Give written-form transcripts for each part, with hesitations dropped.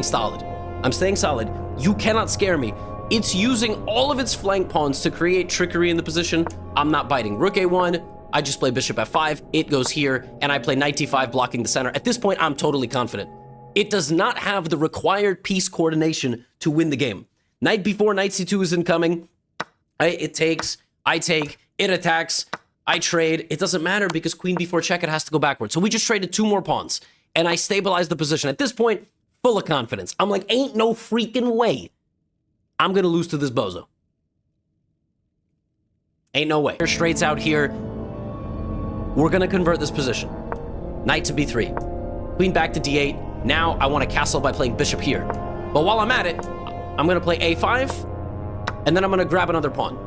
staying solid. I'm staying solid. You cannot scare me. It's using all of its flank pawns to create trickery in the position. I'm not biting. Rook A1, I just play bishop F5, it goes here, and I play knight D5 blocking the center. At this point, I'm totally confident. It does not have the required piece coordination to win the game. Knight B4, knight C2 is incoming. It takes, I take, it attacks, I trade. It doesn't matter because queen B4 check, it has to go backwards. So we just traded 2 more pawns, and I stabilized the position. At this point, full of confidence. I'm like, ain't no freaking way I'm gonna lose to this bozo. Ain't no way. Straights out here. We're gonna convert this position. Knight to B3. Queen back to D8. Now I want to castle by playing bishop here. But while I'm at it, I'm gonna play A5, and then I'm gonna grab another pawn.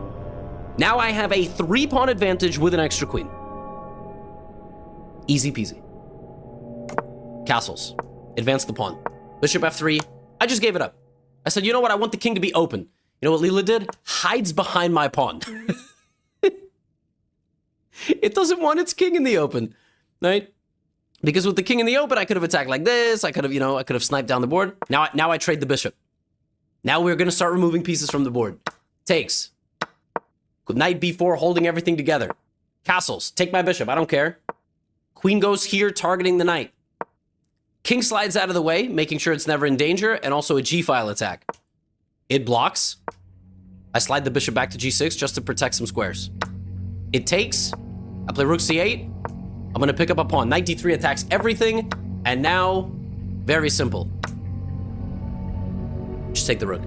Now I have a 3-pawn advantage with an extra queen. Easy peasy. Castles. Advance the pawn. Bishop F3. I just gave it up. I said, you know what? I want the king to be open. You know what Leela did? Hides behind my pawn. It doesn't want its king in the open, right? Because with the king in the open, I could have attacked like this. I could have, I could have sniped down the board. Now I trade the bishop. Now we're going to start removing pieces from the board. Takes. Knight B4, holding everything together. Castles. Take my bishop. I don't care. Queen goes here, targeting the knight. King slides out of the way, making sure it's never in danger, and also a G-file attack. It blocks. I slide the bishop back to G6 just to protect some squares. It takes. I play rook C8. I'm going to pick up a pawn. Knight D3 attacks everything, and now, very simple. Just take the rook.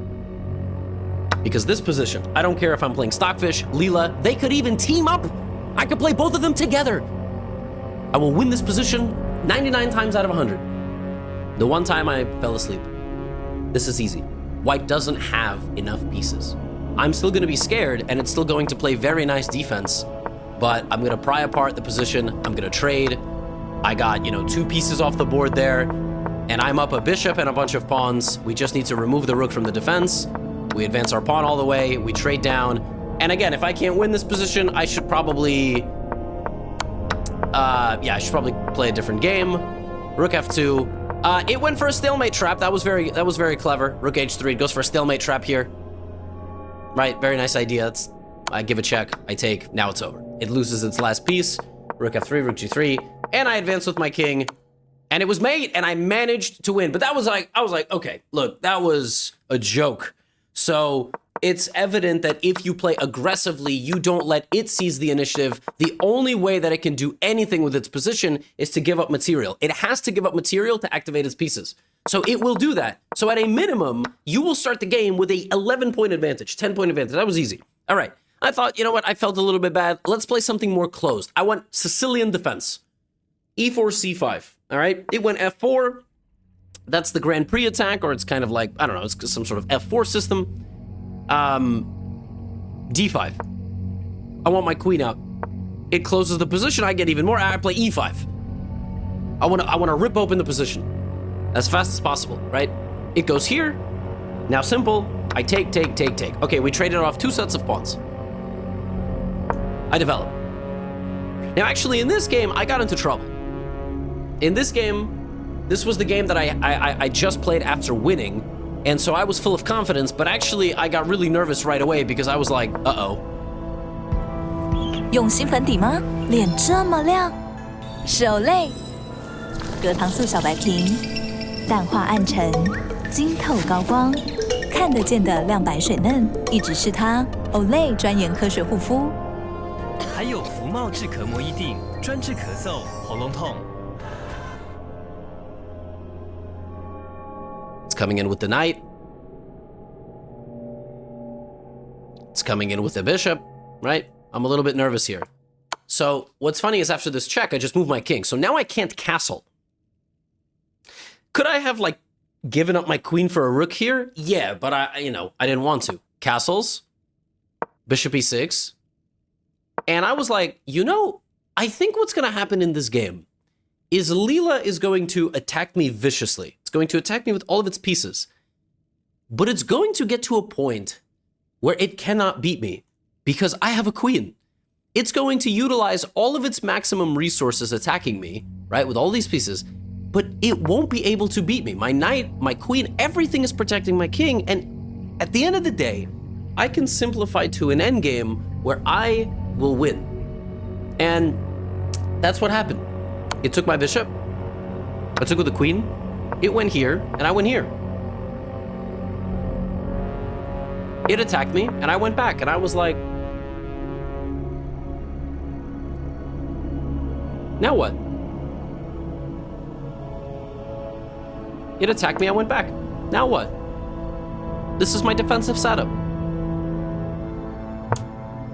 Because this position, I don't care if I'm playing Stockfish, Leela, they could even team up. I could play both of them together. I will win this position 99 times out of 100. The one time I fell asleep. This is easy. White doesn't have enough pieces. I'm still going to be scared, and it's still going to play very nice defense, but I'm going to pry apart the position. I'm going to trade. I got, 2 pieces off the board there, and I'm up a bishop and a bunch of pawns. We just need to remove the rook from the defense. We advance our pawn all the way. We trade down. And again, if I can't win this position, I should probably... I should probably play a different game. Rook F2. It went for a stalemate trap. That was very clever. Rook H3. It goes for a stalemate trap here. Right, very nice idea. I give a check. I take. Now it's over. It loses its last piece. Rook F3, Rook G3. And I advance with my king. And it was mate, and I managed to win. But that was like, I was like, okay, look, that was a joke. So it's evident that if you play aggressively, you don't let it seize the initiative. The only way that it can do anything with its position is to give up material. It has to give up material to activate its pieces. So it will do that. So at a minimum, you will start the game with a 11-point advantage, 10-point advantage. That was easy. All right. I thought, you know what? I felt a little bit bad. Let's play something more closed. I want Sicilian defense. E4, C5. All right. It went F4. That's the Grand Prix attack, or it's kind of like, I don't know, it's some sort of F4 system. D5. I want my queen out. It closes the position. I get even more. I play E5. I want to rip open the position as fast as possible, right? It goes here. Now simple. I take. Okay, we traded off 2 sets of pawns. I develop. Now, actually, in this game, I got into trouble. In this game, this was the game that I just played after winning, and so I was full of confidence, but actually, I got really nervous right away because I was like, uh-oh. 用新粉底吗？脸这么亮，手累。隔糖素小白瓶，淡化暗沉，晶透高光，看得见的亮白水嫩，一直是它。Olay 专研科学护肤。还有福茂治咳膜衣锭，专治咳嗽、喉咙痛。 It's coming in with the knight. It's coming in with the bishop, right? I'm a little bit nervous here. So what's funny is after this check, I just moved my king. So now I can't castle. Could I have like given up my queen for a rook here? Yeah, but I didn't want to. Castles, bishop e6. And I was like, I think what's going to happen in this game is Leela is going to attack me viciously. It's going to attack me with all of its pieces. But it's going to get to a point where it cannot beat me because I have a queen. It's going to utilize all of its maximum resources attacking me, right, with all these pieces. but it won't be able to beat me. My knight, my queen, everything is protecting my king, and at the end of the day, I can simplify to an endgame where I will win. And that's what happened. It took my bishop, I took with the queen, it went here, and I went here. It attacked me, and I went back, and I was like, now what? It attacked me, I went back. Now what? This is my defensive setup.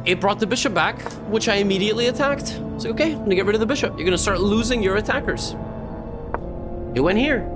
It brought the bishop back, which I immediately attacked. It's like, okay, I'm gonna get rid of the bishop. You're gonna start losing your attackers. It went here.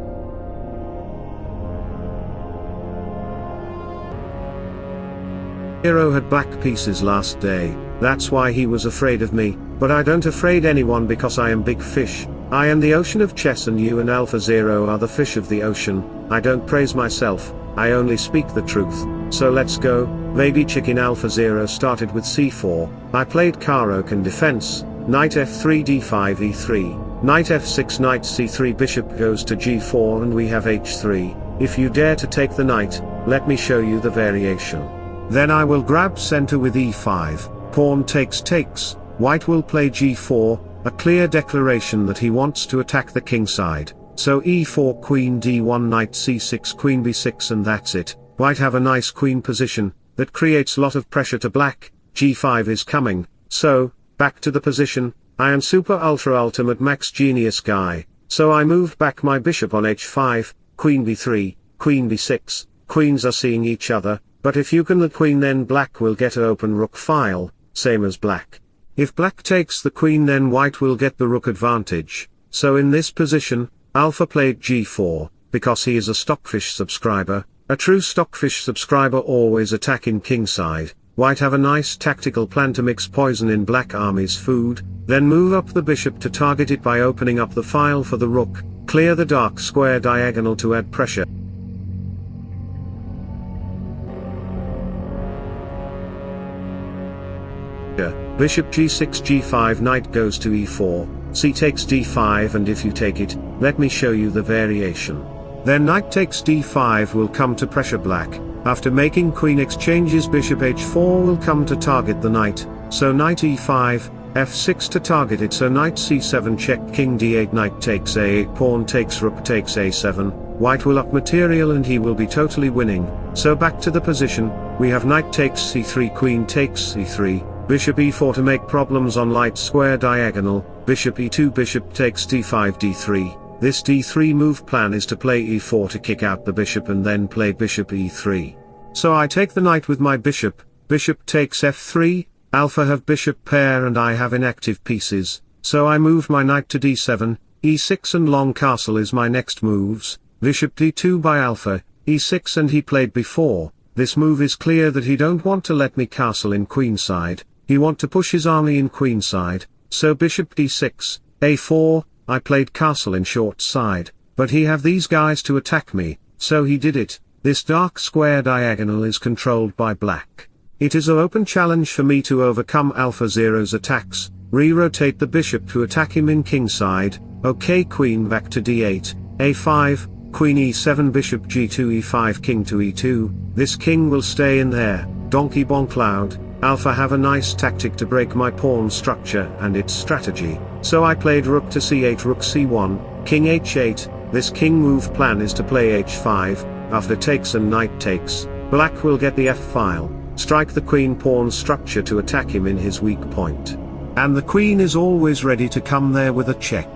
Hero had black pieces last day, that's why he was afraid of me, but I don't afraid anyone because I am big fish. I am the ocean of chess and you and Alpha Zero are the fish of the ocean. I don't praise myself, I only speak the truth. So let's go. Baby chicken Alpha Zero started with c4, I played Caro can defense, knight f3 d5 e3, knight f6 knight c3 bishop goes to g4 and we have h3, if you dare to take the knight, let me show you the variation. Then I will grab center with e5, pawn takes, white will play g4, a clear declaration that he wants to attack the king side, so e4 queen d1 knight c6 queen b6 and that's it. White have a nice queen position, that creates lot of pressure to black, g5 is coming, so, back to the position, I am super ultra ultimate max genius guy, so I moved back my bishop on h5, queen b3, queen b6, queens are seeing each other, but if you can the queen then black will get an open rook file, same as black. If black takes the queen then white will get the rook advantage, so in this position, Alpha played g4, because he is a stockfish subscriber. A true stockfish subscriber always attack in kingside. White have a nice tactical plan to mix poison in black army's food, then move up the bishop to target it by opening up the file for the rook, clear the dark square diagonal to add pressure. Bishop g6 g5 knight goes to e4, c takes d5 and if you take it, let me show you the variation. Then knight takes d5 will come to pressure black, after making queen exchanges bishop h4 will come to target the knight, so knight e5, f6 to target it so knight c7 check king d8 knight takes a8 pawn takes rook takes a7, white will up material and he will be totally winning, so back to the position, we have knight takes c3 queen takes c3, bishop e4 to make problems on light square diagonal, bishop e2 bishop takes d5 d3. This d3 move plan is to play e4 to kick out the bishop and then play bishop e3. So I take the knight with my bishop, bishop takes f3, Alpha have bishop pair and I have inactive pieces, so I move my knight to d7, e6 and long castle is my next moves, bishop d2 by Alpha, e6 and he played before, this move is clear that he don't want to let me castle in queenside, he want to push his army in queenside, so bishop d6, a4, I played castle in short side, but he have these guys to attack me, so he did it. This dark square diagonal is controlled by black. It is an open challenge for me to overcome Alpha Zero's attacks, re-rotate the bishop to attack him in kingside, okay queen back to d8, a5, queen e7 bishop g2 e5 king to e2, this king will stay in there, donkey bonk loud. Alpha have a nice tactic to break my pawn structure and its strategy, so I played rook to c8 rook c1, king h8, this king move plan is to play h5, after takes and knight takes, black will get the f-file, strike the queen pawn structure to attack him in his weak point. And the queen is always ready to come there with a check.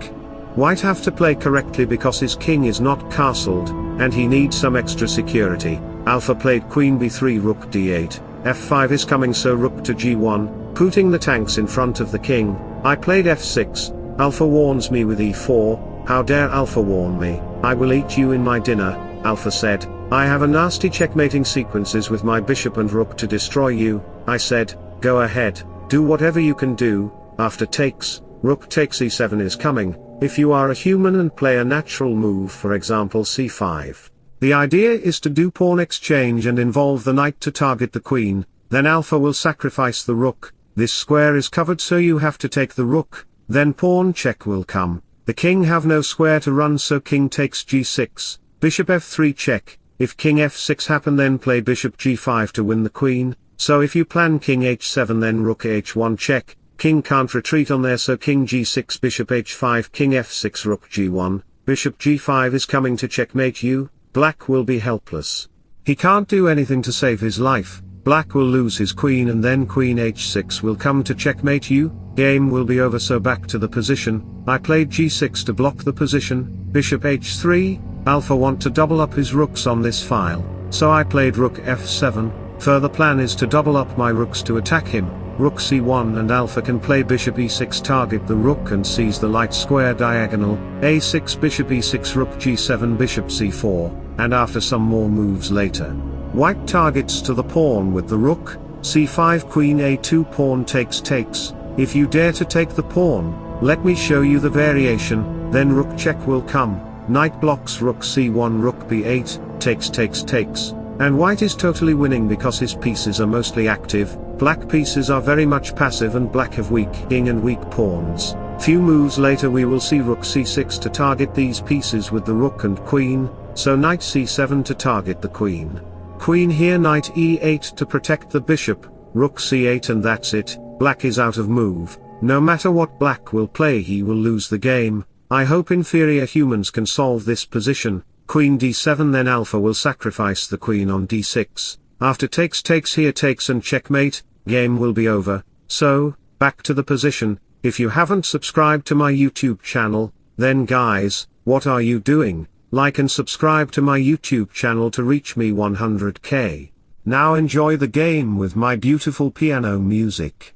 White have to play correctly because his king is not castled, and he needs some extra security. Alpha played queen b3 rook d8. f5 is coming so rook to g1, putting the tanks in front of the king, I played f6, Alpha warns me with e4, how dare Alpha warn me, I will eat you in my dinner, Alpha said, I have a nasty checkmating sequences with my bishop and rook to destroy you, I said, go ahead, do whatever you can do, after takes, rook takes e7 is coming, if you are a human and play a natural move for example c5. The idea is to do pawn exchange and involve the knight to target the queen, then Alpha will sacrifice the rook, this square is covered so you have to take the rook, then pawn check will come, The king have no square to run, so king takes g6, bishop f3 check. If king f6 happen, then play bishop g5 to win the queen. So if you plan king h7, then rook h1 check. King can't retreat on there, so king g6, bishop h5, king f6, rook g1, bishop g5 is coming to checkmate you. Black will be helpless. He can't do anything to save his life. Black will lose his queen, and then queen h6 will come to checkmate you. Game will be over, so back to the position. I played g6 to block the position. Bishop h3, Alpha want to double up his rooks on this file, so I played rook f7. Further plan is to double up my rooks to attack him. Rook c1, and Alpha can play bishop e6, target the rook and seize the light square diagonal. a6, bishop e6, rook g7, bishop c4, and after some more moves later, white targets to the pawn with the rook. c5, queen a2, pawn takes. If you dare to take the pawn, let me show you the variation. Then rook check will come. Knight blocks rook c1, rook b8, takes, and white is totally winning because his pieces are mostly active. Black pieces are very much passive, and black have weak king and weak pawns. Few moves later we will see rook c6 to target these pieces with the rook and queen, so knight c7 to target the queen. Queen here, knight e8 to protect the bishop, rook c8, and that's it. Black is out of move. No matter what black will play, he will lose the game. I hope inferior humans can solve this position. Queen d7, then Alpha will sacrifice the queen on d6. After takes here, takes and checkmate, game will be over. So, back to the position. If you haven't subscribed to my YouTube channel, then guys, what are you doing? Like and subscribe to my YouTube channel to reach me 100k. Now enjoy the game with my beautiful piano music.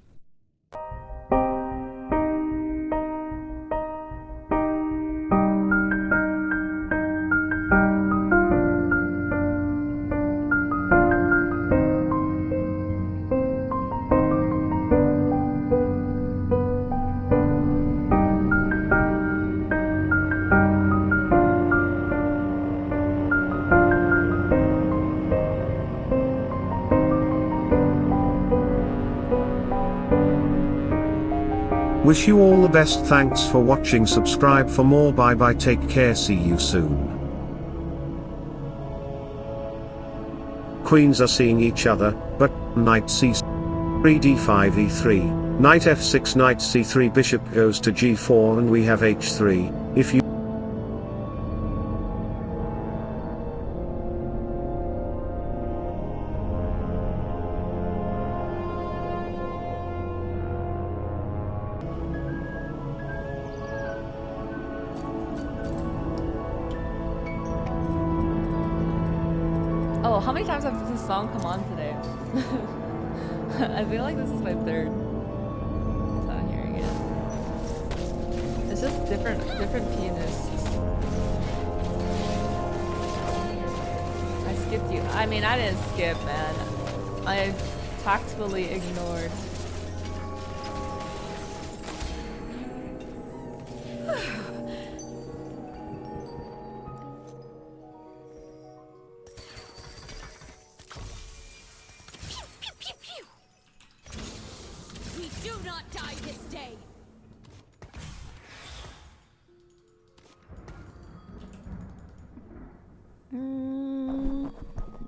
Wish you all the best. Thanks for watching. Subscribe for more. Bye bye. Take care. See you soon. Queens are seeing each other, but knight c3, d5, e3, knight f6, knight c3, bishop goes to g4, and we have h3. If you Oh, how many times has this song come on today? I feel like this is my third time hearing it. It's just different pianists. I skipped you. I mean, I didn't skip, man. I tactfully ignored.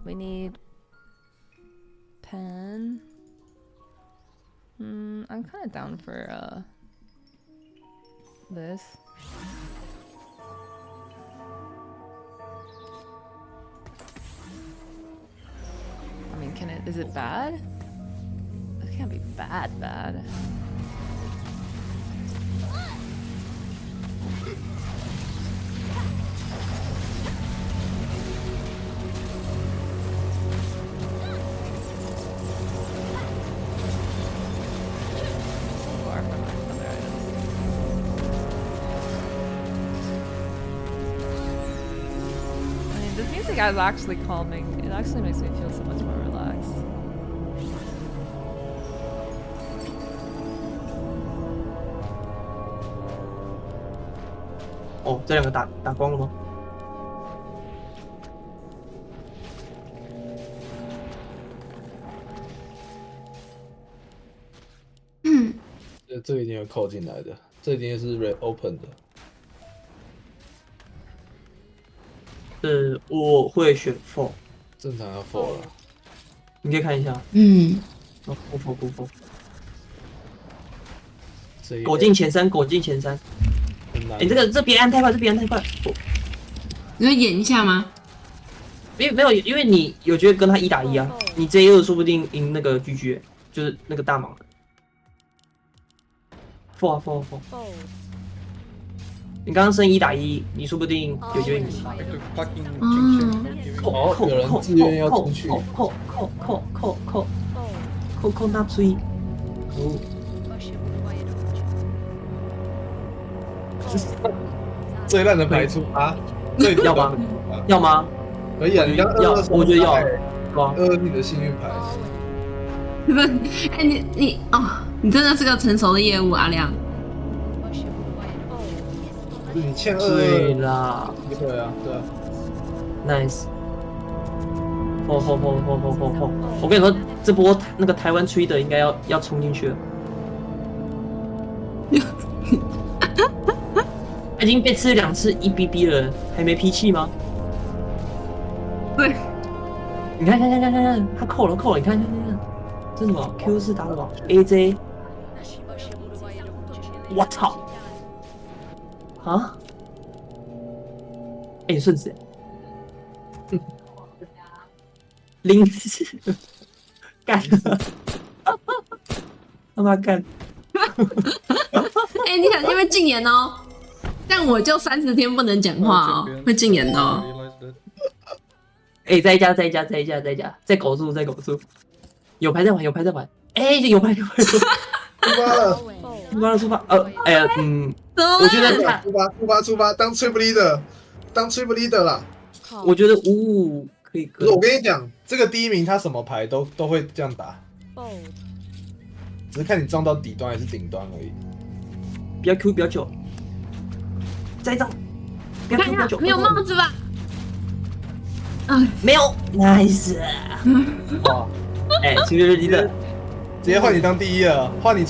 We need pen. I'm kind of down for this. I mean, is it bad? It can't be bad. This music is actually calming. It actually makes me feel so much more relaxed. Oh, 这两个打光了吗？这个一定要扣进来的，这一定是 open 的。我会选 4，正常要 4了。你可以看一下。嗯，不 4。这一狗进前3，狗进前3。很难。这别按太快，这别按太快。你会演一下吗？没有，因为你有觉得跟他1打1啊，你 J2说不定赢那个 GG，就是那个大盲。4。你刚刚升1打1，你说不定有机会赢他。哦，有人自愿要出去。扣那吹。最烂的牌出啊，要吗？要吗？可以啊，你刚要，我觉得要。2你的幸运牌。不是，哎，你哦，你真的是个成熟的业务，阿亮。你欠2。对啦。对啊。Nice。我跟你说，这波那个台湾吹的应该要冲进去了。他已经被吃2次1BB 了，还没脾气吗？对。你看，他扣了，你看，这是什么 ？Q 是打什么 ？AJ。我操！啊？哎，你顺子。0-4，干！他妈干！哎，你想因为禁言哦，但我就30天不能讲话哦，会禁言的哦。哎，再加，再苟住，有牌在玩，哎，有牌，出发了，出发。我觉得他出发，当 triple leader 啦。我觉得可以。可是我跟你讲，这个第1名他什么牌都会这样打，只是看你撞到底端还是顶端而已。不要 Q 比较久，再一张，不要 Q 比较久。没有帽子吧？没有 ，nice。哇，哎，情绪低的，直接换你当第1了，换你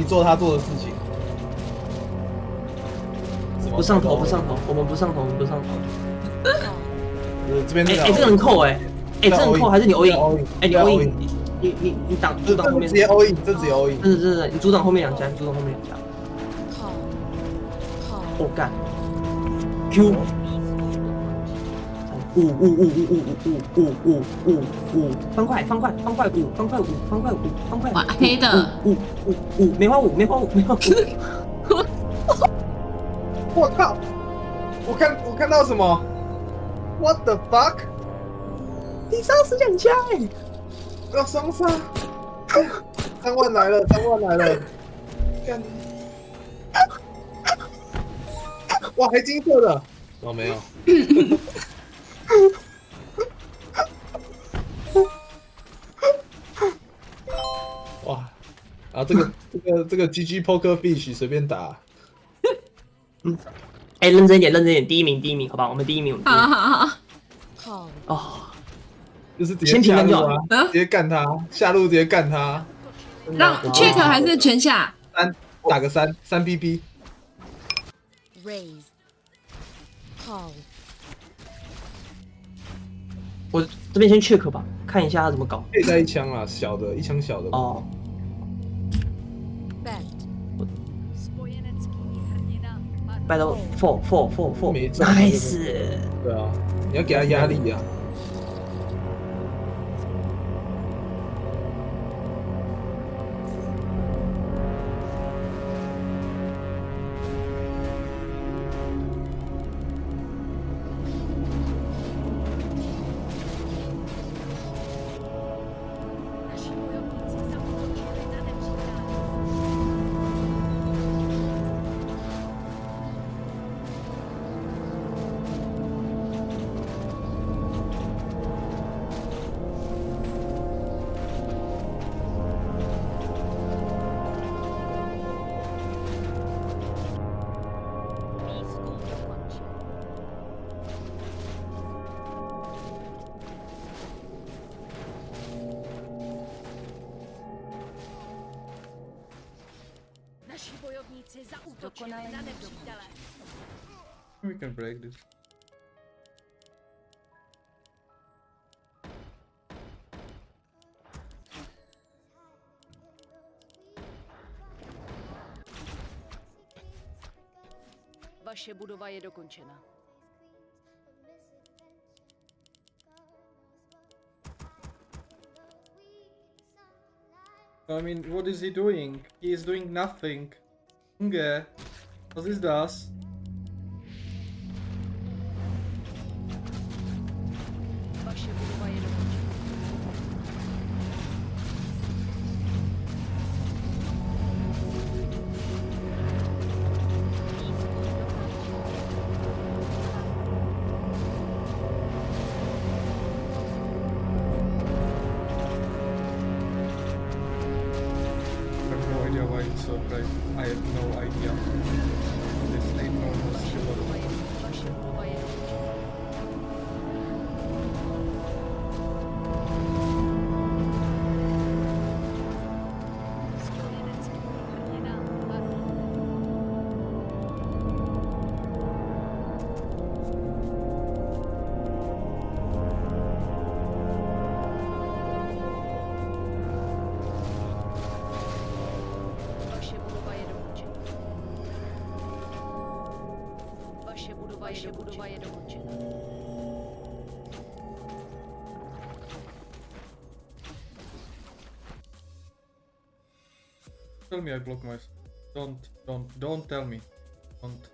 做他做的事情。不上头，我们不上头。这边这个很扣这很扣还是你 all in？ 你 all in， 你挡阻挡后面，直接 all in， 这直接 all in。是，你阻挡后面2家，哦干 ，Q。方块5，哇，黑的。梅花5。我靠！我看到什么 ？What the fuck？ 你杀死2家要双杀！3万来了！干！哇，还金色的？哦，没有。哇！啊，这个 GG Poker Fish 随便打。哎，认真一点，第一名，好吧，我们第一名。好。哦，就是直接下路啊，直接干他，下路直接干他。让 check 还是全下？3打个3 BB。我这边先 check 吧，看一下他怎么搞。可以带1枪啊，一枪小的。哦。Battle 4，没中。Nice。对啊，你要给他压力啊。We can break this. Vaše budova je dokončena. I mean, what is he doing? He is doing nothing. Unge, was ist das? Vaše budova je dokončena. Why it's so bright? I have no idea. This ain't normal shit. Vaše budova je dokončena. Spojenecký hrdina Baron. Vaše budova je dokončena. Vaše budova je dokončena. Tell me I block myself. Don't tell me. Don't.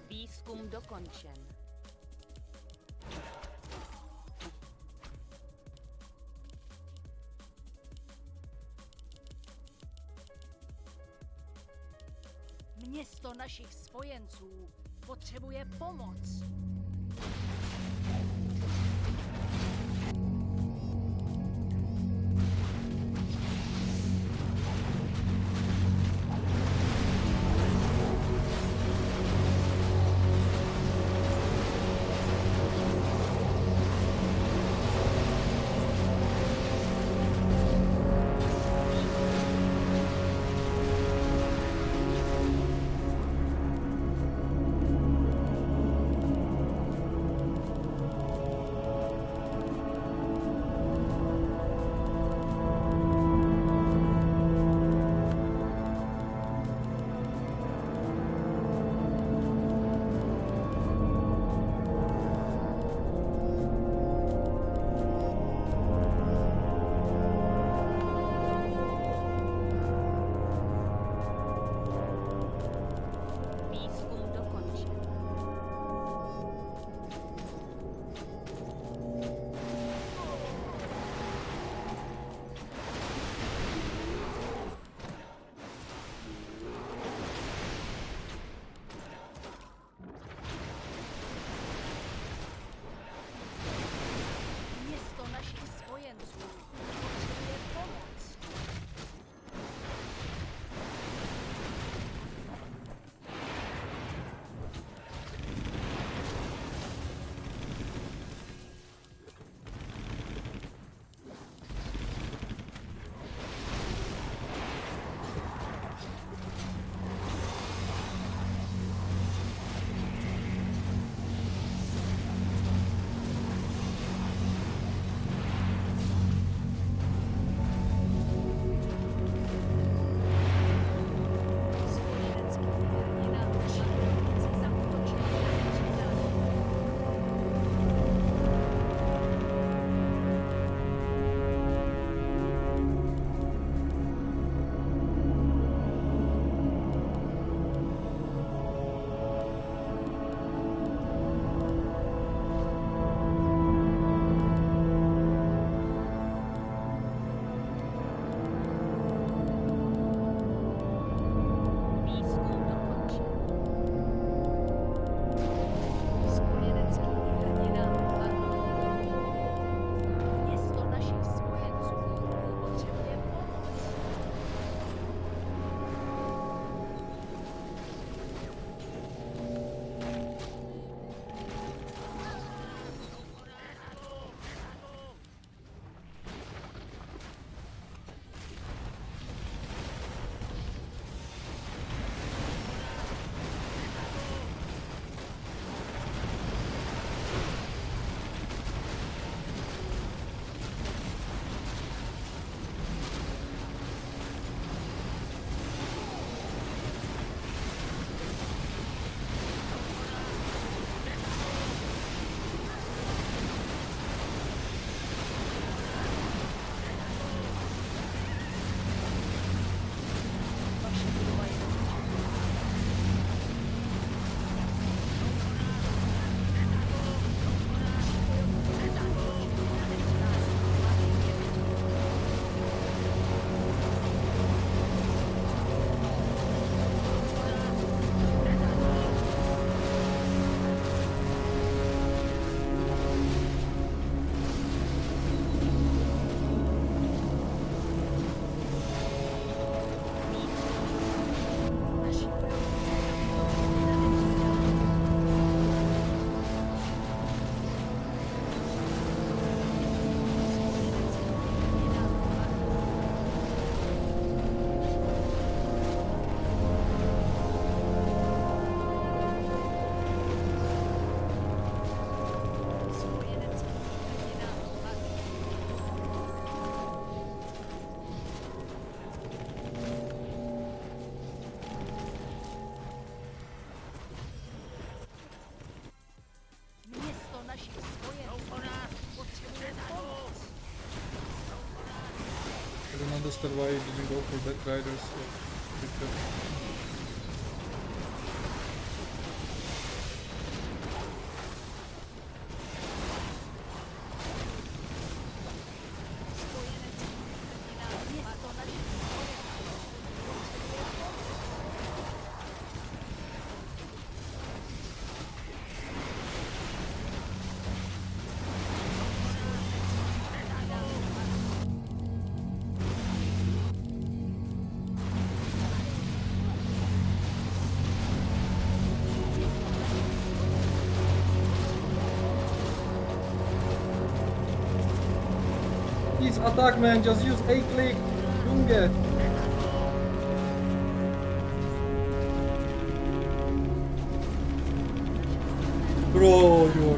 Výzkum dokončen. Město našich spojenců potřebuje pomoc. understand why you didn't go for Dead Riders. Please attack, man, just use A-click. Junge. Bro, you're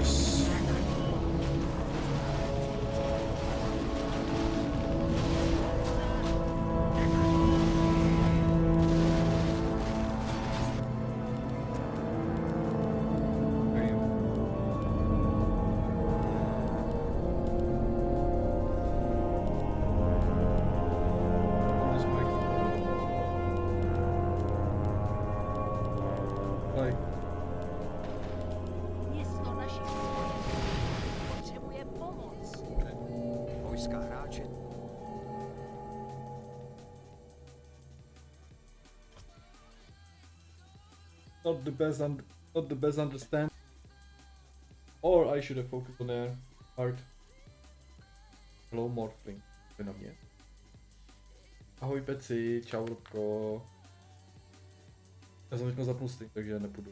Město našich spojenců potřebuje pomoc. Vojska hráče. not the best understand. Or I should have focused on air. Art. Hello Morphling. To na mě. Ahoj Peci, čau Lubko. Já jsem teďka zapnul stream, takže nepůjdu.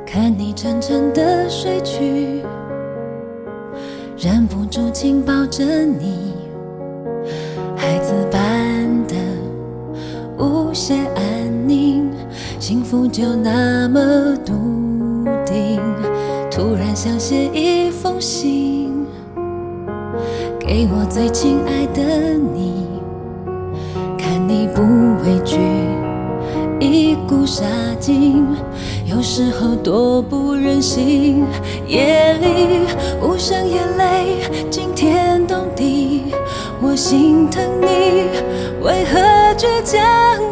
看你沉沉的睡去，忍不住紧抱着你，孩子般的无限安宁，幸福就那么笃定。突然想写一封信，给我最亲爱的你，看你不畏惧，一股杀劲，有时候多不忍心。夜里无声眼泪惊天动地，我心疼你，为何倔强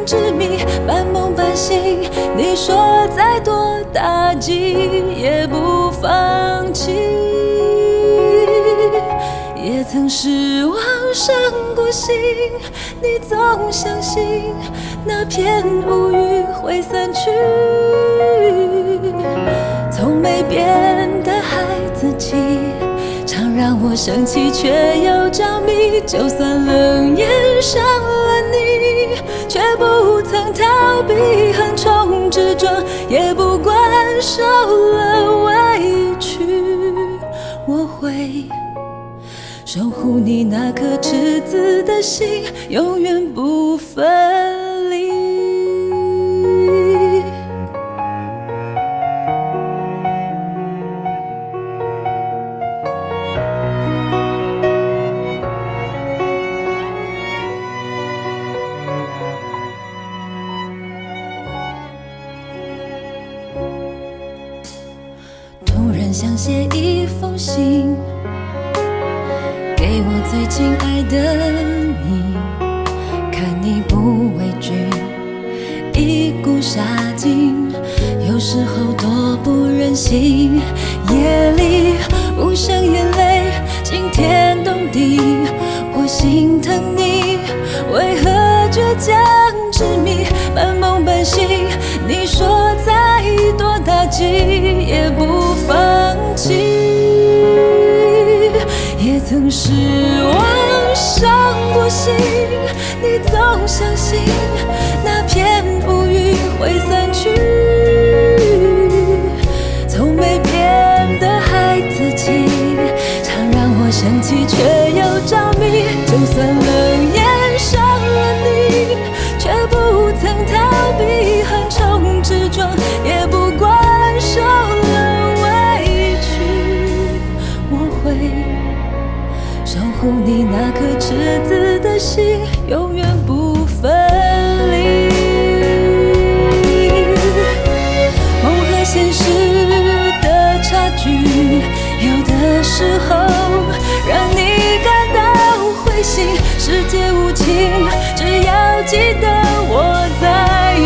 执迷，半梦半醒。你说再多打击也不放弃，也曾失望伤过心，你总相信那片乌云会散去。从没变的孩子气，常让我生气却又着迷。就算冷眼伤了你，却不曾逃避，横冲直撞，也不管受了委屈。我会守护你那颗赤子的心，永远不分离。突然想写一封信，给最亲爱的你，看你不畏惧，一股杀劲，有时候多不忍心。夜里无声眼泪惊天动地，我心疼你，为何倔强执迷，半梦半醒。你说再多打击也不放弃，也曾失望伤过心，你总相信那片乌云会散去，从没变得孩子气，常让我生气却又着迷。就算冷眼伤了你，却不曾逃避，横冲直撞也不管受了委屈。我会守护你那颗赤子的心，永远不分离。梦和现实的差距，有的时候让你感到灰心。世界无情，只要记得我在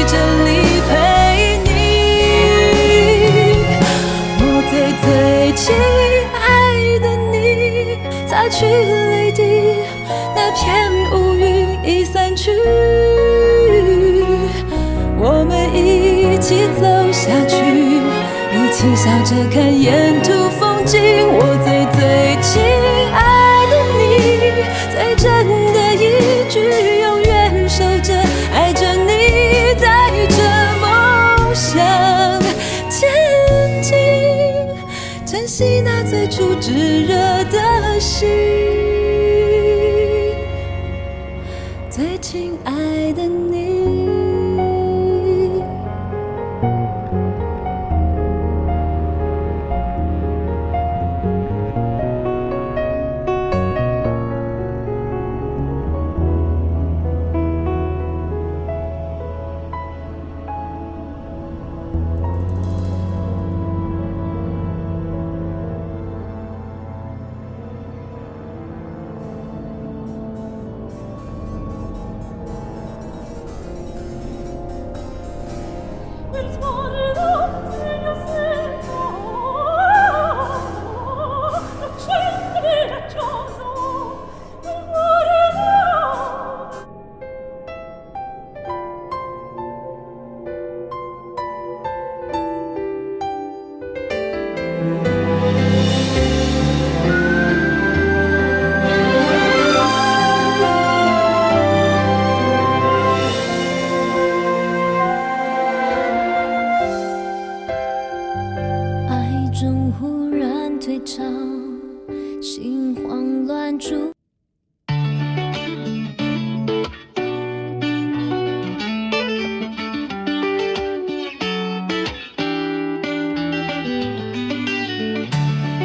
这里陪你。我最亲爱的你，擦去泪滴，那片乌云已散去，我们一起走下去，一起笑着看沿途风景。我最亲爱的你，最真的一句，永远守着爱着你，带着梦想前进，珍惜那最初炙热的心。最亲爱的你。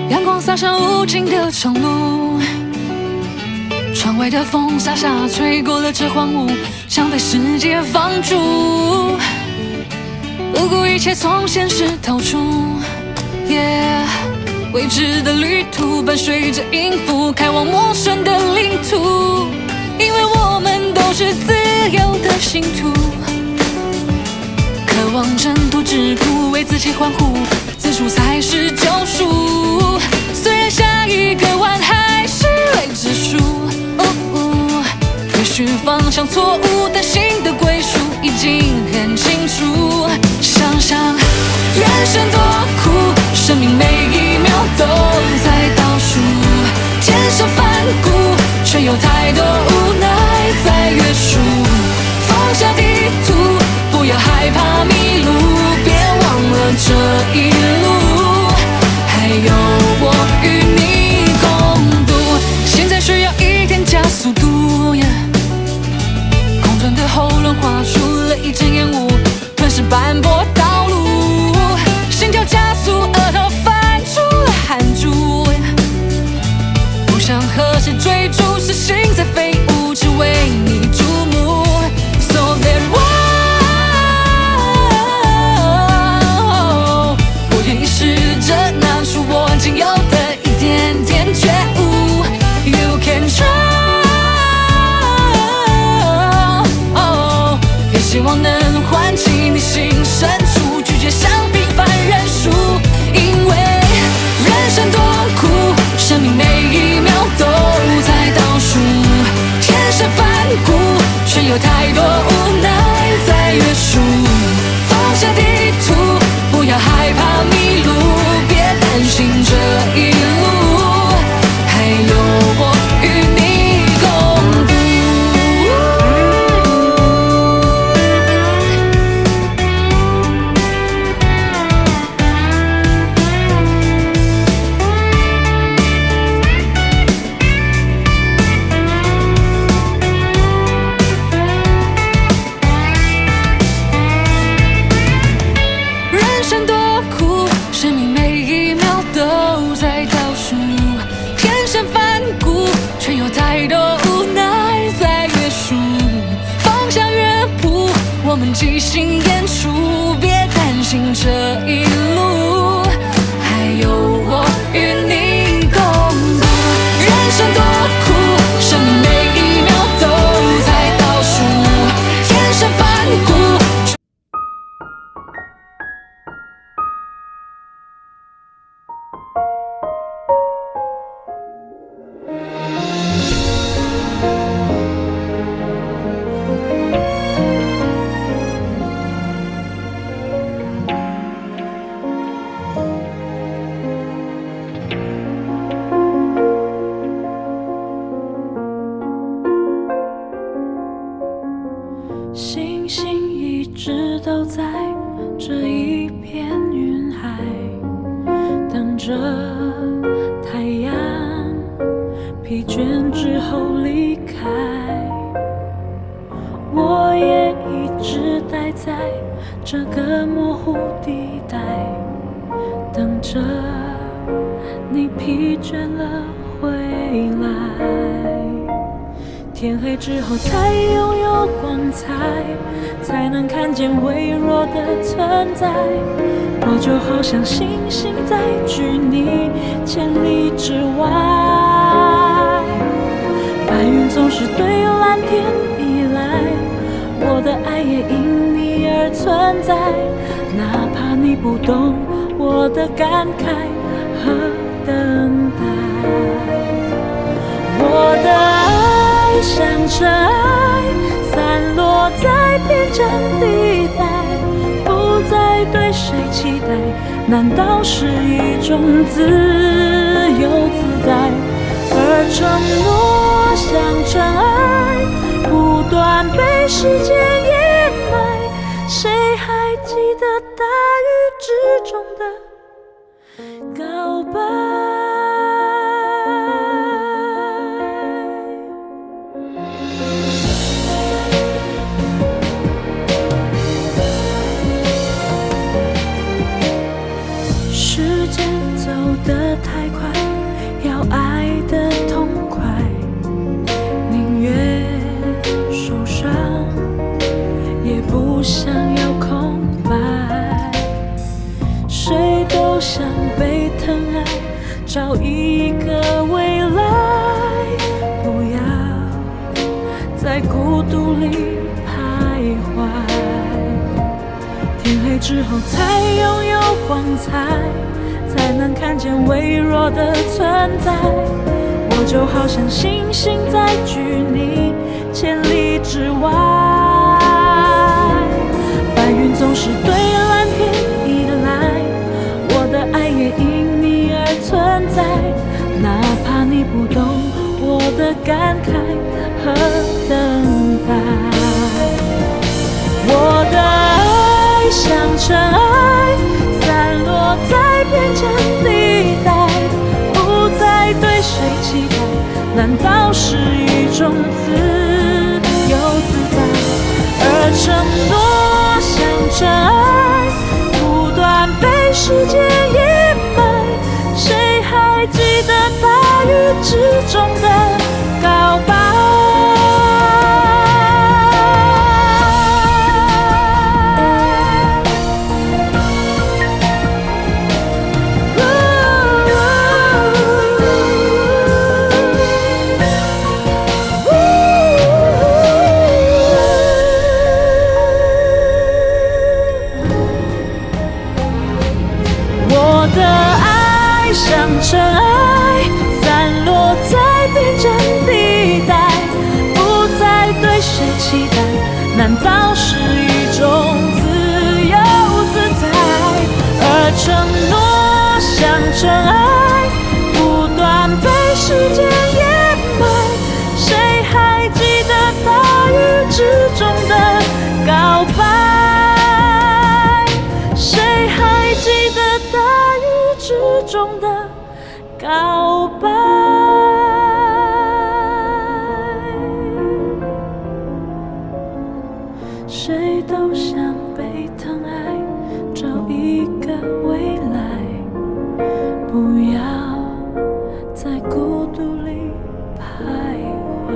阳光洒上无尽的长路，窗外的风沙沙吹过了这荒芜，想被世界放逐，不顾一切从现实逃出。未知的旅途伴随着音符，开往陌生的领土，因为我们都是自由的信徒，渴望挣脱桎梏，为自己欢呼，自处才是救赎。虽然下一个弯还是未知数，也许方向错误，但心的归属已经很清楚。想想人生多苦，生命每一秒都在倒数，天生反骨，却有太多无奈在约束。放下地图，不要害怕迷路，别忘了这一路还有我与你共度。现在需要一点加速度，空转的喉咙画出了一阵烟雾。着太阳疲倦之后离开，我也一直待在这个模糊地带，等着你疲倦了回来。天黑之后才拥有光彩，才能看见微弱的存在。我就好像星星在距你千里之外，白云总是对蓝天依赖，我的爱也因你而存在，哪怕你不懂我的感慨和等待。我的爱像尘埃，散落在边疆地带，不再对谁期待，难道是一种自由自在？而承诺像尘埃，不断被时间掩埋，谁还记得大雨之中的告白？时间走得太快，要爱得痛快，宁愿受伤，也不想要空白。谁都想被疼爱，找一个未来，不要在孤独里徘徊。天黑之后才拥有光彩，才能看见微弱的存在。我就好像星星在距你千里之外，白云总是对蓝天依赖，我的爱也因你而存在，哪怕你不懂我的感慨和等待。我的爱像尘埃，散落在边疆地带，不再对谁期待，难道是一种自由自在？而承诺像尘埃，不断被时间掩埋，谁还记得大雨之中的告白？像尘埃，散落在边疆地带，不再对谁期待，难道是一种自由自在？而承诺像尘埃，不断被时间掩埋，谁还记得大雨之中的告白？谁还记得大雨之中的告白？谁都想被疼爱，找一个未来，不要在孤独里徘徊。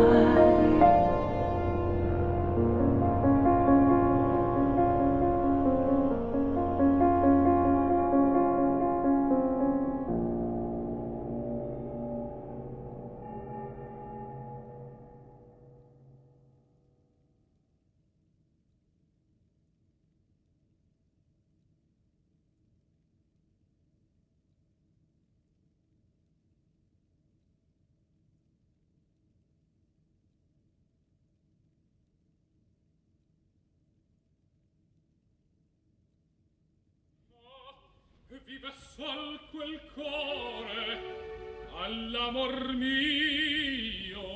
Vive sol quel cuore all'amor mio.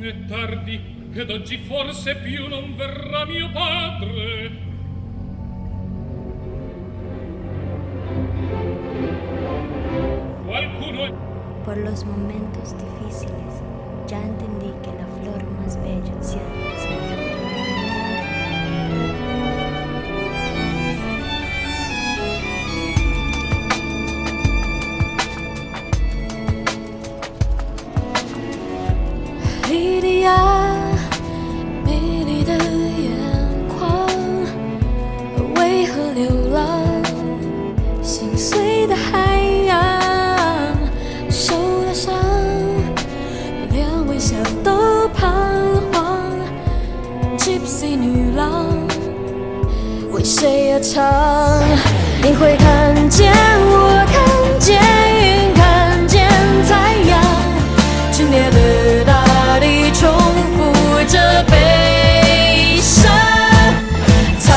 È tardi, ed oggi forse più non verrà mio padre. Qualcuno... Por los momentos difíciles, ya entendí que la flor más bella siempre.莉莉娅，美丽的眼眶，为何流浪？心碎的海洋，受了伤，连微笑都彷徨。Gypsy 女郎，为谁而唱？你会看见我，看见云，看见太阳，剧烈的大地重复着悲伤。他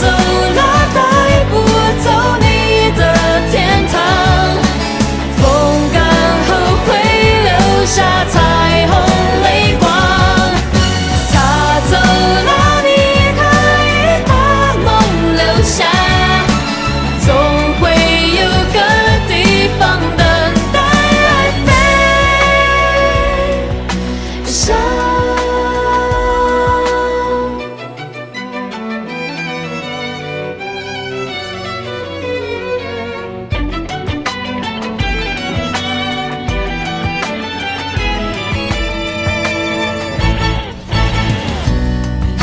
走了，带不走你的天堂。风干后会留下彩虹泪光。他走了，你可以把梦留下，总会有个地方等待爱飞翔。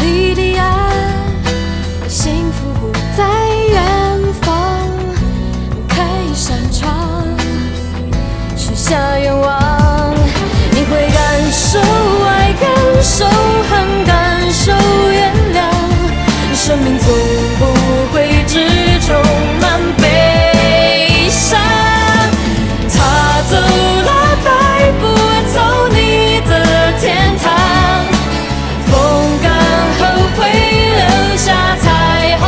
莉莉娅，幸福不在远方，开一扇窗，许下愿望。你会感受爱，感受恨，感受原谅。生命总不会只充满悲伤。他走了，带不走你的天堂。风干后会留下彩虹。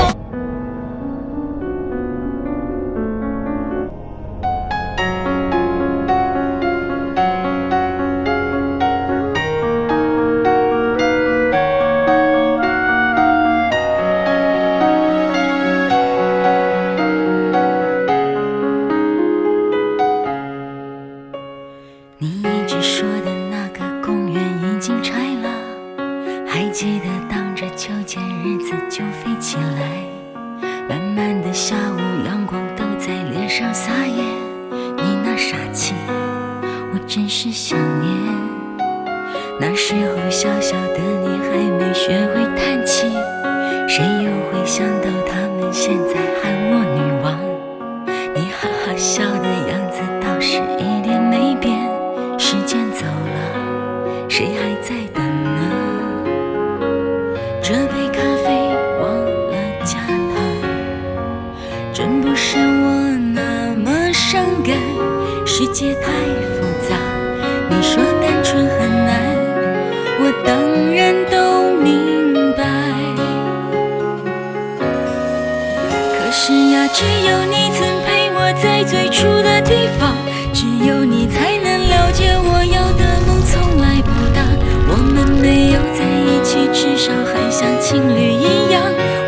你一直说的那个公园已经拆了，还记得当着秋千日子就飞起来。慢慢的下午，阳光都在脸上撒野，你那傻气，我真是想念。那时候小小的你还没学会叹气，谁又会想到他们现在喊我女王？你哈哈笑的样子倒是一点没变。时间走了，谁还在等呢？这杯咖啡忘了加糖，真不是我那么伤感。世界太复杂，你说单纯很难，我当然都明白。可是呀，只有你曾陪我在最初的地方，只有你才能了解我要的梦从来不大。我们没有在一起，至少还像情侣一样。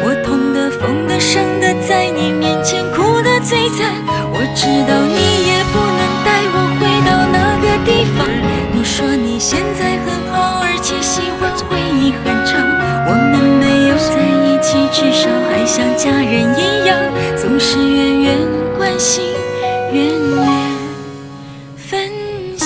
我痛的、疯的、伤的，在你面前哭得最惨。我知道你也不能带我回到那个地方。你说你现在很好，而且喜欢回忆很长。我们没有在一起，至少还像家人一样，总是远远关心，远远分享。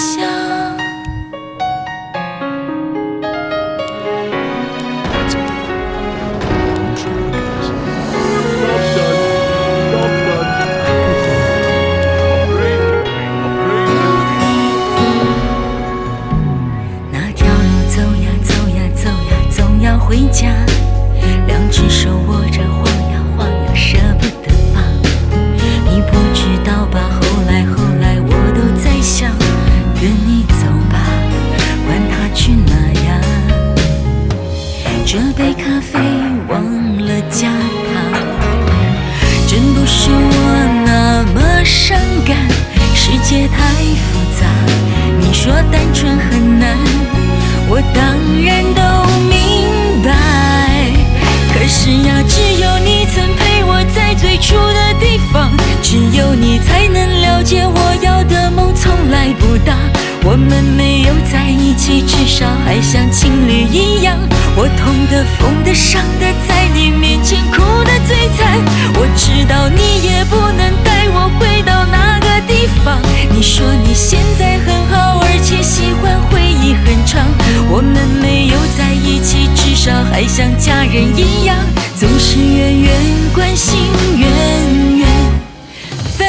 那条路走呀走呀走呀，总要回家。两只手握着，晃呀晃呀，舍不得放。你不知道吧，后来我都在想，跟你走吧，管他去哪呀。这杯咖啡忘了加糖，真不是我那么伤感。世界太复杂，你说单纯很难，我当然都明白。可是呀，只有你曾陪我在最初的地方，只有你才能了解我要的梦从来不大。我们没有在一起，至少还像情侣一样。我痛的、疯的、伤的，在你面前哭得最惨。我知道你也不能带我回到那个地方。你说你现在很好，而且喜欢回忆很长。我们没有在一起，至少还像家人一样，总是远远关心，远远分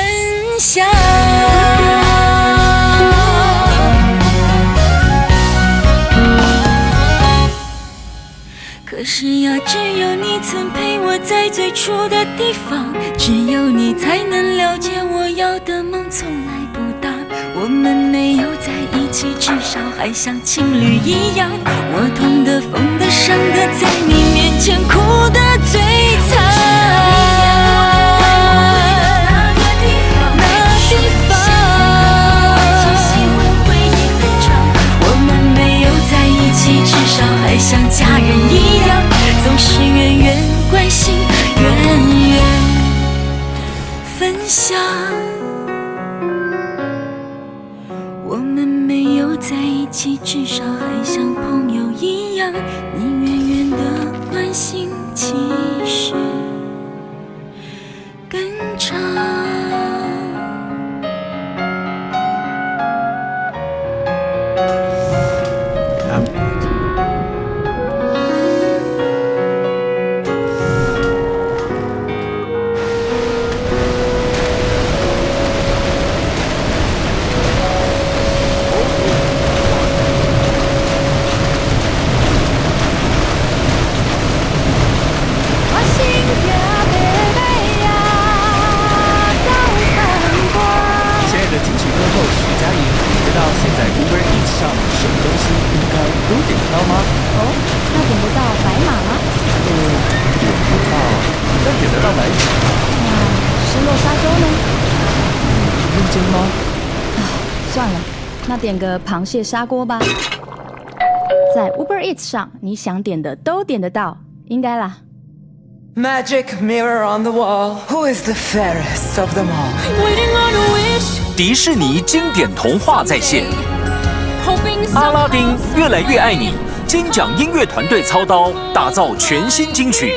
享。可是呀，只有你曾陪我在最初的地方，只有你才能了解我要的梦从来不大。我们没有在一起，至少还像情侣一样。我痛的、疯的、伤的，在你面前哭得最惨。至少还像家人一样，总是远远关心，远远分享。我们没有在一起，至少还像朋友一样。你远远的关心，其实更长。那点个螃蟹砂锅吧，在 Uber Eats 上，你想点的都点得到，应该啦。Magic mirror on the wall, who is the fairest of them all? 迪士尼经典童话再现，阿拉丁越来越爱你，金奖音乐团队操刀打造全新金曲，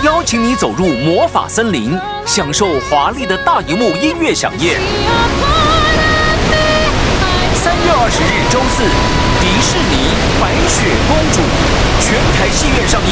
邀请你走入魔法森林，享受华丽的大荧幕音乐飨宴。3月20日周四，迪士尼《白雪公主》全台戏院上映。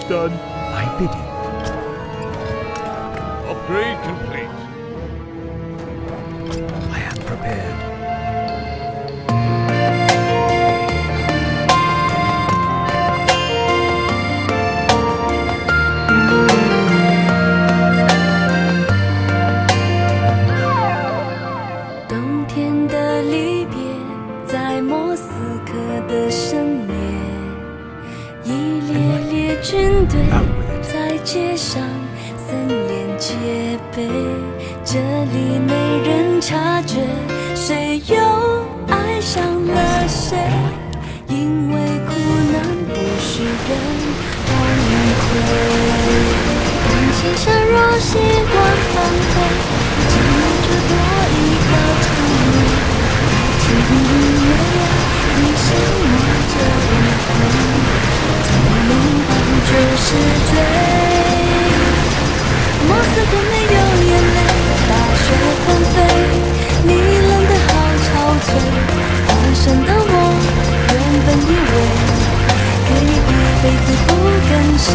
Done. I bid it. Upgrade complete. I am prepared. 冬天的离别，在莫斯科的深夜。一列列军队在街上森严戒备，这里没人察觉谁又爱上了谁，因为苦难不许人崩溃。当青山若习惯反悔，记住多一个长尾，听音乐你心默着灵魂。拥抱就是罪。莫斯科没有眼泪，大雪纷飞，你冷得好憔悴。单身的我，原本以为可以一辈子不跟谁。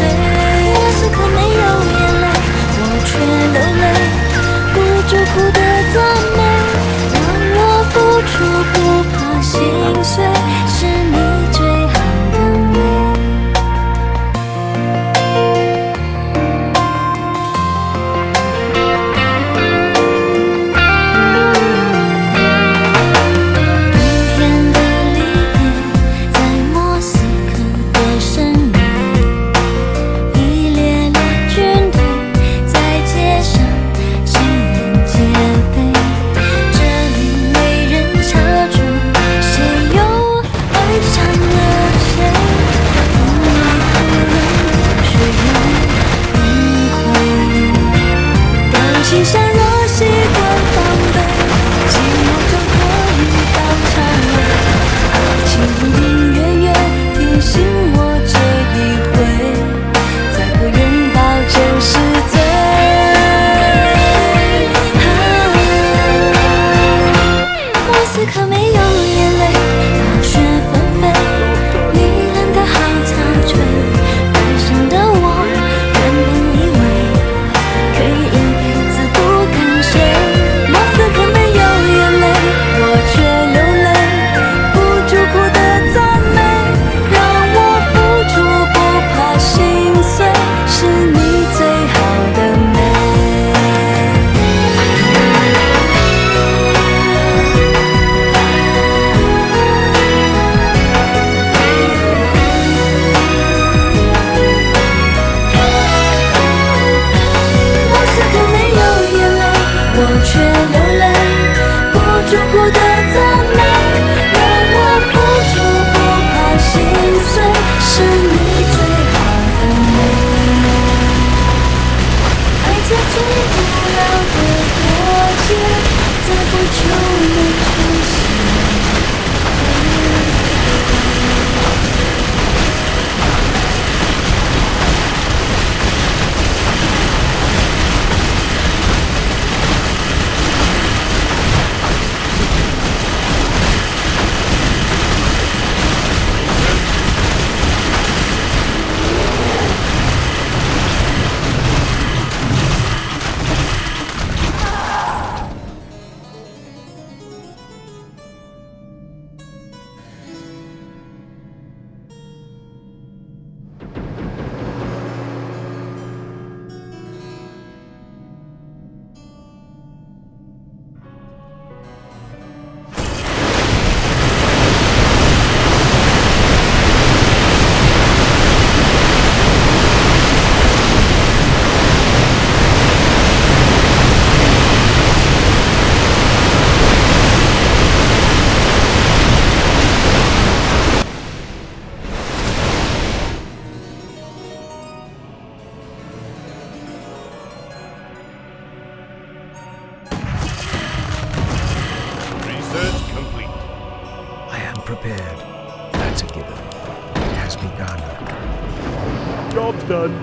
Job's done.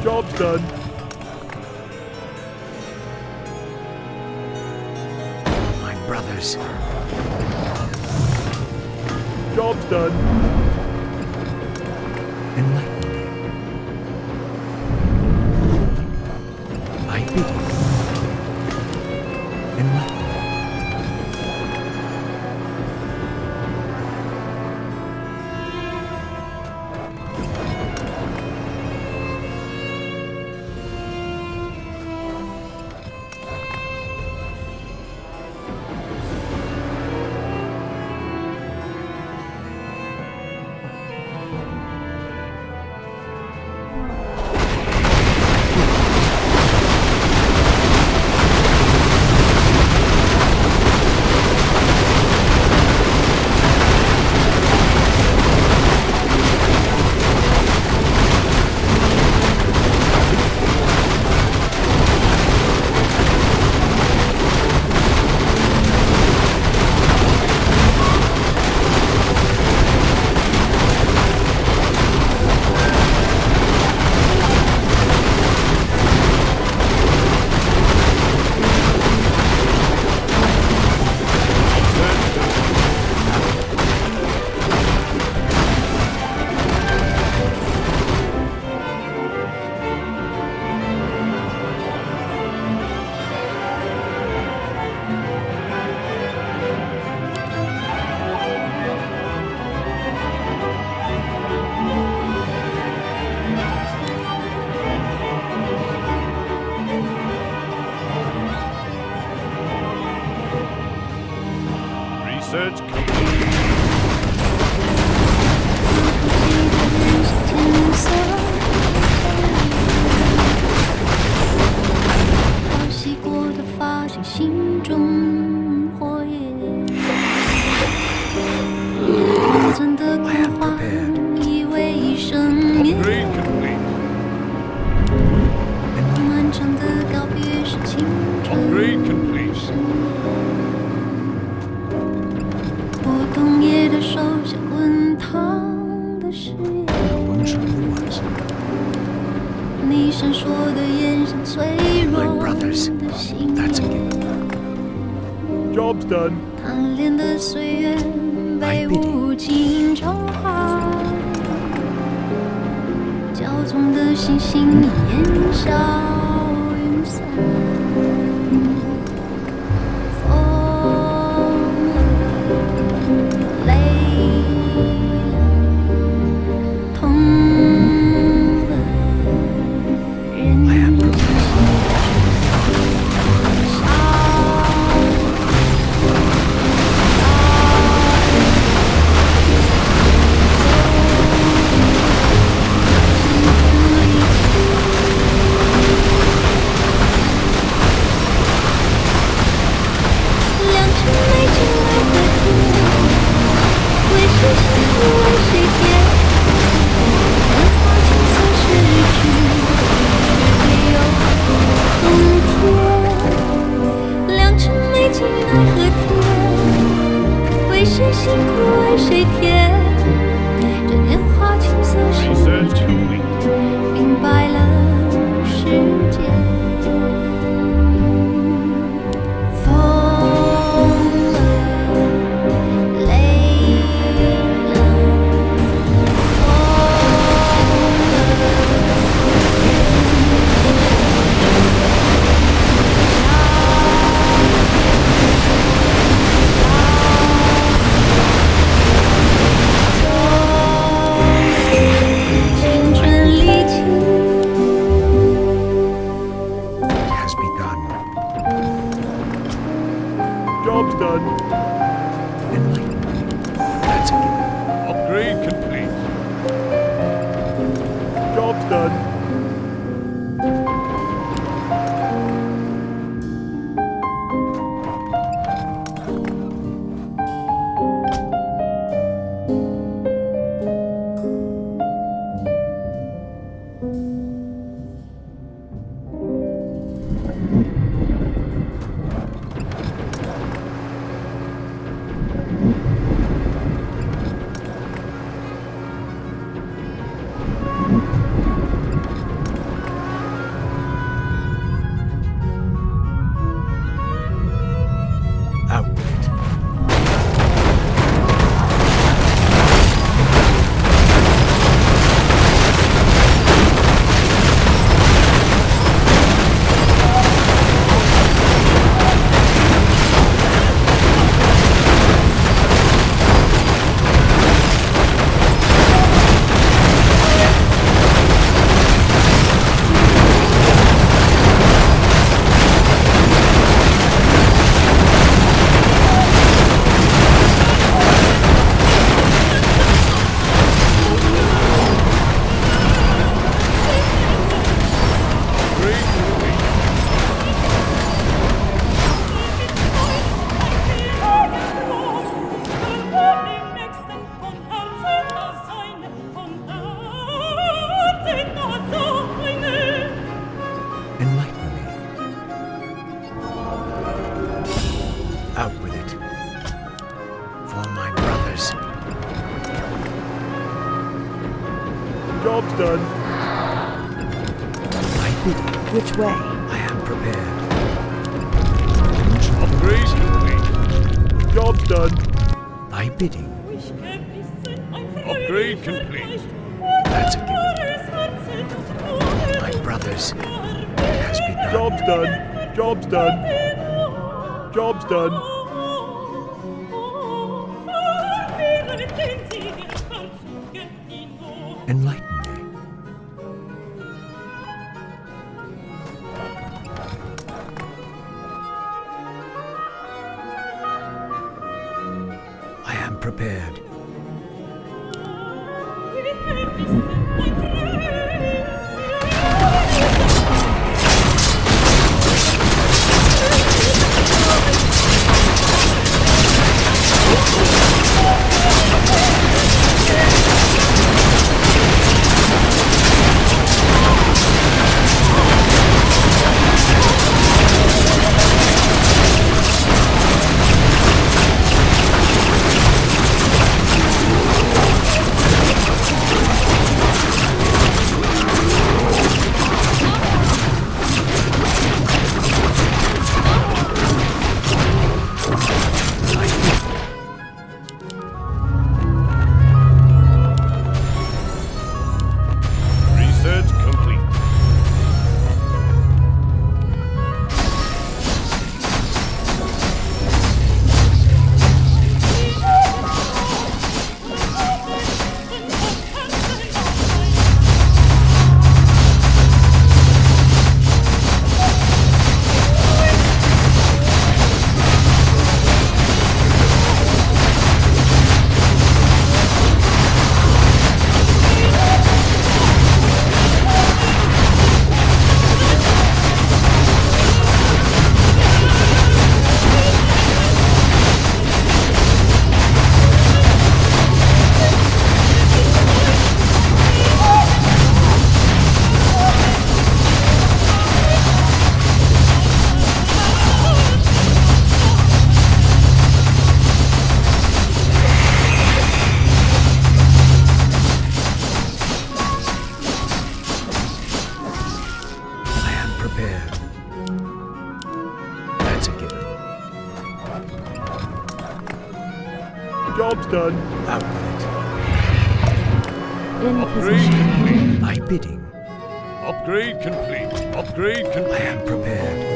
Job's done. My brothers. Job's done. Enlighten me. I bid you. Enlighten me. Research complete. 熄过的发现心中火焰，永存的刻画以为一生眠。漫长的告别是青春深我冬夜的手像滚烫的誓言，你闪烁的眼像脆弱的心Job's done. 贪恋的岁月被无情冲坏，骄纵的星星烟消云散。为谁辛苦为谁甜？这年华青涩逝去，明白了世界。疯了，累了，青春离奇。Has begun. Job's done. Enlighten me. That's a given. Upgrade complete. Job's done. Job's done. I bid. Which way? I am prepared. Upgrade complete. Job's done. My bidding. Upgrade complete. That's a given. My brothers, it has begun. Job's done. Job's done. Job's done. Enlighten me. I am prepared. Research complete. I am prepared. That's a given. Job's done. Out with it. In Upgrade position. complete. My bidding. Upgrade complete. Upgrade I complete. am prepared.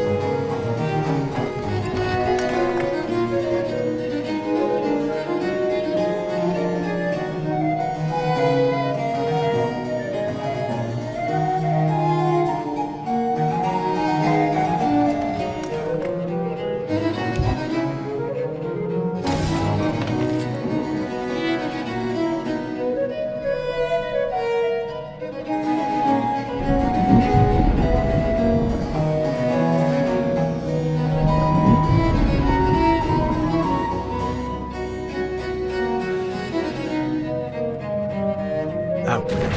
Out with it.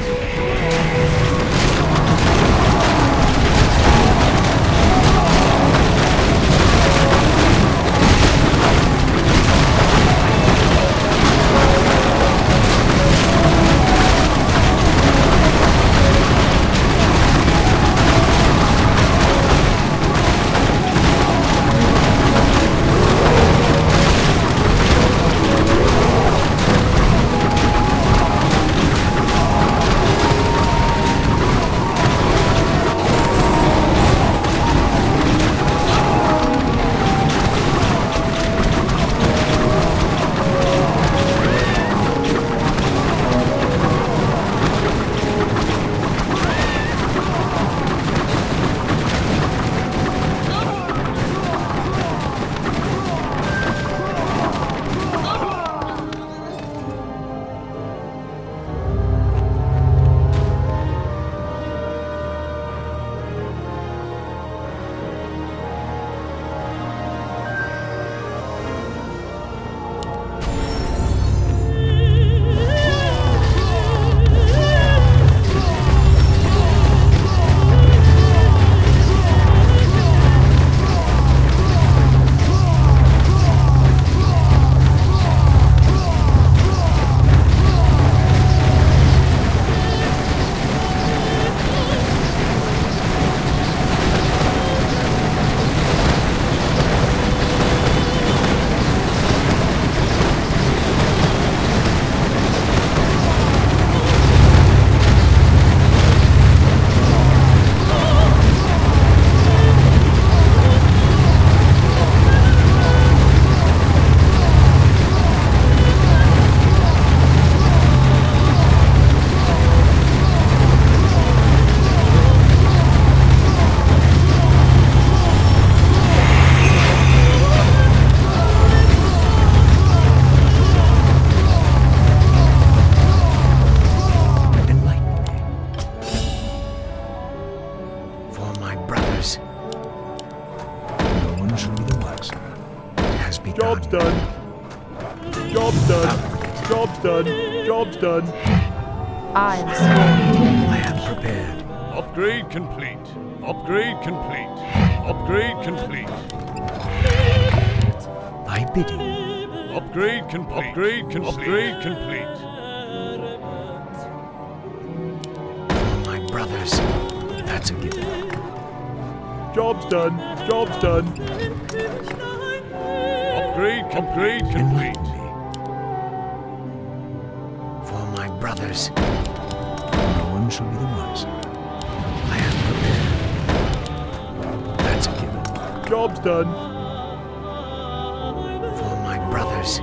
Job's done. Job's done. Job's done. Job's done. I am prepared. Upgrade complete. Upgrade complete. Upgrade complete. I bid you. Upgrade complete. Upgrade complete. Upgrade complete. My brothers, that's a given. Job's done. Job's done. Upgrade complete. For my brothers, no one shall be the wiser. I am prepared. That's a given. Job's done. For my brothers.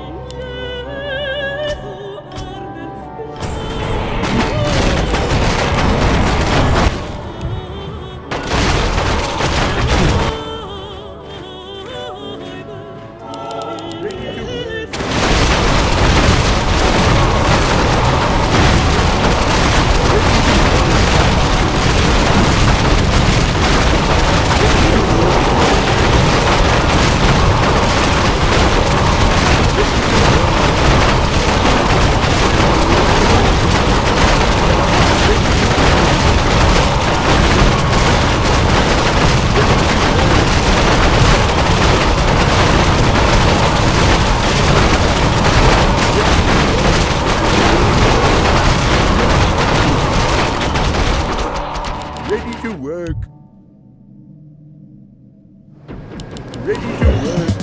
Ready to work. Ready to work.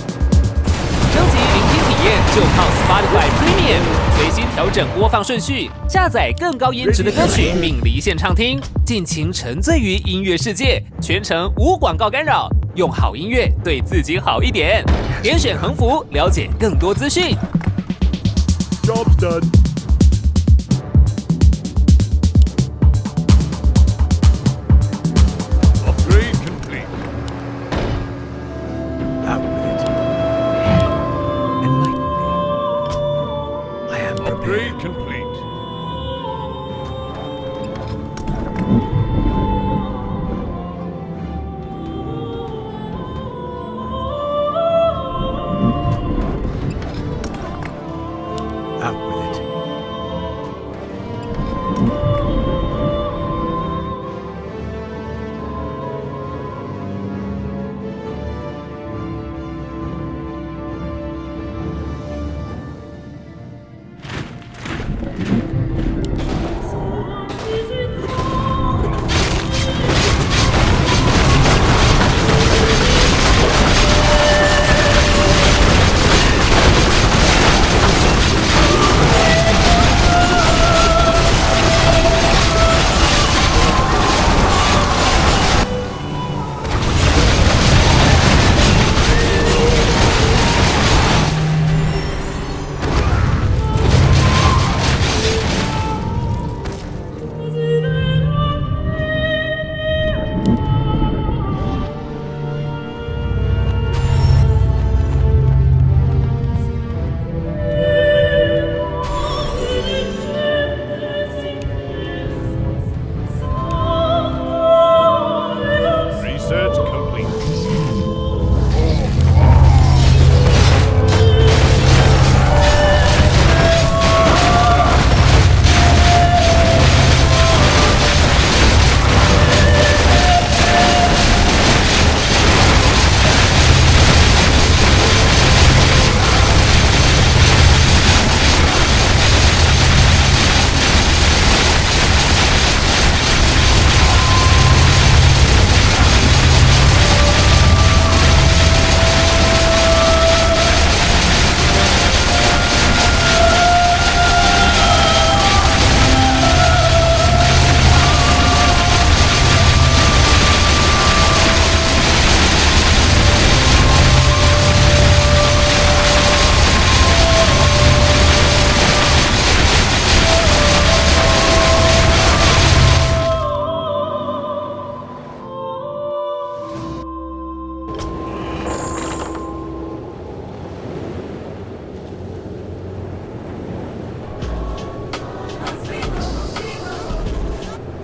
升级聆听体验就靠 Spotify Premium，随心调整播放顺序，下载更高音质的歌曲并离线畅听，尽情沉醉于音乐世界，全程无广告干扰，用好音乐对自己好一点。点选横幅了解更多资讯。 Job's done. Upgrade complete. Out with it. Enlighten me. I am prepared. Upgrade complete. Out with it. Research complete.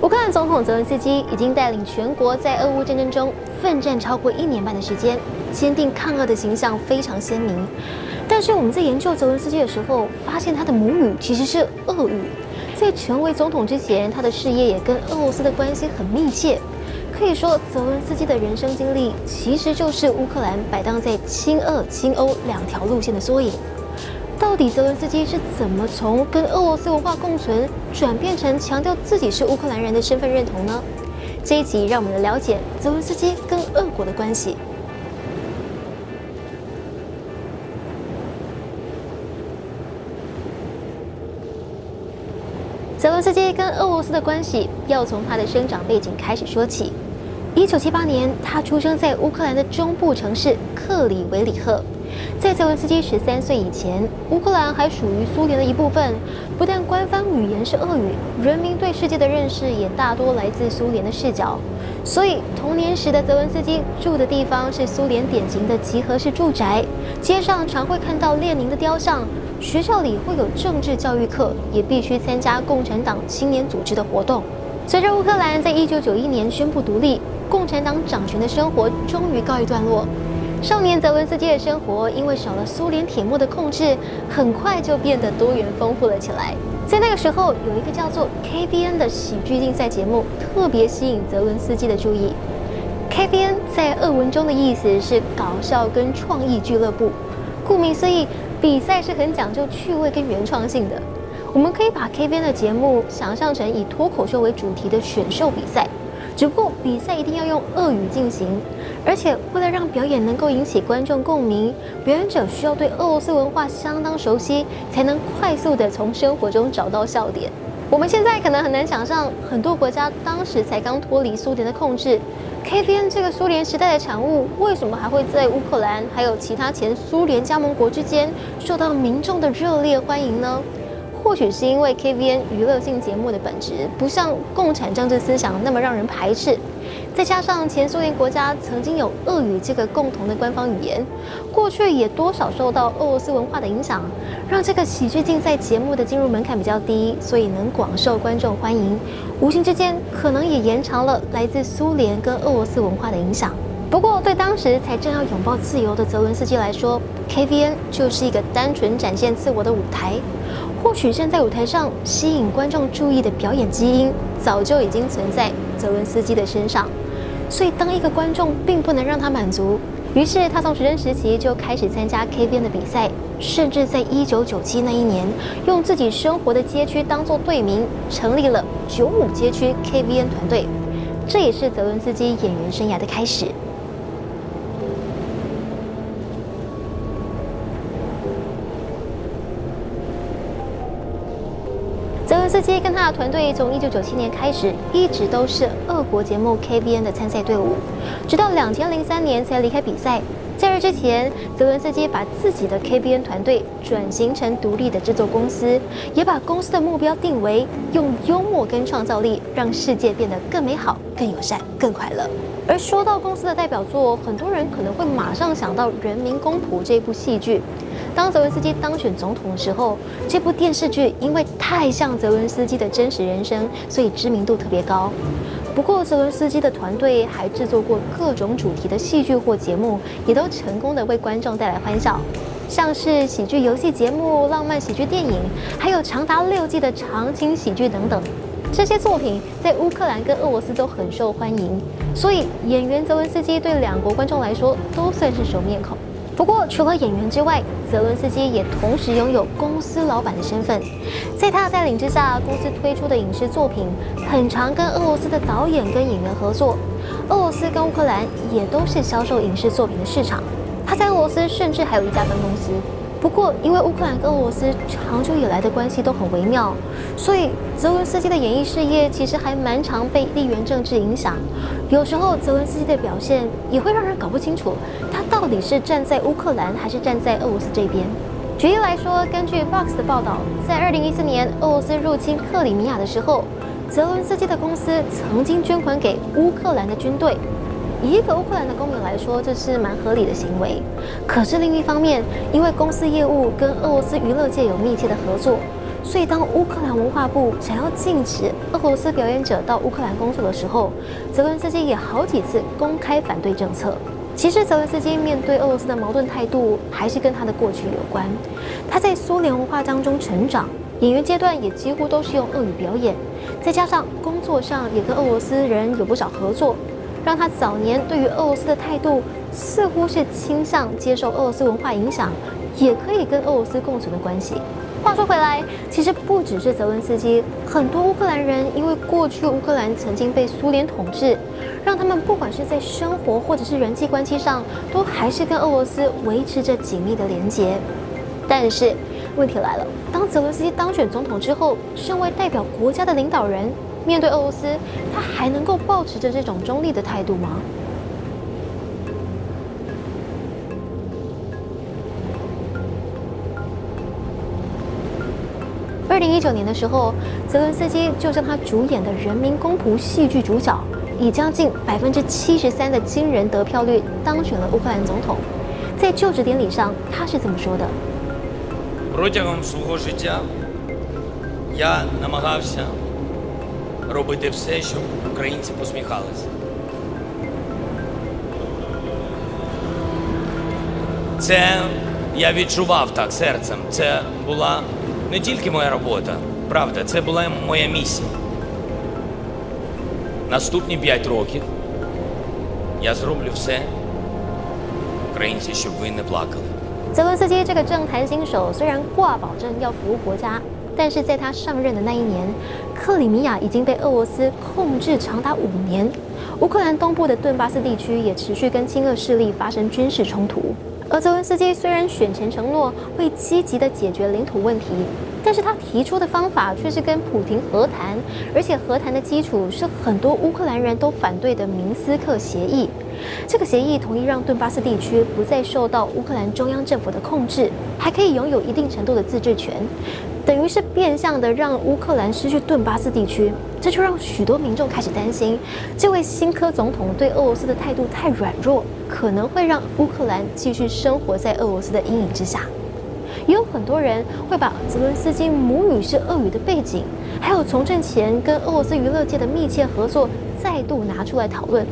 乌克兰总统泽连斯基已经带领全国在俄乌战争中奋战超过1年半的时间，坚定抗俄的形象非常鲜明。但是我们在研究泽伦斯基的时候，发现他的母语其实是俄语。在成为总统之前，他的事业也跟俄罗斯的关系很密切。可以说，泽伦斯基的人生经历其实就是乌克兰摆荡在亲俄、亲欧两条路线的缩影。到底泽伦斯基是怎么从跟俄罗斯文化共存，转变成强调自己是乌克兰人的身份认同呢？这一集让我们来了解泽伦斯基跟俄国的关系。泽伦斯基跟俄罗斯的关系要从他的生长背景开始说起。1978年，他出生在乌克兰的中部城市克里维里赫。在泽伦斯基13岁以前，乌克兰还属于苏联的一部分。不但官方语言是俄语，人民对世界的认识也大多来自苏联的视角。所以，童年时的泽伦斯基住的地方是苏联典型的集合式住宅，街上常会看到列宁的雕像。学校里会有政治教育课，也必须参加共产党青年组织的活动。随着乌克兰在1991年宣布独立，共产党掌权的生活终于告一段落。少年泽伦斯基的生活因为少了苏联铁幕的控制，很快就变得多元丰富了起来。在那个时候，有一个叫做 KVN 的喜剧竞赛节目，特别吸引泽伦斯基的注意。KVN 在俄文中的意思是搞笑跟创意俱乐部，顾名思义。比赛是很讲究趣味跟原创性的，我们可以把 KVN 的节目想象成以脱口秀为主题的选秀比赛，只不过比赛一定要用俄语进行，而且为了让表演能够引起观众共鸣，表演者需要对俄罗斯文化相当熟悉，才能快速的从生活中找到笑点。我们现在可能很难想象，很多国家当时才刚脱离苏联的控制。KVN 这个苏联时代的产物，为什么还会在乌克兰还有其他前苏联加盟国之间受到民众的热烈欢迎呢？或许是因为 KVN 娱乐性节目的本质不像共产政治思想那么让人排斥，再加上前苏联国家曾经有俄语这个共同的官方语言，过去也多少受到俄罗斯文化的影响，让这个喜剧竞赛节目的进入门槛比较低，所以能广受观众欢迎。无形之间，可能也延长了来自苏联跟俄罗斯文化的影响。不过，对当时才正要拥抱自由的泽伦斯基来说 ，KVN 就是一个单纯展现自我的舞台。或许站在舞台上吸引观众注意的表演基因，早就已经存在泽伦斯基的身上。所以，当一个观众并不能让他满足，于是他从学生时期就开始参加 KVN 的比赛，甚至在1997那一年，用自己生活的街区当作队名，成立了95街区 KVN 团队。这也是泽伦斯基演员生涯的开始。泽伦斯基跟他的团队从1997年开始，一直都是俄国节目 KVN 的参赛队伍，直到2003年才离开比赛。在这之前，泽伦斯基把自己的 KVN 团队转型成独立的制作公司，也把公司的目标定为用幽默跟创造力让世界变得更美好、更友善、更快乐。而说到公司的代表作，很多人可能会马上想到《人民公仆》这部戏剧。当泽伦斯基当选总统的时候，这部电视剧因为太像泽伦斯基的真实人生，所以知名度特别高。不过，泽伦斯基的团队还制作过各种主题的戏剧或节目，也都成功的为观众带来欢笑，像是喜剧游戏节目、浪漫喜剧电影，还有长达6季的长青喜剧等等。这些作品在乌克兰跟俄罗斯都很受欢迎，所以演员泽伦斯基对两国观众来说都算是熟面孔。不过，除了演员之外，泽伦斯基也同时拥有公司老板的身份。在他的带领之下，公司推出的影视作品很常跟俄罗斯的导演跟演员合作。俄罗斯跟乌克兰也都是销售影视作品的市场。他在俄罗斯甚至还有一家分公司。不过，因为乌克兰跟俄罗斯长久以来的关系都很微妙，所以泽伦斯基的演艺事业其实还蛮常被地缘政治影响。有时候，泽伦斯基的表现也会让人搞不清楚，他到底是站在乌克兰还是站在俄罗斯这边。举例来说，根据 Fox 的报道，在2014年俄罗斯入侵克里米亚的时候，泽伦斯基的公司曾经捐款给乌克兰的军队。以一个乌克兰的公民来说，这是蛮合理的行为。可是另一方面，因为公司业务跟俄罗斯娱乐界有密切的合作，所以当乌克兰文化部想要禁止俄罗斯表演者到乌克兰工作的时候，泽伦斯基也好几次公开反对政策。其实泽伦斯基面对俄罗斯的矛盾态度，还是跟他的过去有关。他在苏联文化当中成长，演员阶段也几乎都是用俄语表演，再加上工作上也跟俄罗斯人有不少合作，让他早年对于俄罗斯的态度似乎是倾向接受俄罗斯文化影响，也可以跟俄罗斯共存的关系。话说回来，其实不只是泽伦斯基，很多乌克兰人因为过去乌克兰曾经被苏联统治，让他们不管是在生活或者是人际关系上，都还是跟俄罗斯维持着紧密的连结。但是问题来了，当泽伦斯基当选总统之后，身为代表国家的领导人，面对俄罗斯，他还能够保持着这种中立的态度吗？2019年的时候，泽伦斯基就将他主演的《人民公仆》戏剧主角，以将近73%的惊人得票率当选了乌克兰总统。在就职典礼上，他是这么说的：Протягом свого життя я намагався робити все, щоб українці посміхалися. Це я відчував так серцем. Це була не тільки моя робота, правда, це була моя місія. Наступні 5 років я зроблю все, українці, щоб ви не плакали. 泽伦斯基这个政坛新手虽然挂保证要服务国家，但是在他上任的那一年，克里米亚已经被俄罗斯控制长达5年，乌克兰东部的顿巴斯地区也持续跟亲俄势力发生军事冲突。而泽伦斯基虽然选前承诺会积极的解决领土问题，但是他提出的方法却是跟普廷和谈，而且和谈的基础是很多乌克兰人都反对的明斯克协议。这个协议同意让顿巴斯地区不再受到乌克兰中央政府的控制，还可以拥有一定程度的自治权，等于是变相的让乌克兰失去顿巴斯地区。这就让许多民众开始担心，这位新科总统对俄罗斯的态度太软弱，可能会让乌克兰继续生活在俄罗斯的阴影之下。也有很多人会把泽伦斯基母语是俄语的背景，还有从政前跟俄罗斯娱乐界的密切合作再度拿出来讨论，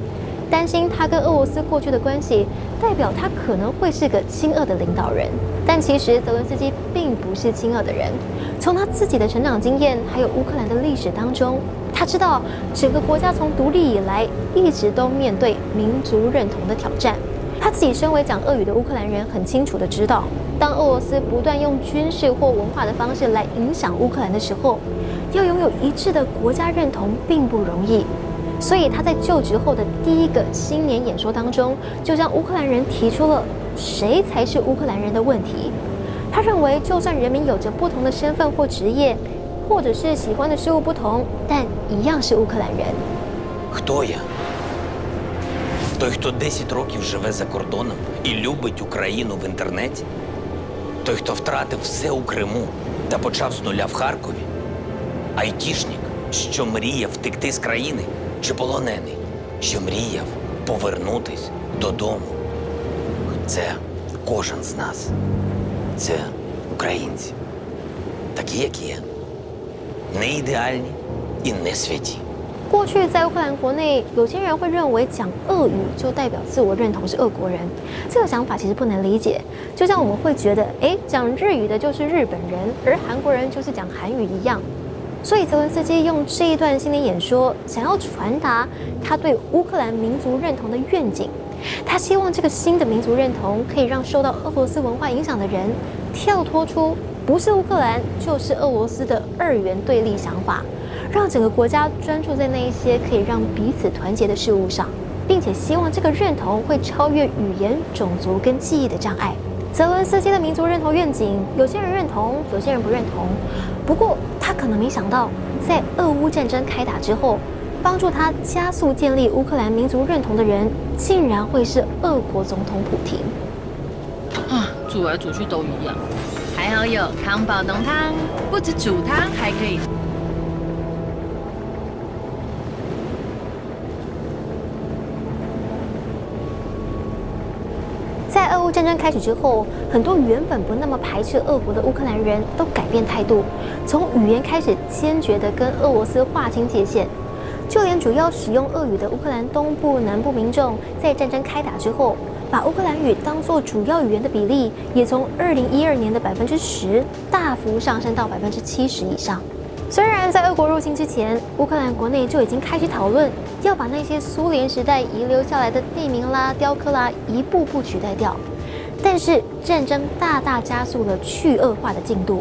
担心他跟俄罗斯过去的关系代表他可能会是个亲俄的领导人。但其实泽伦斯基并不是亲俄的人，从他自己的成长经验还有乌克兰的历史当中，他知道整个国家从独立以来一直都面对民族认同的挑战。他自己身为讲俄语的乌克兰人，很清楚的知道，当俄罗斯不断用军事或文化的方式来影响乌克兰的时候，要拥有一致的国家认同并不容易。所以他在就职后的第一个新年演说当中，就向乌克兰人提出了谁才是乌克兰人的问题。他认为，就算人民有着不同的身份或职业，或者是喜欢的事物不同，但一样是乌克兰人。Хто я? Той, хто 10 років живе за кордоном і любить Україну в інтернеті? Той, хто втратив все у Криму та почав з нуля в Харкові? Айтішник, що мріяв втекти з країни? Чи полонений, що мріяв повернутись додому? Це кожен з нас. Це українці. Такі, як є. Не ідеальні і не святі. 过去在乌克兰国内，有些人会认为讲俄语就代表自我认同是俄国人，这个想法其实不能理解。就像我们会觉得，讲日语的就是日本人，而韩国人就是讲韩语一样。所以泽伦斯基用这一段新年演说，想要传达他对乌克兰民族认同的愿景。他希望这个新的民族认同可以让受到俄罗斯文化影响的人跳脱出不是乌克兰就是俄罗斯的二元对立想法，让整个国家专注在那一些可以让彼此团结的事物上，并且希望这个认同会超越语言、种族跟记忆的障碍。泽伦斯基的民族认同愿景，有些人认同，有些人不认同。不过他可能没想到，在俄乌战争开打之后，帮助他加速建立乌克兰民族认同的人，竟然会是俄国总统普廷。煮来煮去都一样。还好有康宝浓汤，不止煮汤，还可以。在俄乌战争开始之后，很多原本不那么排斥俄国的乌克兰人都改变态度，从语言开始坚决地跟俄罗斯划清界限。就连主要使用俄语的乌克兰东部、南部民众，在战争开打之后，把乌克兰语当作主要语言的比例，也从2012年的10%大幅上升到70%以上。虽然在俄国入侵之前，乌克兰国内就已经开始讨论要把那些苏联时代遗留下来的地名啦、雕刻啦一步步取代掉，但是战争大大加速了去俄化的进度。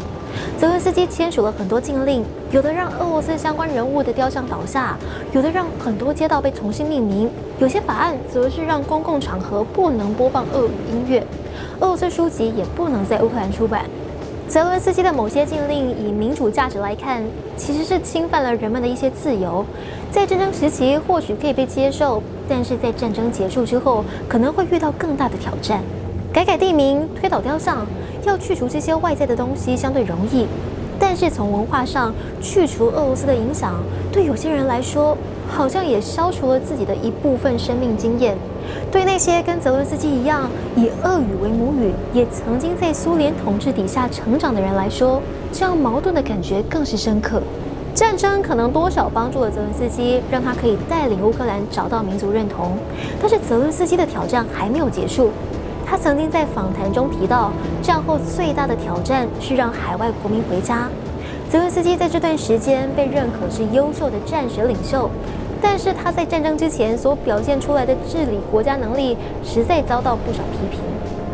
泽伦斯基签署了很多禁令，有的让俄罗斯相关人物的雕像倒下，有的让很多街道被重新命名，有些法案则是让公共场合不能播放俄语音乐，俄罗斯书籍也不能在乌克兰出版。泽伦斯基的某些禁令，以民主价值来看，其实是侵犯了人们的一些自由。在战争时期或许可以被接受，但是在战争结束之后，可能会遇到更大的挑战。改地名、推倒雕像，要去除这些外在的东西相对容易，但是从文化上去除俄罗斯的影响，对有些人来说，好像也消除了自己的一部分生命经验。对那些跟泽伦斯基一样以俄语为母语，也曾经在苏联统治底下成长的人来说，这样矛盾的感觉更是深刻。战争可能多少帮助了泽伦斯基，让他可以带领乌克兰找到民族认同，但是泽伦斯基的挑战还没有结束。他曾经在访谈中提到，战后最大的挑战是让海外国民回家。泽伦斯基在这段时间被认可是优秀的战时领袖，但是他在战争之前所表现出来的治理国家能力，实在遭到不少批评。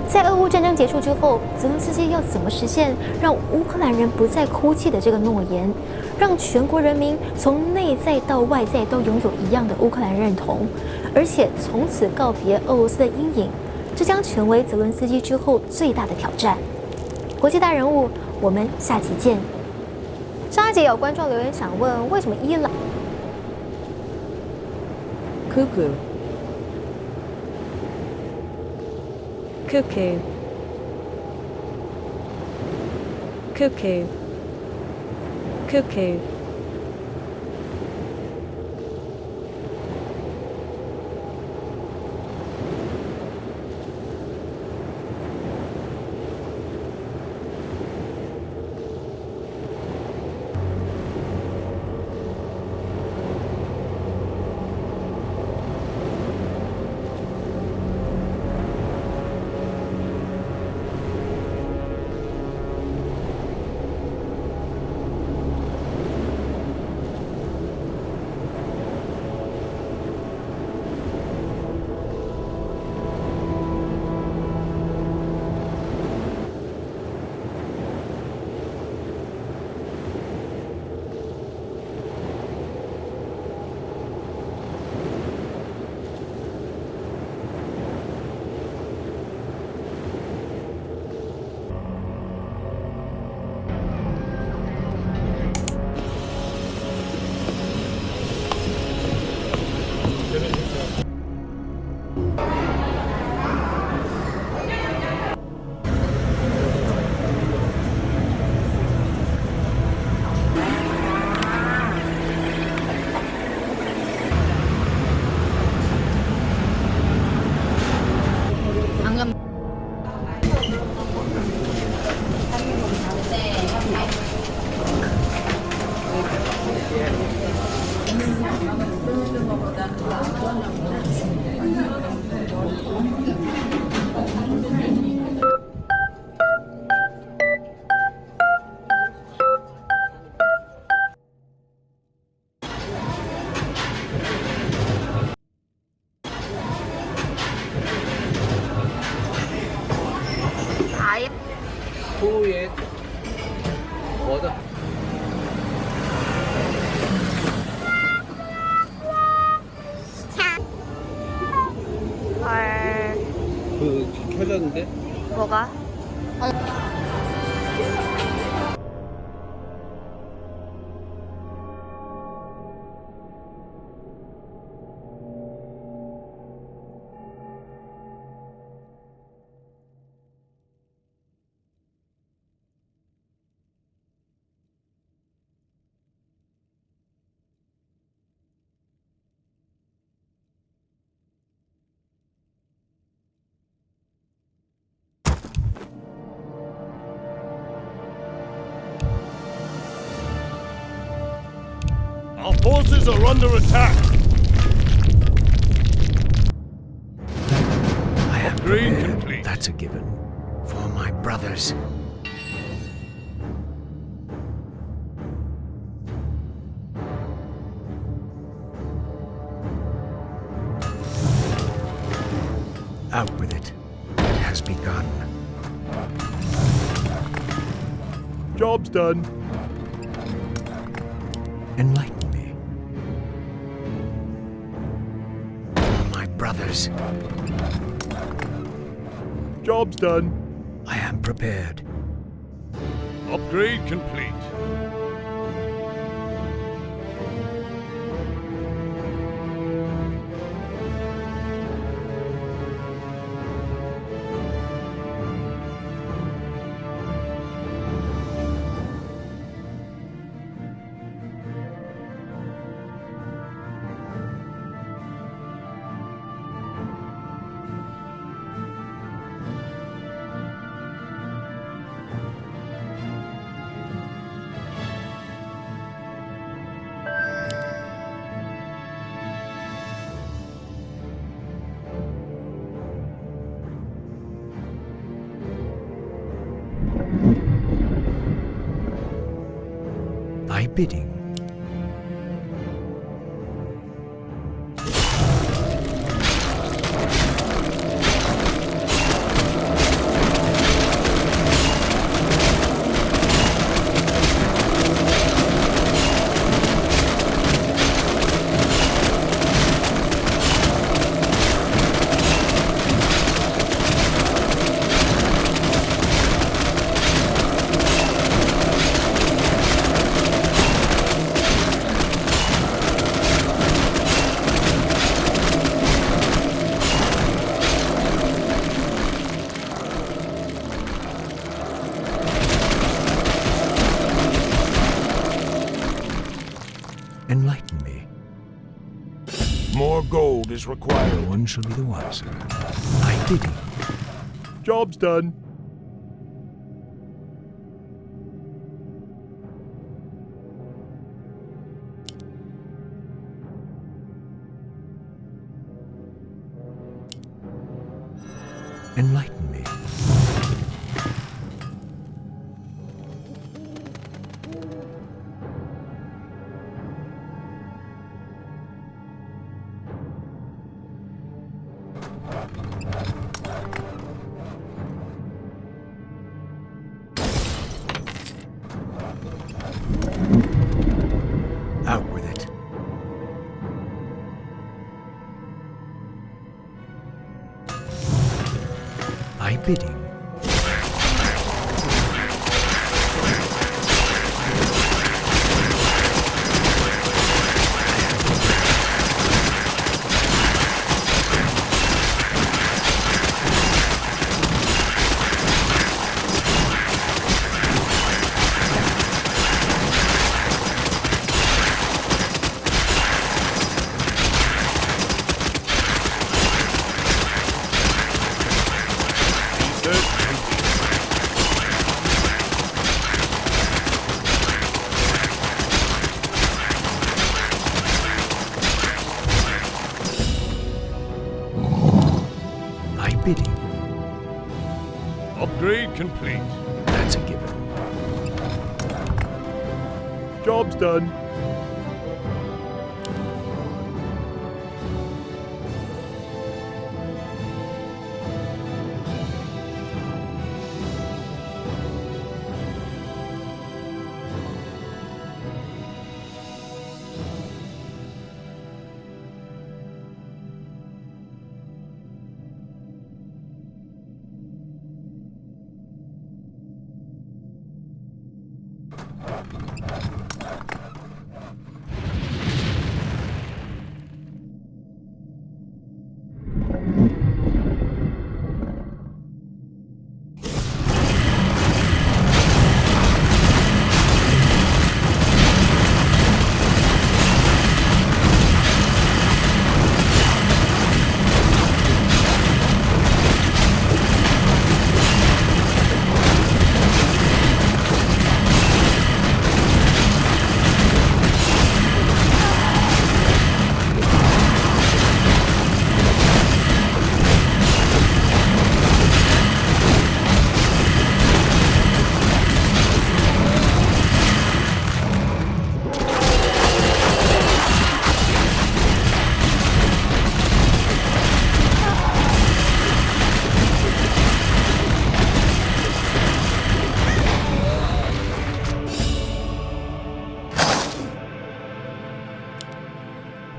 在俄乌战争结束之后，泽伦斯基要怎么实现让乌克兰人不再哭泣的这个诺言，让全国人民从内在到外在都拥有一样的乌克兰认同，而且从此告别俄罗斯的阴影？这将成为泽伦斯基之后最大的挑战。国际大人物，我们下期见。上一集有观众留言想问，为什么伊朗？Cuckoo. Cuckoo. Cuckoo. Cuckoo. 켜졌는데? 뭐가? Our forces are under attack. I am prepared. That's a given. For my brothers. Out with it. It has begun. Job's done. Enlighten me. For my brothers. Job's done. I am prepared. Upgrade complete. Thy bidding. Enlighten me. More gold is required. No one shall be the wiser. Thy bidding. Job's done. Enlighten me. Out with it. Thy bidding. Bidding. Upgrade complete. That's a given. Job's done.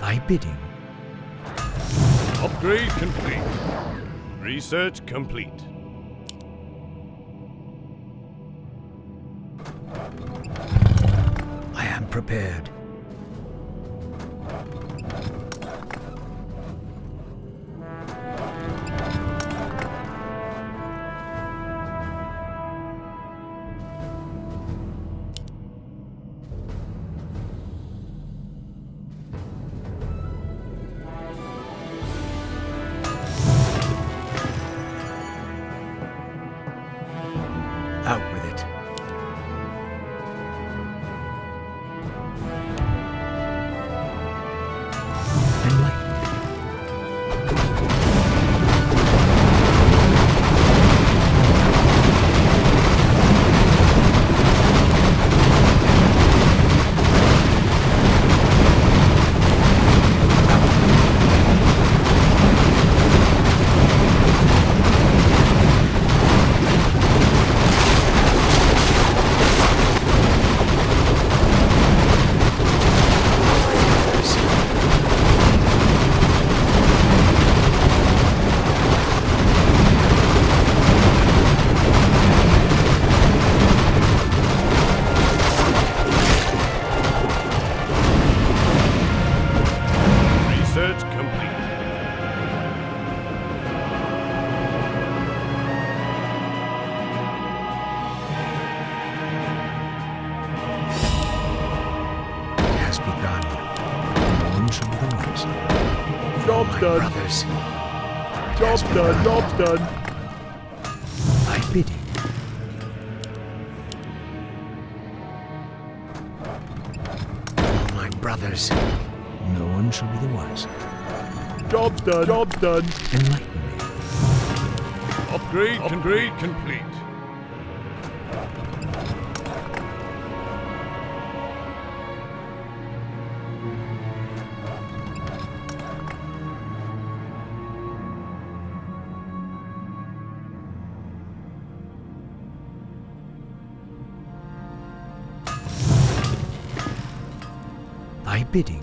Thy bidding. Upgrade complete. Research complete. I am prepared. Out with it. Job's done. Brothers. Job's done. Job's done. Thy bidding. For my brothers, no one shall be the wiser. Job's done. Job's done. Enlighten me. Upgrade complete. Thy bidding.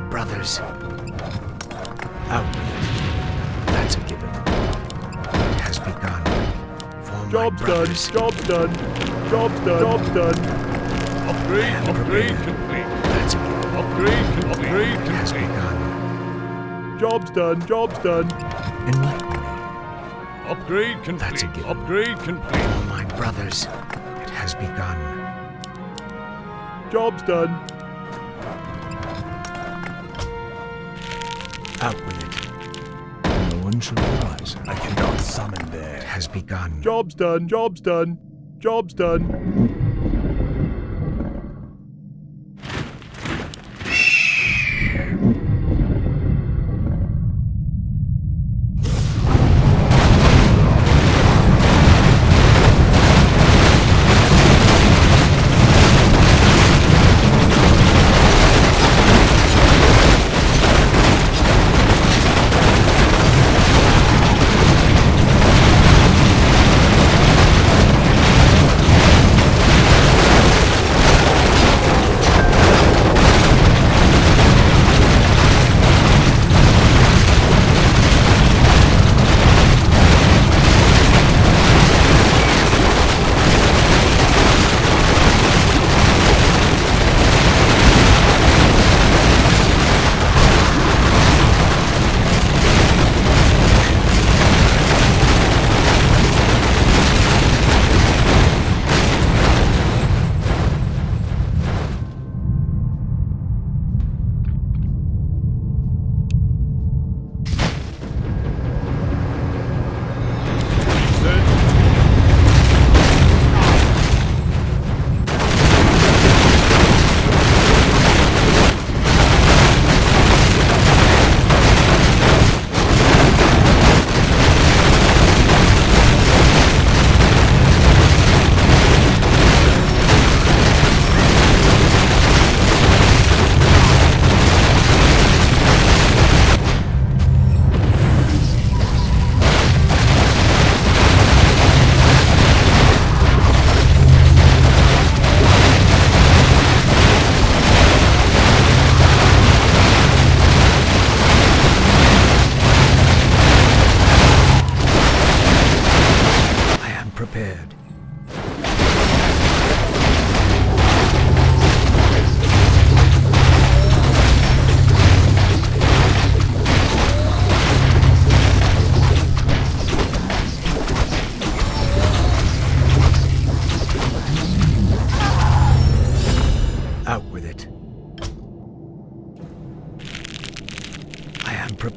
Brothers. Out with it. That's a given. It has begun. For Job's my done. brothers. Job's done. Job's done. Job's done. Upgrade complete. That's a given. Upgrade It complete. has begun. Job's done. Job's done. Enlighten me. Upgrade complete. That's a given. Upgrade complete. For my brothers. It has begun. Job's done. Out with it. No one shall be the wiser. I cannot summon there. It has begun. Job's done. Job's done. Job's done.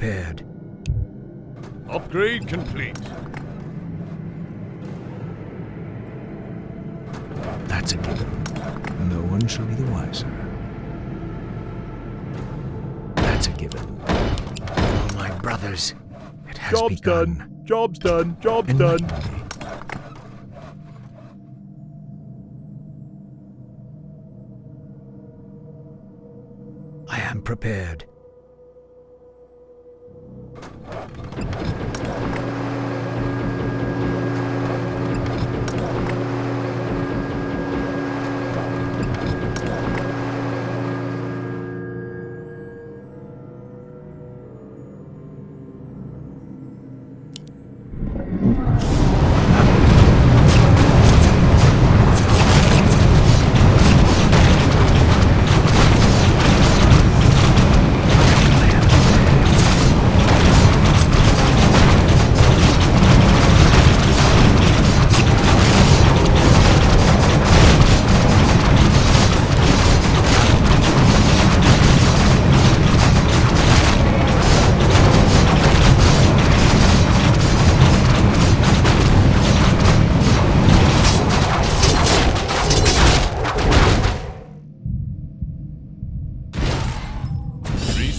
prepared. Upgrade complete. That's a given. No one shall be the wiser. That's a given. For my brothers, it has Job's begun. done. Job's done. Job's Enlighten done. me. I am prepared.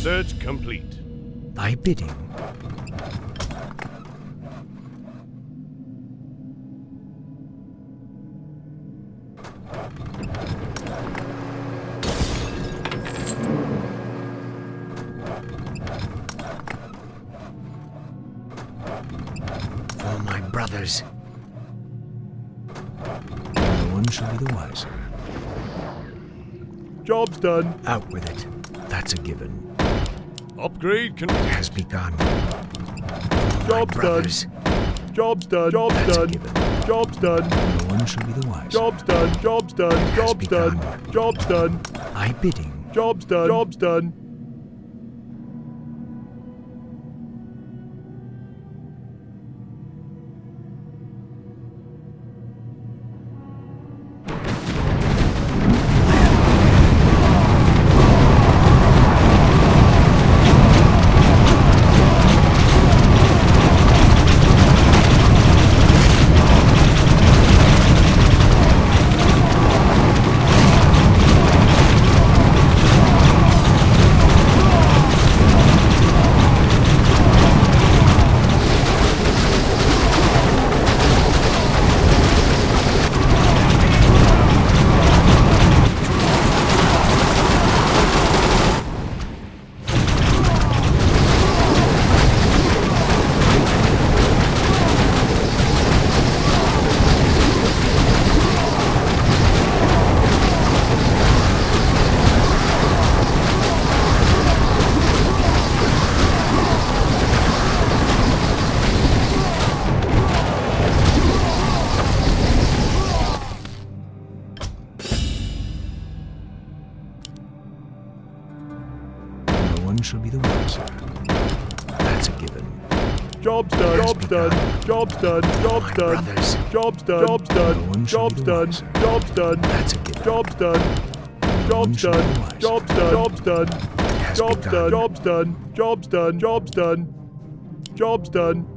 Research complete. Thy bidding. For my brothers. No one shall be the wiser. Job's done. Out with it. That's a given. Upgrade complete. It has begun. Job's done. Job's done. Job's That's a done. given. Job's done. No one shall be the wiser. Job's done. Job's done. Job's done. Job's done. Thy bidding. Job's done. Job's done. Shall be the wiser. That's a given. Job's done. Job's done. Job's done. Job's done. Job's done. Job's done. Job's done. Job's done. That's a given. Job's done. Job's done. Job's done. Job's done. Job's done. Job's done. Job's done. Job's done. Job's done.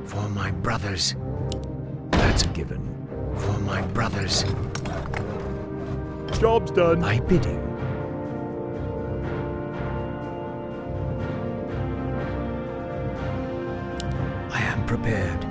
For my brothers. That's a given. For my brothers. Job's done. Thy bidding. I am prepared.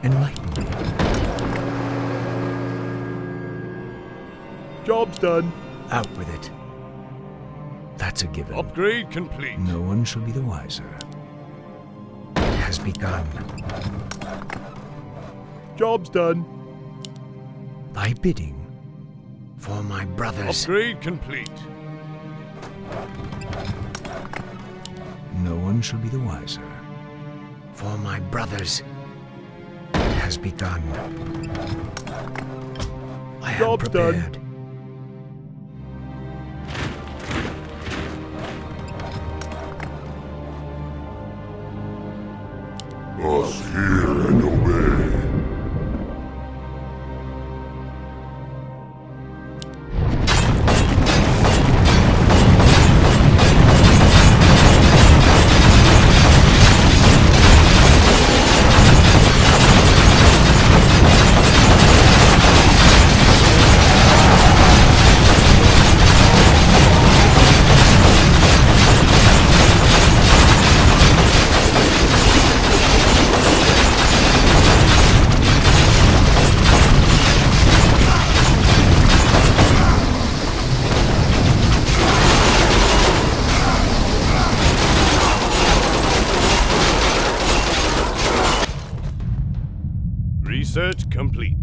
Enlighten me. Job's done. Out with it. That's a given. Upgrade complete. No one shall be the wiser. It has begun. Job's done. Thy bidding for my brothers. Upgrade complete. No one shall be the wiser. For my brothers. It has begun. I am Job's prepared. done. Us hear and obey. Research complete.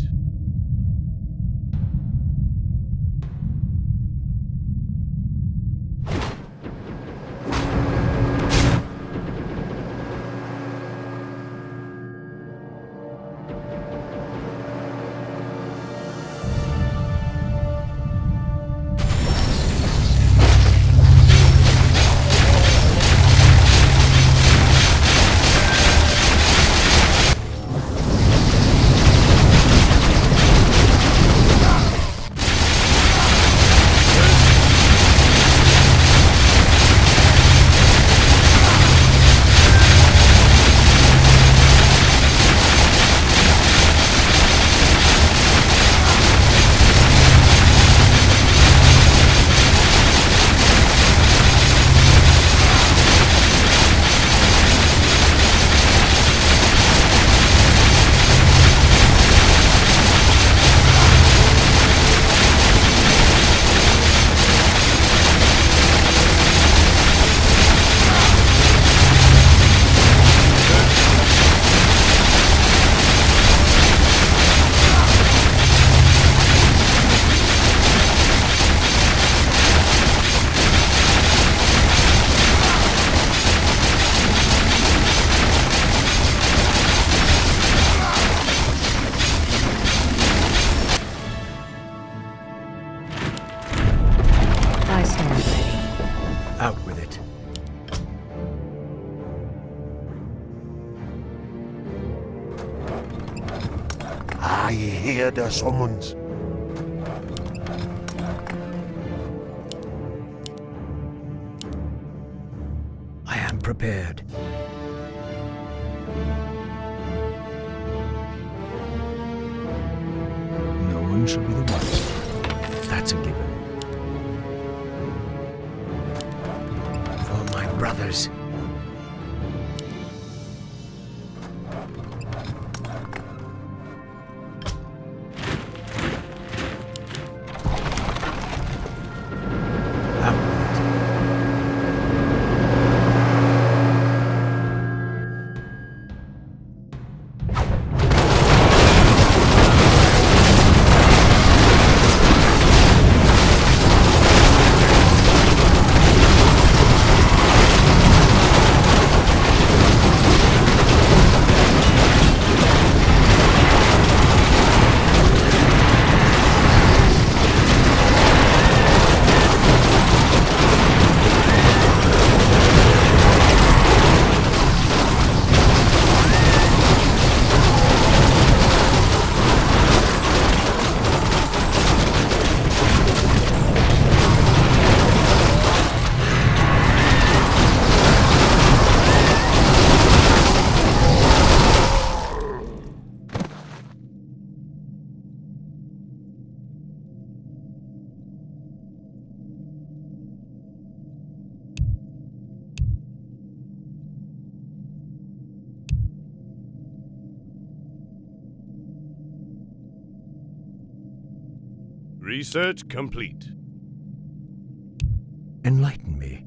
Out with it. I hear the summons. I am prepared. No one shall be the wiser. That's a given. For my brothers. Research complete. Enlighten me.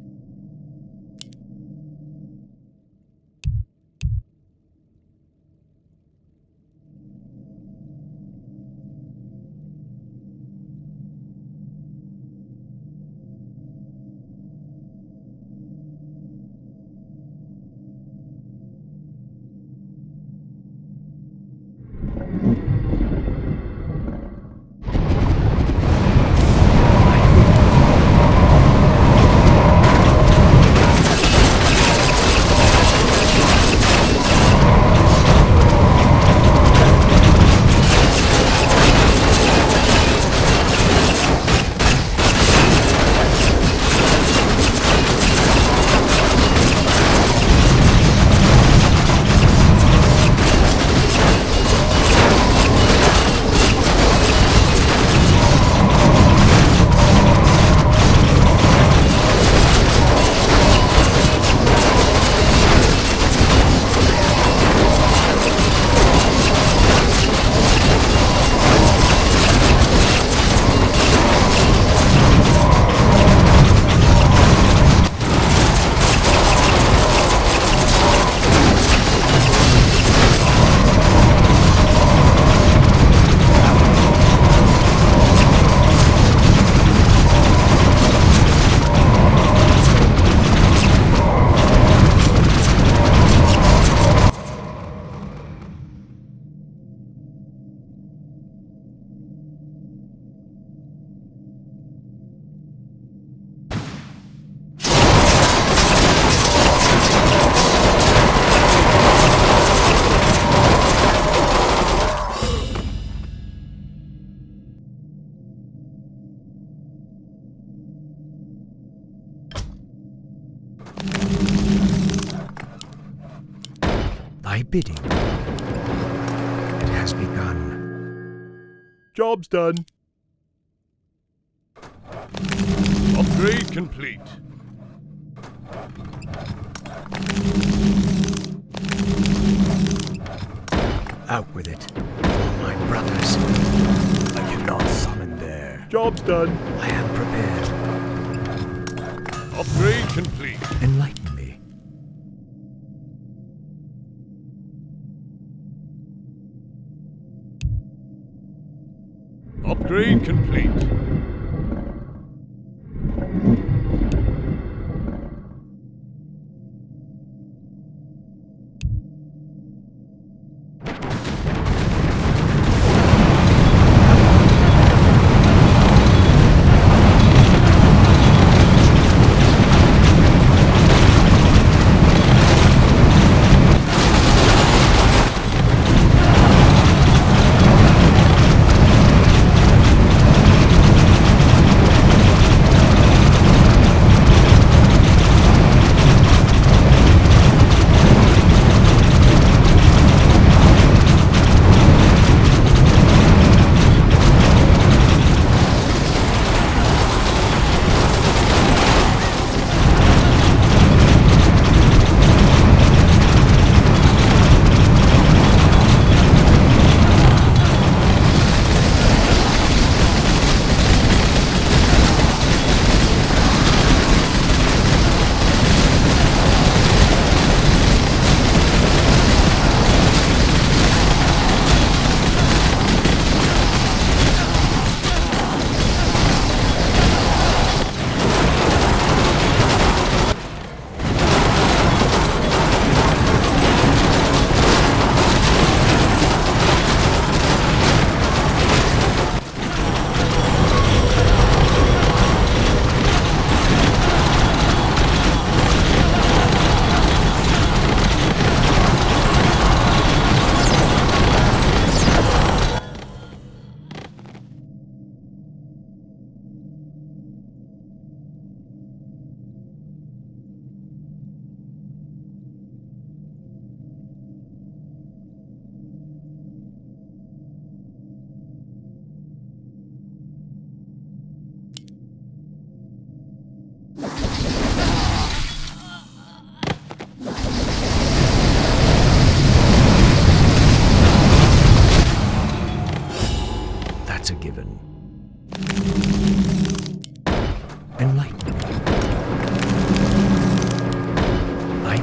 Thy bidding. It has begun. Job's done. Upgrade complete. Out with it. For my brothers. I cannot summon there. Job's done. I am prepared. Upgrade complete. Enlighten me. Upgrade complete.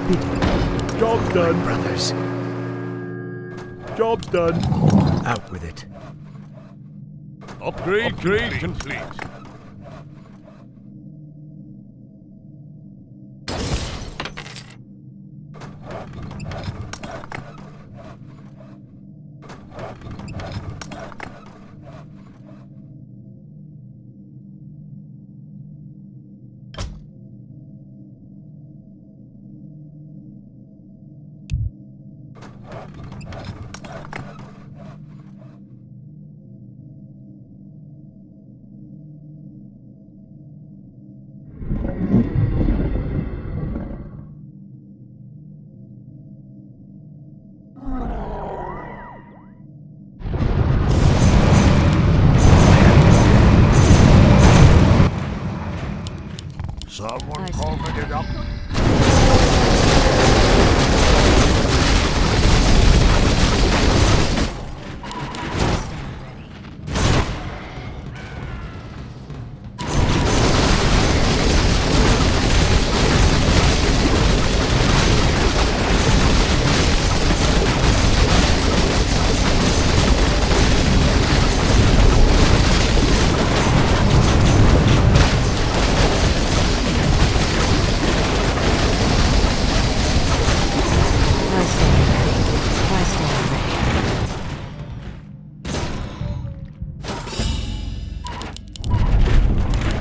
bidding. Job's done. Brothers. Job's done. Out with it. Upgrade complete. Someone covered it up.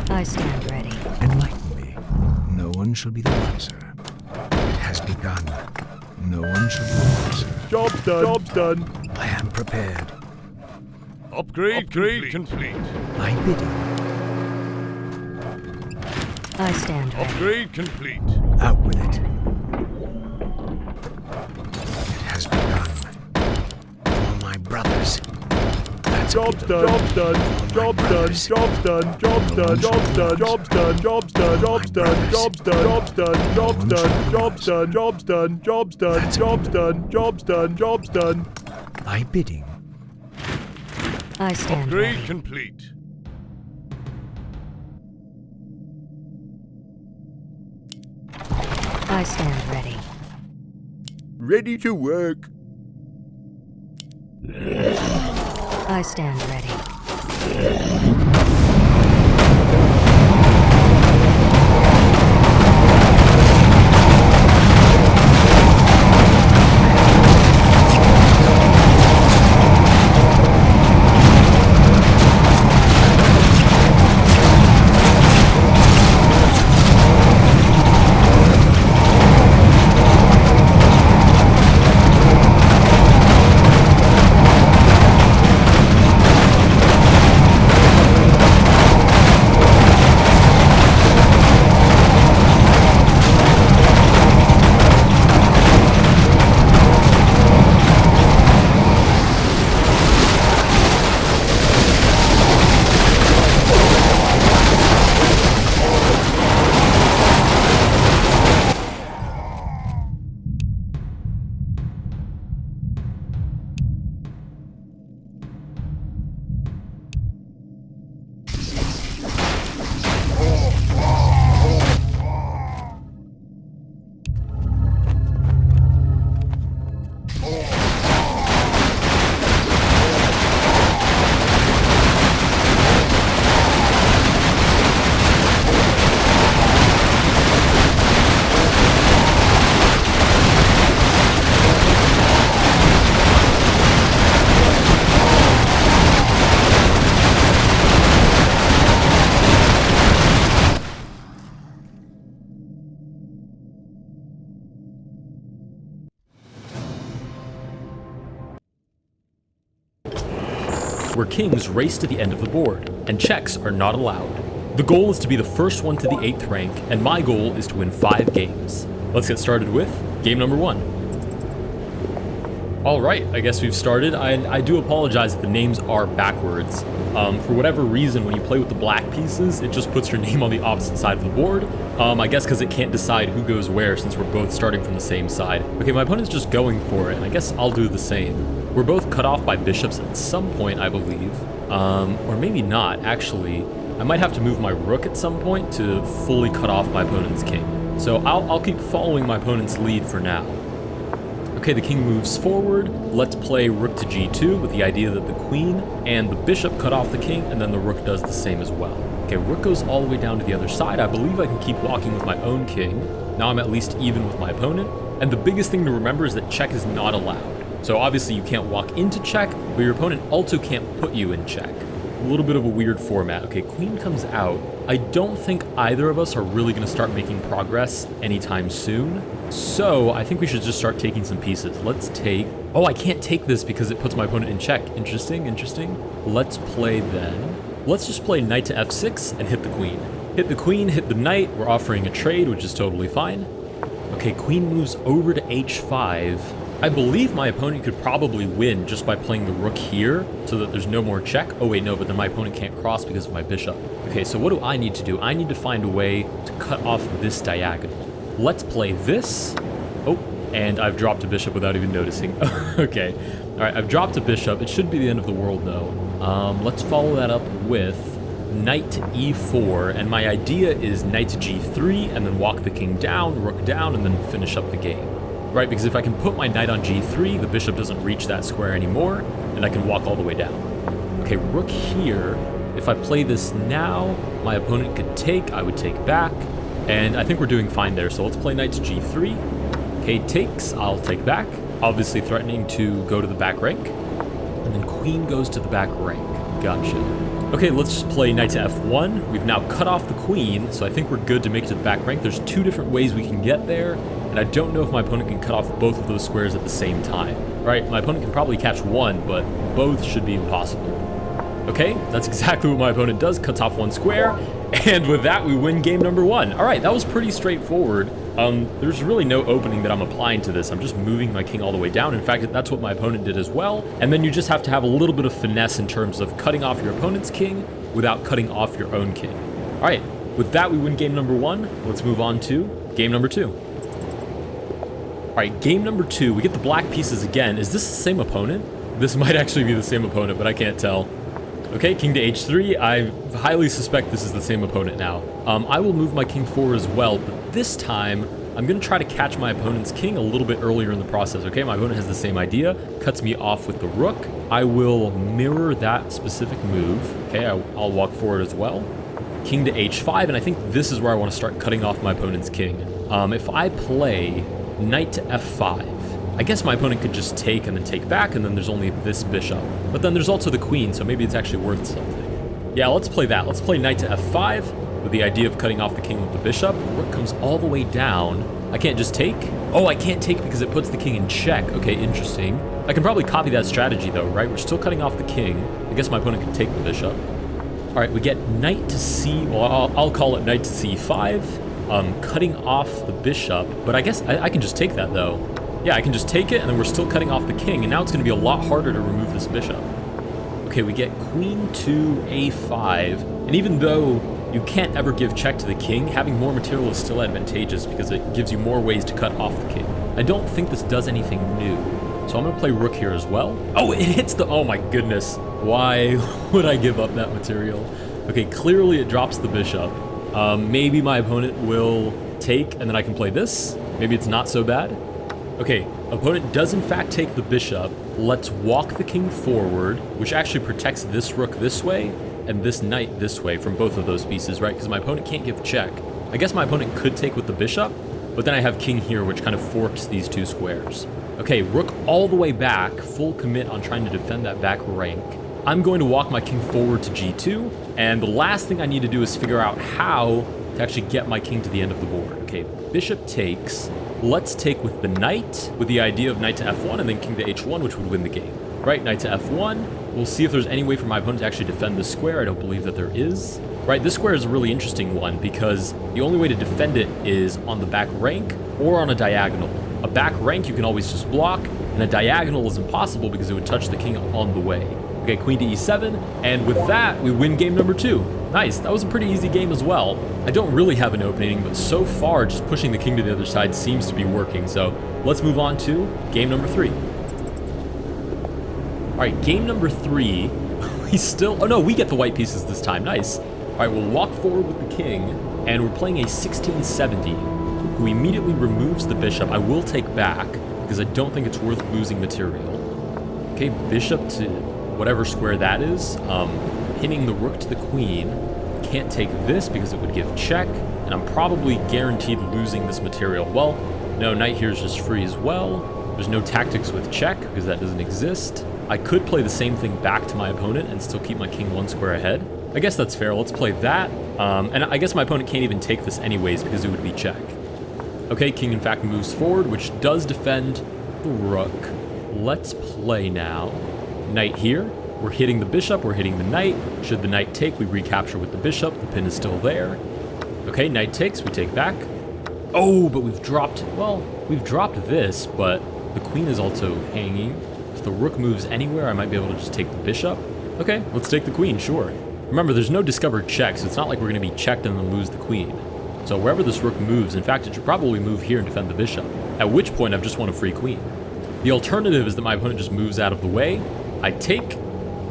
I stand ready. Enlighten me. No one shall be the wiser. It has begun. No one shall be the wiser. Job's done. Job's done. I am prepared. Upgrade complete. My bidding. I stand ready. Upgrade complete. Out with it. It has begun. For my brothers. Job's done. Job's done. Job's done. Job's done. Job's done. Job's done. Job's done. Job's done. Job's done. Jobs done. Jobs done. Jobs done. Jobs done. Jobs done. Jobs done. Jobs done. Jobs done. My bidding. I stand Upgrade ready. complete. I stand ready. Ready to work. I stand ready. where kings race to the end of the board, and checks are not allowed. The goal is to be the first one to the 8th rank, and my goal is to win 5 games. Let's get started with game number 1. Alright, I guess we've started. I do apologize if the names are backwards. For whatever reason, when you play with the black pieces, it just puts your name on the opposite side of the board. I guess because it can't decide who goes where since we're both starting from the same side. Okay, my opponent's just going for it, and I guess I'll do the same. We're both cut off by bishops at some point, I believe. Or maybe not, actually. I might have to move my rook at some point to fully cut off my opponent's king. So I'll keep following my opponent's lead for now. Okay, the king moves forward. Let's play rook to g2 with the idea that the queen and the bishop cut off the king, and then the rook does the same as well. Okay, rook goes all the way down to the other side. I believe I can keep walking with my own king. Now I'm at least even with my opponent. And the biggest thing to remember is that check is not allowed. So obviously you can't walk into check, but your opponent also can't put you in check. A little bit of a weird format. Okay, queen comes out. I don't think either of us are really going to start making progress anytime soon. So I think we should just start taking some pieces. Let's take... Oh, I can't take this because it puts my opponent in check. Interesting, interesting. Let's play then. Let's just play knight to f6 and hit the queen. Hit the queen, hit the knight. We're offering a trade, which is totally fine. Okay, queen moves over to h5. I believe my opponent could probably win just by playing the rook here so that there's no more check. Oh wait, no, but then my opponent can't cross because of my bishop. Okay, so what do I need to do? I need to find a way to cut off this diagonal. Let's play this. Oh, and I've dropped a bishop without even noticing. Okay, all right, I've dropped a bishop. It shouldn't be the end of the world though. Let's follow that up with knight to e4, and my idea is knight to g3 and then walk the king down, rook down, and then finish up the game. Right, because if I can put my knight on g3, the bishop doesn't reach that square anymore, and I can walk all the way down. Okay, rook here. If I play this now, my opponent could take, I would take back, and I think we're doing fine there, so let's play knight to g3. Okay, takes, I'll take back, obviously threatening to go to the back rank, and then queen goes to the back rank. Gotcha. Okay, let's just play knight to f1. We've now cut off the queen, so I think we're good to make it to the back rank. There's two different ways we can get there, and I don't know if my opponent can cut off both of those squares at the same time. Right, my opponent can probably catch one, but both should be impossible. Okay, that's exactly what my opponent does, cuts off one square, and with that we win game number 1. All right, that was pretty straightforward. There's really no opening that I'm applying to this. I'm just moving my king all the way down. In fact, that's what my opponent did as well. And then you just have to have a little bit of finesse in terms of cutting off your opponent's king without cutting off your own king. All right, with that, we win game number 1. Let's move on to game number 2. All right, game number 2, we get the black pieces again. Is this the same opponent? This might actually be the same opponent, but I can't tell. Okay, king to h3. I highly suspect this is the same opponent now. I will move my king forward as well, but this time I'm going to try to catch my opponent's king a little bit earlier in the process. Okay, my opponent has the same idea, cuts me off with the rook. I will mirror that specific move. Okay, I'll walk forward as well. King to h5, and I think this is where I want to start cutting off my opponent's king. If I play knight to f5, I guess my opponent could just take and then take back, and then there's only this bishop. But then there's also the queen, so maybe it's actually worth something. Yeah, let's play that. Let's play knight to f5 with the idea of cutting off the king with the bishop. Rook comes all the way down. I can't just take. Oh, I can't take because it puts the king in check. Okay, interesting. I can probably copy that strategy though, right? We're still cutting off the king. I guess my opponent can take the bishop. All right, we get knight to c, well, I'll call it knight to c5, cutting off the bishop, but I guess I can just take that though. Yeah, I can just take it, and then we're still cutting off the king, and now it's going to be a lot harder to remove this bishop. Okay, we get queen to a5, and even though you can't ever give check to the king, having more material is still advantageous because it gives you more ways to cut off the king. I don't think this does anything new, so I'm going to play rook here as well. Oh, it hits the... Oh my goodness. Why would I give up that material? Okay, clearly it drops the bishop. Maybe my opponent will take, and then I can play this. Maybe it's not so bad. Okay, opponent does in fact take the bishop. Let's walk the king forward, which actually protects this rook this way and this knight this way from both of those pieces, right? Because my opponent can't give check. I guess my opponent could take with the bishop, but then I have king here, which kind of forks these two squares. Okay, rook all the way back, full commit on trying to defend that back rank. I'm going to walk my king forward to g2, and the last thing I need to do is figure out how to actually get my king to the end of the board. Okay, bishop takes. Let's take with the knight, with the idea of knight to f1 and then king to h1, which would win the game. Right, knight to f1. We'll see if there's any way for my opponent to actually defend this square. I don't believe that there is. Right, this square is a really interesting one because the only way to defend it is on the back rank or on a diagonal. A back rank you can always just block, and a diagonal is impossible because it would touch the king on the way. Okay, queen to e7, and with that, we win game number 2. Nice, that was a pretty easy game as well. I don't really have an opening, but so far, just pushing the king to the other side seems to be working, so let's move on to game number 3. All right, game number 3, we still, oh no, we get the white pieces this time, nice. All right, we'll walk forward with the king, and we're playing a 1670. who immediately removes the bishop. I will take back, because I don't think it's worth losing material. Okay, bishop to whatever square that is, pinning the rook to the queen. Can't take this because it would give check, and I'm probably guaranteed losing this material. Well, no, knight here is just free as well. There's no tactics with check, because that doesn't exist. I could play the same thing back to my opponent and still keep my king one square ahead. I guess that's fair. Let's play that. And I guess my opponent can't even take this anyways because it would be check. Okay, king in fact moves forward, which does defend the rook. Let's play now. Knight here. We're hitting the bishop, we're hitting the knight. Should the knight take, we recapture with the bishop. The pin is still there. Okay, knight takes, we take back. Oh, but we've dropped this, but the queen is also hanging. If the rook moves anywhere, I might be able to just take the bishop. Okay, let's take the queen, sure. Remember, there's no discovered check, so it's not like we're going to be checked and then lose the queen. So wherever this rook moves, in fact, it should probably move here and defend the bishop, at which point I've just won a free queen. The alternative is that my opponent just moves out of the way. I take.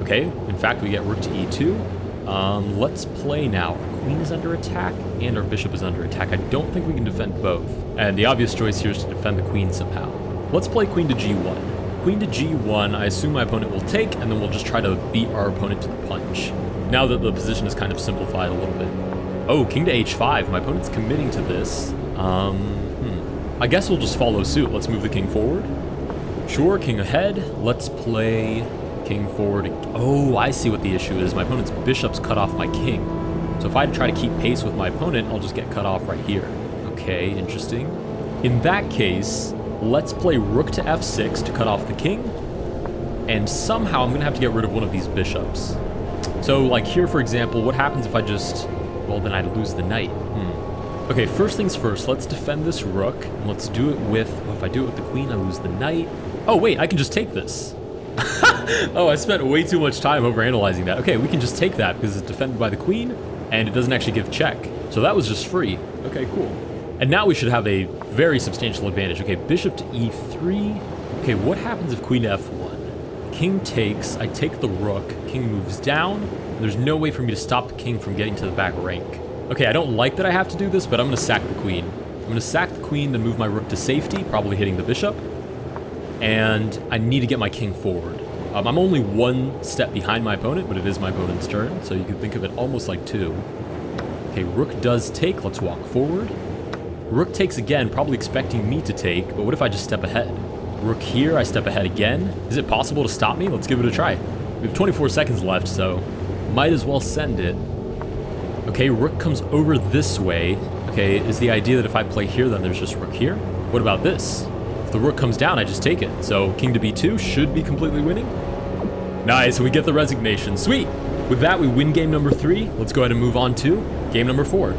Okay, in fact, we get rook to e2. Let's play now. Our queen is under attack, and our bishop is under attack. I don't think we can defend both. And the obvious choice here is to defend the queen somehow. Let's play queen to g1. Queen to g1, I assume my opponent will take, and then we'll just try to beat our opponent to the punch. Now that the position is kind of simplified a little bit. Oh, king to h5. My opponent's committing to this. I guess we'll just follow suit. Let's move the king forward. Sure, king ahead. Let's play king forward. Oh, I see what the issue is. My opponent's bishop's cut off my king. So if I try to keep pace with my opponent, I'll just get cut off right here. Okay, interesting. In that case, let's play rook to f6 to cut off the king. And somehow I'm going to have to get rid of one of these bishops. So like here, for example, what happens if I just... Well, then I'd lose the knight. Okay, first things first, let's defend this rook. And let's do it with... Well, if I do it with the queen, I lose the knight. Oh, wait, I can just take this. Oh, I spent way too much time overanalyzing that. Okay, we can just take that because it's defended by the queen, and it doesn't actually give check. So that was just free. Okay, cool. And now we should have a very substantial advantage. Okay, bishop to e3. Okay, what happens if queen to f1? King takes, I take the rook, king moves down. There's no way for me to stop the king from getting to the back rank. Okay, I don't like that I have to do this, but I'm going to sack the queen. I'm going to sack the queen, then move my rook to safety, probably hitting the bishop. And I need to get my king forward. I'm only one step behind my opponent, but it is my opponent's turn, so you can think of it almost like two. Okay, rook does take. Let's walk forward. Rook takes again, probably expecting me to take, but what if I just step ahead? Rook here, I step ahead again. Is it possible to stop me? Let's give it a try. We have 24 seconds left, so might as well send it. Okay, rook comes over this way. Okay, is the idea that if I play here, then there's just rook here? What about this? If the rook comes down, I just take it. So king to b2 should be completely winning. Nice, we get the resignation. Sweet! With that, we win game number 3. Let's go ahead and move on to game number 4.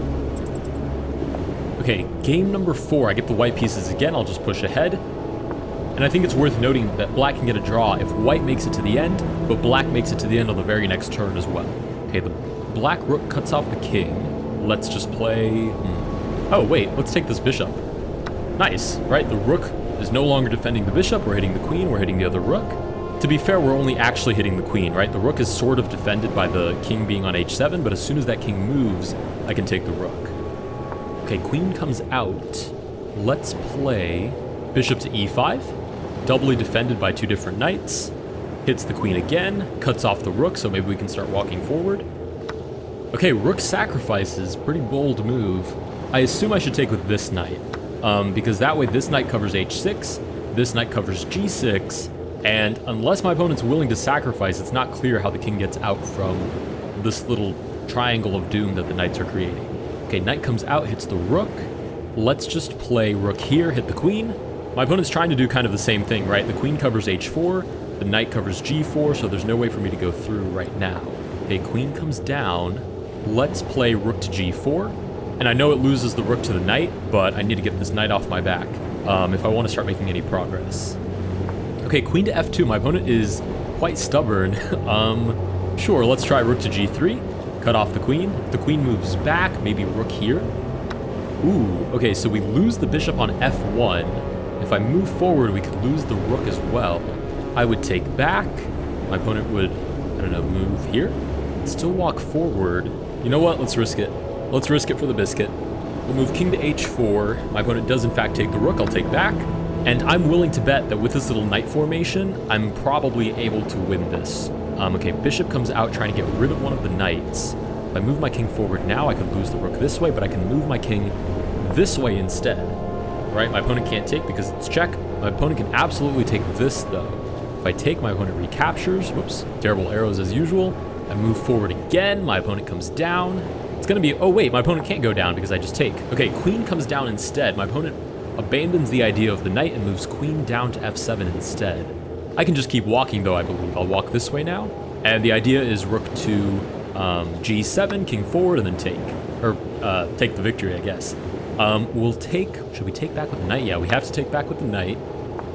Okay, game number 4. I get the white pieces again. I'll just push ahead. And I think it's worth noting that black can get a draw if white makes it to the end, but black makes it to the end on the very next turn as well. Okay, the black rook cuts off the king. Let's just play... Oh, wait, let's take this bishop. Nice, right? The rook is no longer defending the bishop. We're hitting the queen. We're hitting the other rook. To be fair, we're only actually hitting the queen, right? The rook is sort of defended by the king being on h7, but as soon as that king moves, I can take the rook. Okay, queen comes out. Let's play bishop to e5. Doubly defended by two different knights. Hits the queen again. Cuts off the rook, so maybe we can start walking forward. Okay, rook sacrifices. Pretty bold move. I assume I should take with this knight. Because that way this knight covers h6. This knight covers g6. And unless my opponent's willing to sacrifice, it's not clear how the king gets out from this little triangle of doom that the knights are creating. Okay, knight comes out, hits the rook. Let's just play rook here, hit the queen. My opponent's trying to do kind of the same thing, right? The queen covers h4, the knight covers g4, so there's no way for me to go through right now. Okay, queen comes down. Let's play rook to g4. And I know it loses the rook to the knight, but I need to get this knight off my back if I want to start making any progress. Okay, queen to f2. My opponent is quite stubborn. Sure, let's try rook to g3. Cut off the queen. If the queen moves back, maybe rook here. Ooh, okay, so we lose the bishop on f1. If I move forward, we could lose the rook as well. I would take back. My opponent would, I don't know, move here. Still walk forward. You know what? Let's risk it. Let's risk it for the biscuit. We'll move king to h4. My opponent does in fact take the rook. I'll take back. And I'm willing to bet that with this little knight formation, I'm probably able to win this. Okay, bishop comes out trying to get rid of one of the knights. If I move my king forward now, I could lose the rook this way, but I can move my king this way instead. Right, my opponent can't take because it's check. My opponent can absolutely take this though. If I take, my opponent recaptures. Whoops, terrible arrows as usual. I move forward again, my opponent comes down. It's gonna be, oh wait, my opponent can't go down because I just take. Okay, queen comes down instead. My opponent abandons the idea of the knight and moves queen down to f7 instead. I can just keep walking though, I believe. I'll walk this way now. And the idea is rook to g7, king forward, and then take. Or take the victory, I guess. We'll take, should we take back with the knight? Yeah, we have to take back with the knight.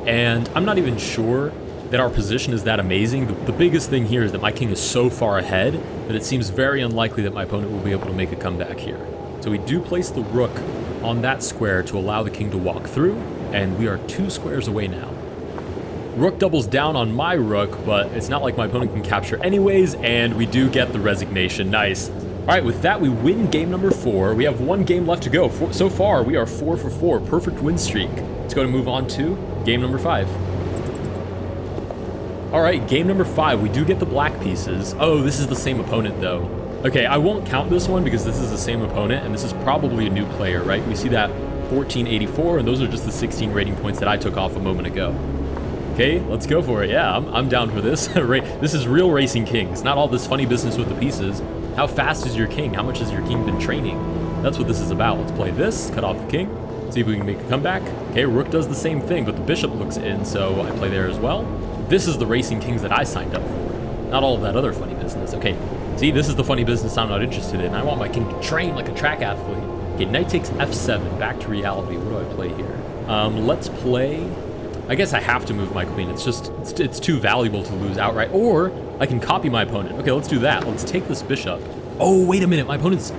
And I'm not even sure that our position is that amazing. The biggest thing here is that my king is so far ahead that it seems very unlikely that my opponent will be able to make a comeback here. So we do place the rook on that square to allow the king to walk through, and we are 2 squares away now. Rook doubles down on my rook, but it's not like my opponent can capture anyways, and we do get the resignation. Nice. All right, with that, we win game number 4. We have 1 game left to go. So far, we are 4 for 4. Perfect win streak. Let's go to move on to game number 5. All right, game number 5. We do get the black pieces. Oh, this is the same opponent, though. Okay, I won't count this one because this is the same opponent, and this is probably a new player, right? We see that 1484, and those are just the 16 rating points that I took off a moment ago. Okay, let's go for it. Yeah, I'm down for this. This is real Racing Kings, not all this funny business with the pieces. How fast is your king? How much has your king been training? That's what this is about. Let's play this, cut off the king, see if we can make a comeback. Okay, rook does the same thing, but the bishop looks in, so I play there as well. This is the Racing Kings that I signed up for, not all of that other funny business. Okay, see, this is the funny business I'm not interested in. I want my king to train like a track athlete. Okay, knight takes f7, back to reality. What do I play here? Let's play... I guess I have to move my queen. It's just, it's too valuable to lose outright. Or I can copy my opponent. Okay, let's do that. Let's take this bishop. Oh, wait a minute. My opponent's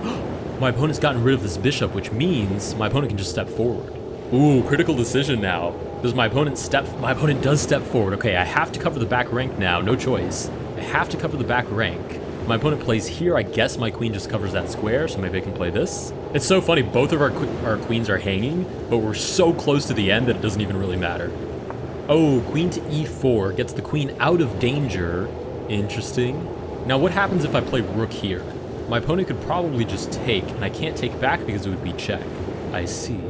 gotten rid of this bishop, which means my opponent can just step forward. Ooh, critical decision now. Does my opponent step? My opponent does step forward. Okay, I have to cover the back rank now. No choice. I have to cover the back rank. My opponent plays here. I guess my queen just covers that square, so maybe I can play this. It's so funny. Both of our queens are hanging, but we're so close to the end that it doesn't even really matter. Oh, queen to e4 gets the queen out of danger. Interesting. Now, what happens if I play rook here? My opponent could probably just take, and I can't take back because it would be check. I see.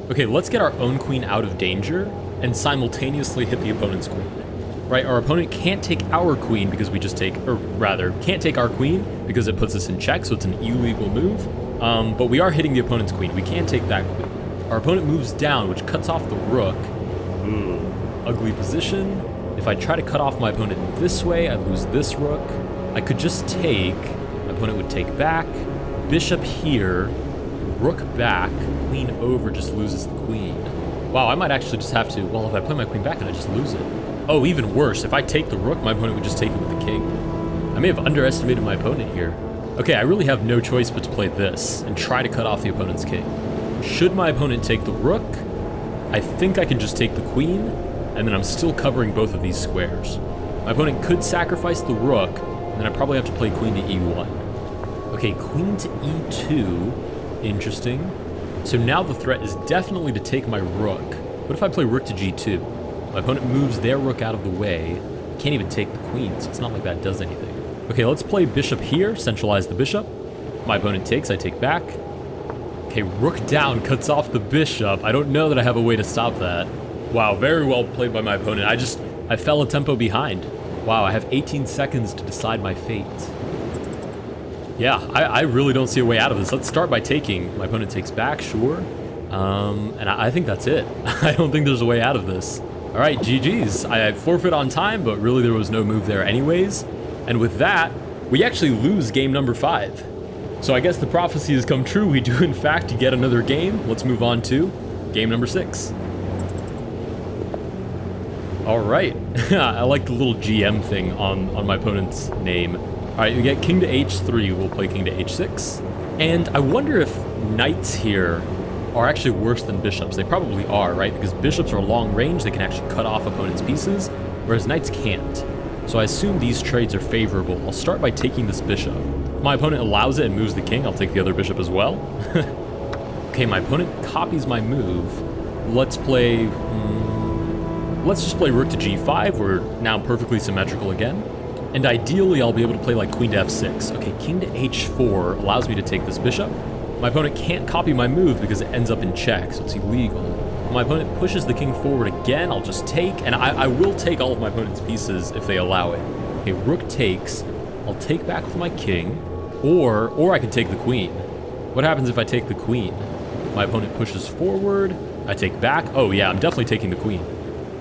Okay, let's get our own queen out of danger and simultaneously hit the opponent's queen. Right, our opponent can't take our queen because we just take, or rather, can't take our queen because it puts us in check, so it's an illegal move. But we are hitting the opponent's queen. We can't take that queen. Our opponent moves down, which cuts off the rook. Ooh. Ugly position. If I try to cut off my opponent this way, I lose this rook. I could just take. My opponent would take back. Bishop here. Rook back. Queen over just loses the queen. Wow, I might actually just have to. Well, if I play my queen back, and I just lose it. Oh, even worse. If I take the rook, my opponent would just take it with the king. I may have underestimated my opponent here. Okay, I really have no choice but to play this and try to cut off the opponent's king. Should my opponent take the rook, I think I can just take the queen, and then I'm still covering both of these squares. My opponent could sacrifice the rook, and then I probably have to play queen to e1. Okay, queen to e2. Interesting. So now the threat is definitely to take my rook. What if I play rook to g2? My opponent moves their rook out of the way. Can't even take the queen, so it's not like that does anything. Okay, let's play bishop here, centralize the bishop. My opponent takes, I take back. Okay, rook down cuts off the bishop. I don't know that I have a way to stop that. Wow, very well played by my opponent. I fell a tempo behind. Wow, I have 18 seconds to decide my fate. Yeah, I really don't see a way out of this. Let's start by taking. My opponent takes back, sure. And I think that's it. I don't think there's a way out of this. All right, GG's. I forfeit on time, but really there was no move there anyways. And with that, we actually lose game number 5. So I guess the prophecy has come true. We do in fact get another game. Let's move on to game number 6. All right, I like the little GM thing on my opponent's name. All right, we get king to h3, we'll play king to h6. And I wonder if knights here are actually worse than bishops. They probably are, right? Because bishops are long range, they can actually cut off opponent's pieces, whereas knights can't. So I assume these trades are favorable. I'll start by taking this bishop. If my opponent allows it and moves the king, I'll take the other bishop as well. Okay, my opponent copies my move. Let's play... let's just play rook to g5. We're now perfectly symmetrical again. And ideally, I'll be able to play like queen to f6. Okay, king to h4 allows me to take this bishop. My opponent can't copy my move because it ends up in check, so it's illegal. When my opponent pushes the king forward again, I'll just take, and I will take all of my opponent's pieces if they allow it. Okay, rook takes. I'll take back with my king, or I can take the queen. What happens if I take the queen? My opponent pushes forward, I take back. Oh yeah, I'm definitely taking the queen.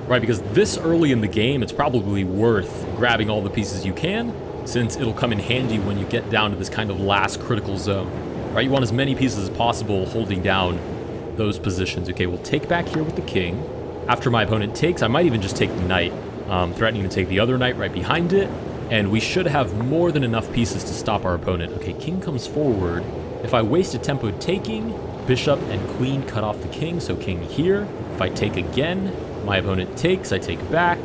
Right, because this early in the game, it's probably worth grabbing all the pieces you can, since it'll come in handy when you get down to this kind of last critical zone. Right, you want as many pieces as possible holding down those positions. Okay, we'll take back here with the king. After my opponent takes, I might even just take the knight, threatening to take the other knight right behind it, and we should have more than enough pieces to stop our opponent. Okay, king comes forward. If I waste a tempo taking, bishop and queen cut off the king, so king here. If I take again, my opponent takes, I take back.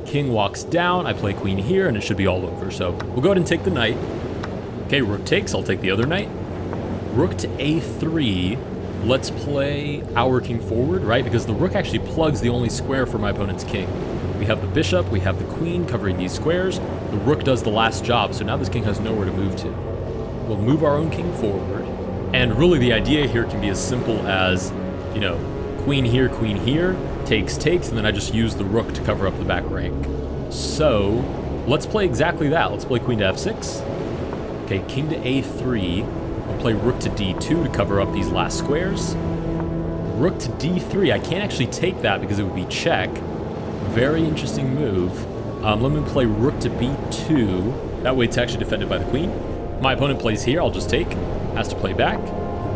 King walks down, I play queen here, and it should be all over. So we'll go ahead and take the knight. Okay, rook takes, I'll take the other knight. Rook to a3. Let's play our king forward, right? Because the rook actually plugs the only square for my opponent's king. We have the bishop, we have the queen covering these squares. The rook does the last job, so now this king has nowhere to move to. We'll move our own king forward. And really the idea here can be as simple as, you know, queen here, takes, and then I just use the rook to cover up the back rank. So let's play exactly that. Let's play queen to f6. Okay, king to a3. We'll play rook to d2 to cover up these last squares. Rook to d3. I can't actually take that because it would be check. Very interesting move. Let me play rook to b2. That way it's actually defended by the queen. My opponent plays here. I'll just take. Has to play back.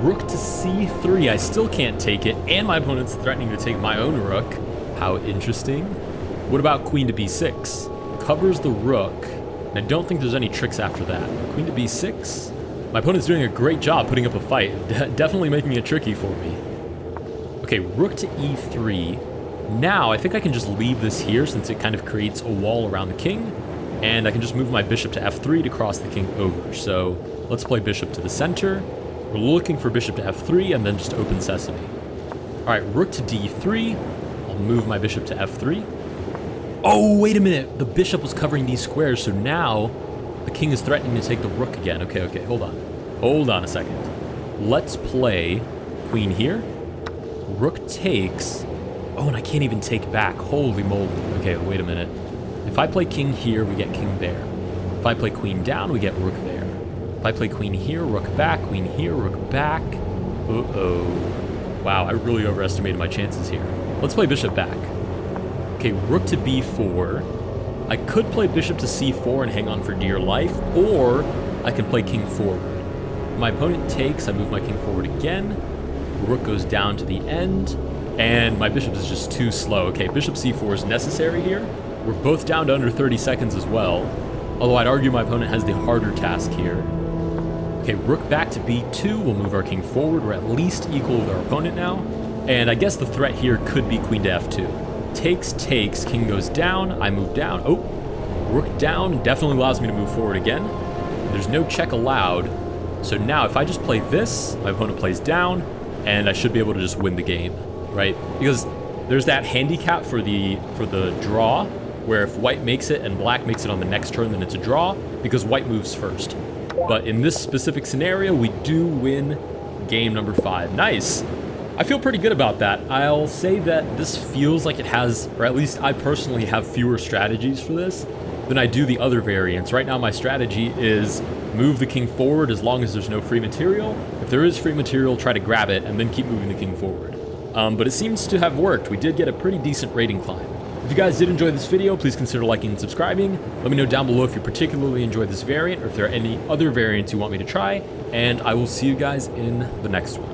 Rook to c3. I still can't take it, and my opponent's threatening to take my own rook. How interesting. What about queen to b6? Covers the rook. And I don't think there's any tricks after that. Queen to b6. My opponent's doing a great job putting up a fight. Definitely making it tricky for me. Okay, rook to e3. Now, I think I can just leave this here since it kind of creates a wall around the king. And I can just move my bishop to f3 to cross the king over. So let's play bishop to the center. We're looking for bishop to f3 and then just open sesame. All right, rook to d3. I'll move my bishop to f3. Oh, wait a minute. The bishop was covering these squares, so now the king is threatening to take the rook again. Okay, hold on. Hold on a second. Let's play queen here. Rook takes. Oh, and I can't even take back. Holy moly. Okay, wait a minute. If I play king here, we get king there. If I play queen down, we get rook there. If I play queen here, rook back, queen here, rook back. Uh-oh. Wow, I really overestimated my chances here. Let's play bishop back. Okay, rook to b4. I could play bishop to c4 and hang on for dear life, or I can play king forward. My opponent takes, I move my king forward again. Rook goes down to the end, and my bishop is just too slow. Okay, bishop c4 is necessary here. We're both down to under 30 seconds as well, although I'd argue my opponent has the harder task here. Okay, rook back to b2. We'll move our king forward. We're at least equal with our opponent now, and I guess the threat here could be queen to f2. Takes, king goes down, I move down. Oh, rook down definitely allows me to move forward again. There's no check allowed. So now if I just play this, my opponent plays down, and I should be able to just win the game, right? Because there's that handicap for the draw, where if white makes it and black makes it on the next turn, then it's a draw, because white moves first. But in this specific scenario, we do win game number 5. Nice. I feel pretty good about that. I'll say that this feels like it has, or at least I personally have fewer strategies for this than I do the other variants. Right now my strategy is move the king forward as long as there's no free material. If there is free material, try to grab it and then keep moving the king forward. But it seems to have worked. We did get a pretty decent rating climb. If you guys did enjoy this video, please consider liking and subscribing. Let me know down below if you particularly enjoyed this variant or if there are any other variants you want me to try, and I will see you guys in the next one.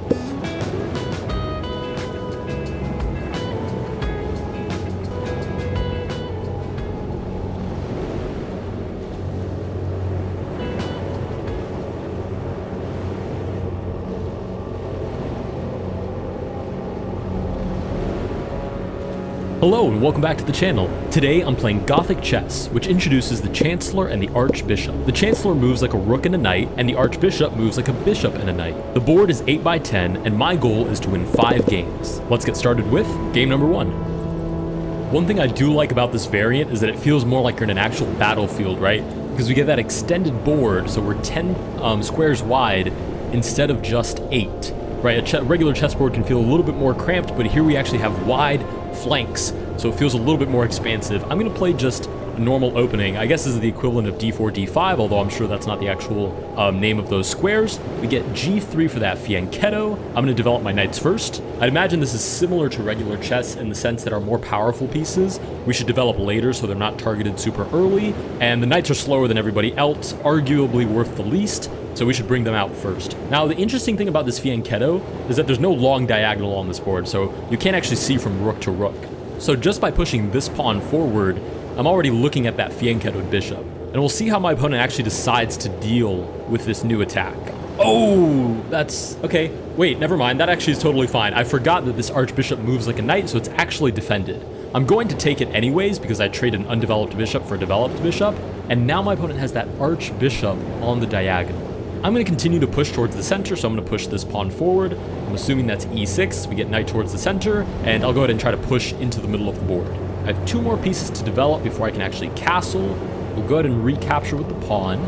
Hello and welcome back to the channel. Today I'm playing Gothic chess, which introduces the Chancellor and the Archbishop. The Chancellor moves like a rook and a knight, and the Archbishop moves like a bishop and a knight. The board is 8x10, and my goal is to win 5 games. Let's get started with game number 1. One thing I do like about this variant is that it feels more like you're in an actual battlefield, right? Because we get that extended board, so we're 10 squares wide instead of just 8. Right, a regular chessboard can feel a little bit more cramped, but here we actually have wide flanks, so it feels a little bit more expansive. I'm going to play just a normal opening. I guess this is the equivalent of d4, d5, although I'm sure that's not the actual name of those squares. We get g3 for that fianchetto. I'm going to develop my knights first. I'd imagine this is similar to regular chess in the sense that our more powerful pieces we should develop later so they're not targeted super early, and the knights are slower than everybody else, arguably worth the least, so we should bring them out first. Now, the interesting thing about this fianchetto is that there's no long diagonal on this board, so you can't actually see from rook to rook. So just by pushing this pawn forward, I'm already looking at that fianchettoed bishop. And we'll see how my opponent actually decides to deal with this new attack. Oh, that's... okay, wait, never mind. That actually is totally fine. I forgot that this archbishop moves like a knight, so it's actually defended. I'm going to take it anyways because I traded an undeveloped bishop for a developed bishop, and now my opponent has that archbishop on the diagonal. I'm going to continue to push towards the center, so I'm going to push this pawn forward. I'm assuming that's e6. We get knight towards the center, and I'll go ahead and try to push into the middle of the board. I have 2 more pieces to develop before I can actually castle. We'll go ahead and recapture with the pawn.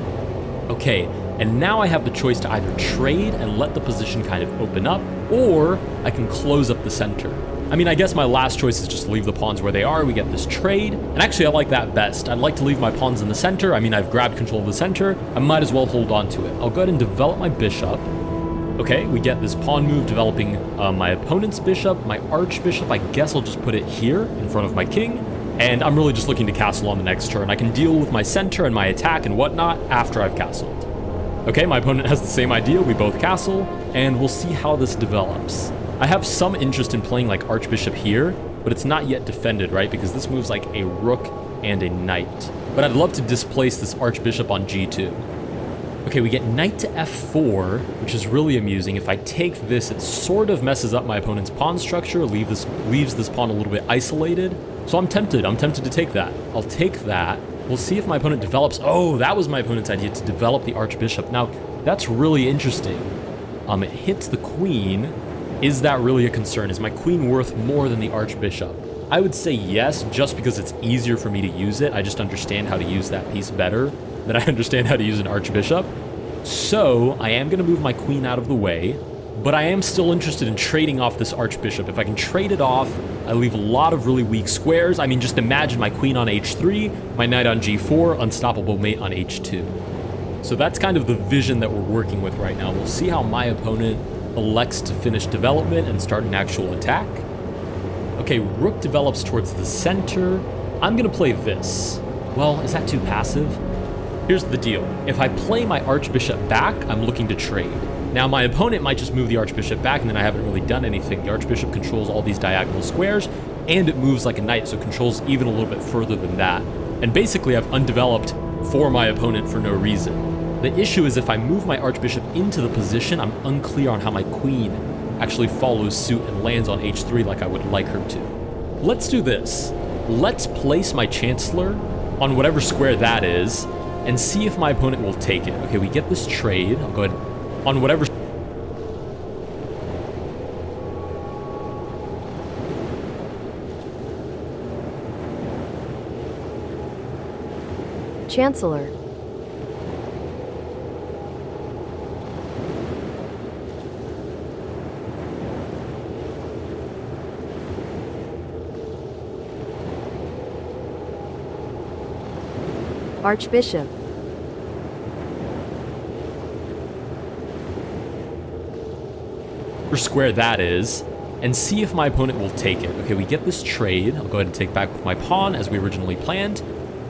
Okay, and now I have the choice to either trade and let the position kind of open up, or I can close up the center. I mean, I guess my last choice is just leave the pawns where they are. We get this trade, and actually I like that best. I'd like to leave my pawns in the center. I mean, I've grabbed control of the center. I might as well hold on to it. I'll go ahead and develop my bishop. Okay, we get this pawn move developing my opponent's bishop, my archbishop. I guess I'll just put it here in front of my king, and I'm really just looking to castle on the next turn. I can deal with my center and my attack and whatnot after I've castled. Okay, my opponent has the same idea. We both castle, and we'll see how this develops. I have some interest in playing like archbishop here, but it's not yet defended, right? Because this moves like a rook and a knight. But I'd love to displace this archbishop on g2. Okay, we get knight to f4, which is really amusing. If I take this, it sort of messes up my opponent's pawn structure, leaves this pawn a little bit isolated. So I'm tempted to take that. I'll take that. We'll see if my opponent develops. Oh, that was my opponent's idea, to develop the archbishop. Now, that's really interesting. It hits the queen. Is that really a concern? Is my queen worth more than the archbishop? I would say yes, just because it's easier for me to use it. I just understand how to use that piece better than I understand how to use an archbishop. So I am going to move my queen out of the way, but I am still interested in trading off this archbishop. If I can trade it off, I leave a lot of really weak squares. I mean, just imagine my queen on h3, my knight on g4, unstoppable mate on h2. So that's kind of the vision that we're working with right now. We'll see how my opponent elects to finish development and start an actual attack. Okay, rook develops towards the center. I'm going to play this. Well, is that too passive? Here's the deal. If I play my archbishop back, I'm looking to trade. Now, my opponent might just move the archbishop back, and then I haven't really done anything. The archbishop controls all these diagonal squares, and it moves like a knight, so controls even a little bit further than that. And basically, I've undeveloped for my opponent for no reason. The issue is if I move my archbishop into the position, I'm unclear on how my queen actually follows suit and lands on h3 like I would like her to. Let's do this. Let's place my chancellor on whatever square that is and see if my opponent will take it. Okay, we get this trade. I'll go ahead on whatever. Chancellor. Archbishop. Square that is, and see if my opponent will take it. Okay, we get this trade. I'll go ahead and take back with my pawn as we originally planned.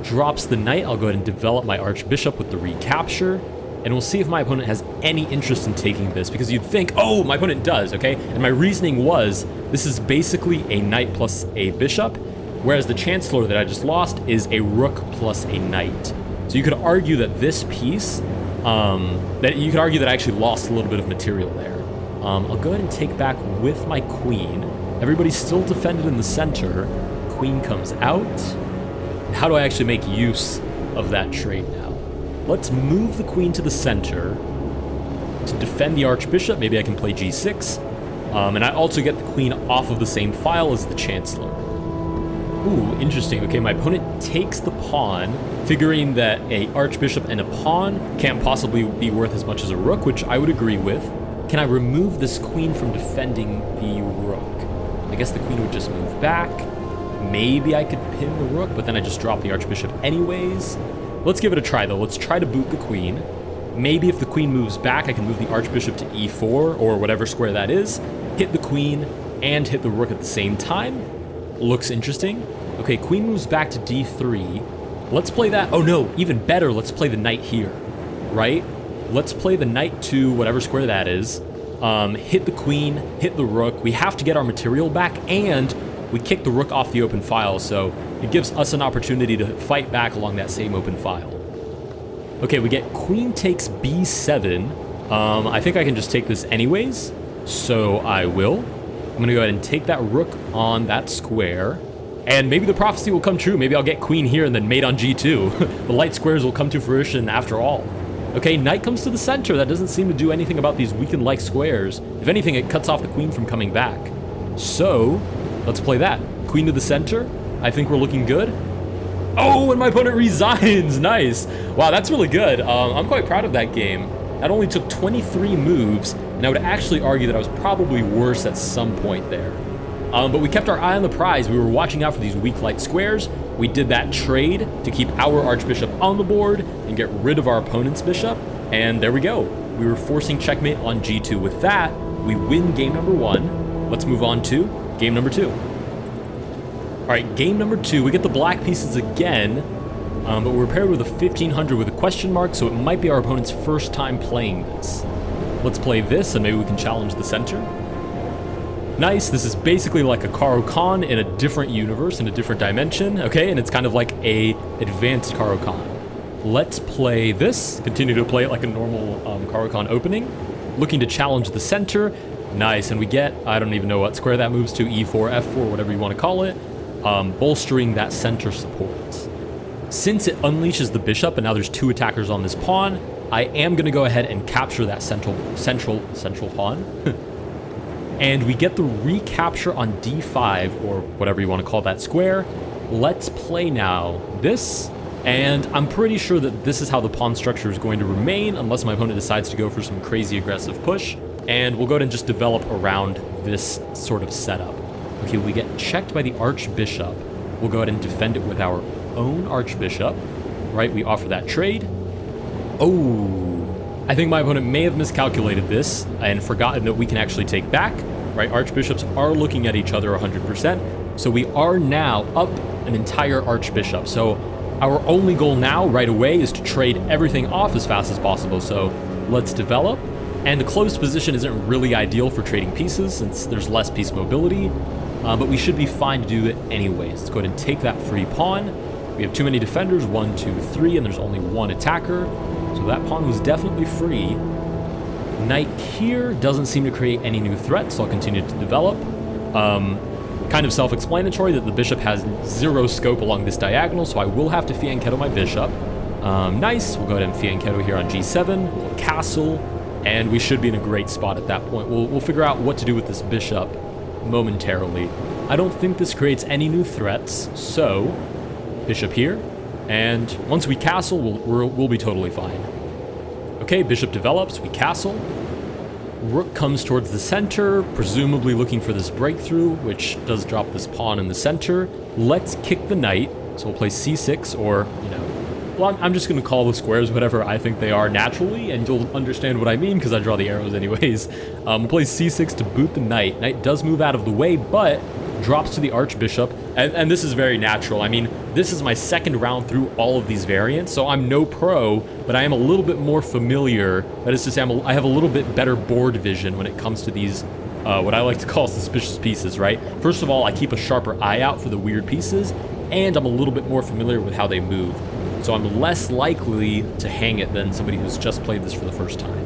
Drops the knight. I'll go ahead and develop my archbishop with the recapture, and we'll see if my opponent has any interest in taking this, because you'd think, oh, my opponent does, okay? And my reasoning was, this is basically a knight plus a bishop, whereas the chancellor that I just lost is a rook plus a knight. So you could argue that this piece, that I actually lost a little bit of material there. I'll go ahead and take back with my queen. Everybody's still defended in the center. queen comes out. How do I actually make use of that trade now? Let's move the queen to the center to defend the archbishop. Maybe I can play g6. And I also get the queen off of the same file as the chancellor. Ooh, interesting. Okay, my opponent takes the pawn, figuring that a archbishop and a pawn can't possibly be worth as much as a rook, which I would agree with. Can I remove this queen from defending the rook? I guess the queen would just move back. Maybe I could pin the rook, but then I just drop the archbishop anyways. Let's give it a try, though. Let's try to boot the queen. Maybe if the queen moves back, I can move the archbishop to e4, or whatever square that is, hit the queen, and hit the rook at the same time. Looks interesting. Okay, queen moves back to d3. Let's play that. Oh no, even better, let's play the knight here, right? Let's play the knight to whatever square that is. Hit the queen, hit the rook. We have to get our material back, and we kick the rook off the open file, so it gives us an opportunity to fight back along that same open file. Okay, we get queen takes b7. I think I can just take this anyways, so I will. I'm gonna go ahead and take that rook on that square, and maybe the prophecy will come true. Maybe I'll get queen here and then mate on g2. The light squares will come to fruition after all. Okay, knight comes to the center. That doesn't seem to do anything about these weakened light squares. If anything, it cuts off the queen from coming back. So, let's play that. Queen to the center. I think we're looking good. Oh, and my opponent resigns. Nice. Wow, that's really good. I'm quite proud of that game. That only took 23 moves, and I would actually argue that I was probably worse at some point there. But we kept our eye on the prize. We were watching out for these weak light squares. We did that trade to keep our archbishop on the board and get rid of our opponent's bishop. And there we go. We were forcing checkmate on g2. With that, we win game number 1. Let's move on to game number 2. All right, game number 2. We get the black pieces again. But we're paired with a 1500 with a question mark, so it might be our opponent's first time playing this. Let's play this, and maybe we can challenge the center. Nice, this is basically like a Caro-Kann in a different universe, in a different dimension, okay? And it's kind of like a advanced Caro-Kann. Let's play this, continue to play it like a normal Caro-Kann opening. Looking to challenge the center. Nice, and we get, I don't even know what square that moves to, e4, f4, whatever you want to call it, bolstering that center support. Since it unleashes the bishop and now there's 2 attackers on this pawn, I am going to go ahead and capture that central pawn. And we get the recapture on d5, or whatever you want to call that square. Let's play now this, and I'm pretty sure that this is how the pawn structure is going to remain unless my opponent decides to go for some crazy aggressive push, and we'll go ahead and just develop around this sort of setup. Okay, we get checked by the archbishop. We'll go ahead and defend it with our own archbishop, right? We offer that trade. Oh, I think my opponent may have miscalculated this and forgotten that we can actually take back, right? Archbishops are looking at each other 100%. So we are now up an entire archbishop. So our only goal now right away is to trade everything off as fast as possible. So let's develop. And the closed position isn't really ideal for trading pieces since there's less piece mobility, but we should be fine to do it anyways. Let's go ahead and take that free pawn. We have too many defenders, 1, 2, 3, and there's only 1 attacker. So that pawn was definitely free. Knight here doesn't seem to create any new threats, so I'll continue to develop. Kind of self-explanatory that the bishop has 0 scope along this diagonal, so I will have to fianchetto my bishop. Nice, we'll go ahead and fianchetto here on g7, we'll castle, and we should be in a great spot at that point. We'll figure out what to do with this bishop momentarily. I don't think this creates any new threats, so bishop here, and once we castle, we'll be totally fine. Okay, bishop develops, we castle. Rook comes towards the center, presumably looking for this breakthrough, which does drop this pawn in the center. Let's kick the knight, so we'll play c6, or, you know, well, I'm just going to call the squares whatever I think they are naturally, and you'll understand what I mean because I draw the arrows anyways. We'll play c6 to boot the knight. Knight does move out of the way, but drops to the archbishop, and this is very natural. I mean, this is my second round through all of these variants, so I'm no pro, but I am a little bit more familiar. That is to say, I have a little bit better board vision when it comes to these, what I like to call suspicious pieces, right? First of all, I keep a sharper eye out for the weird pieces, and I'm a little bit more familiar with how they move. So I'm less likely to hang it than somebody who's just played this for the first time.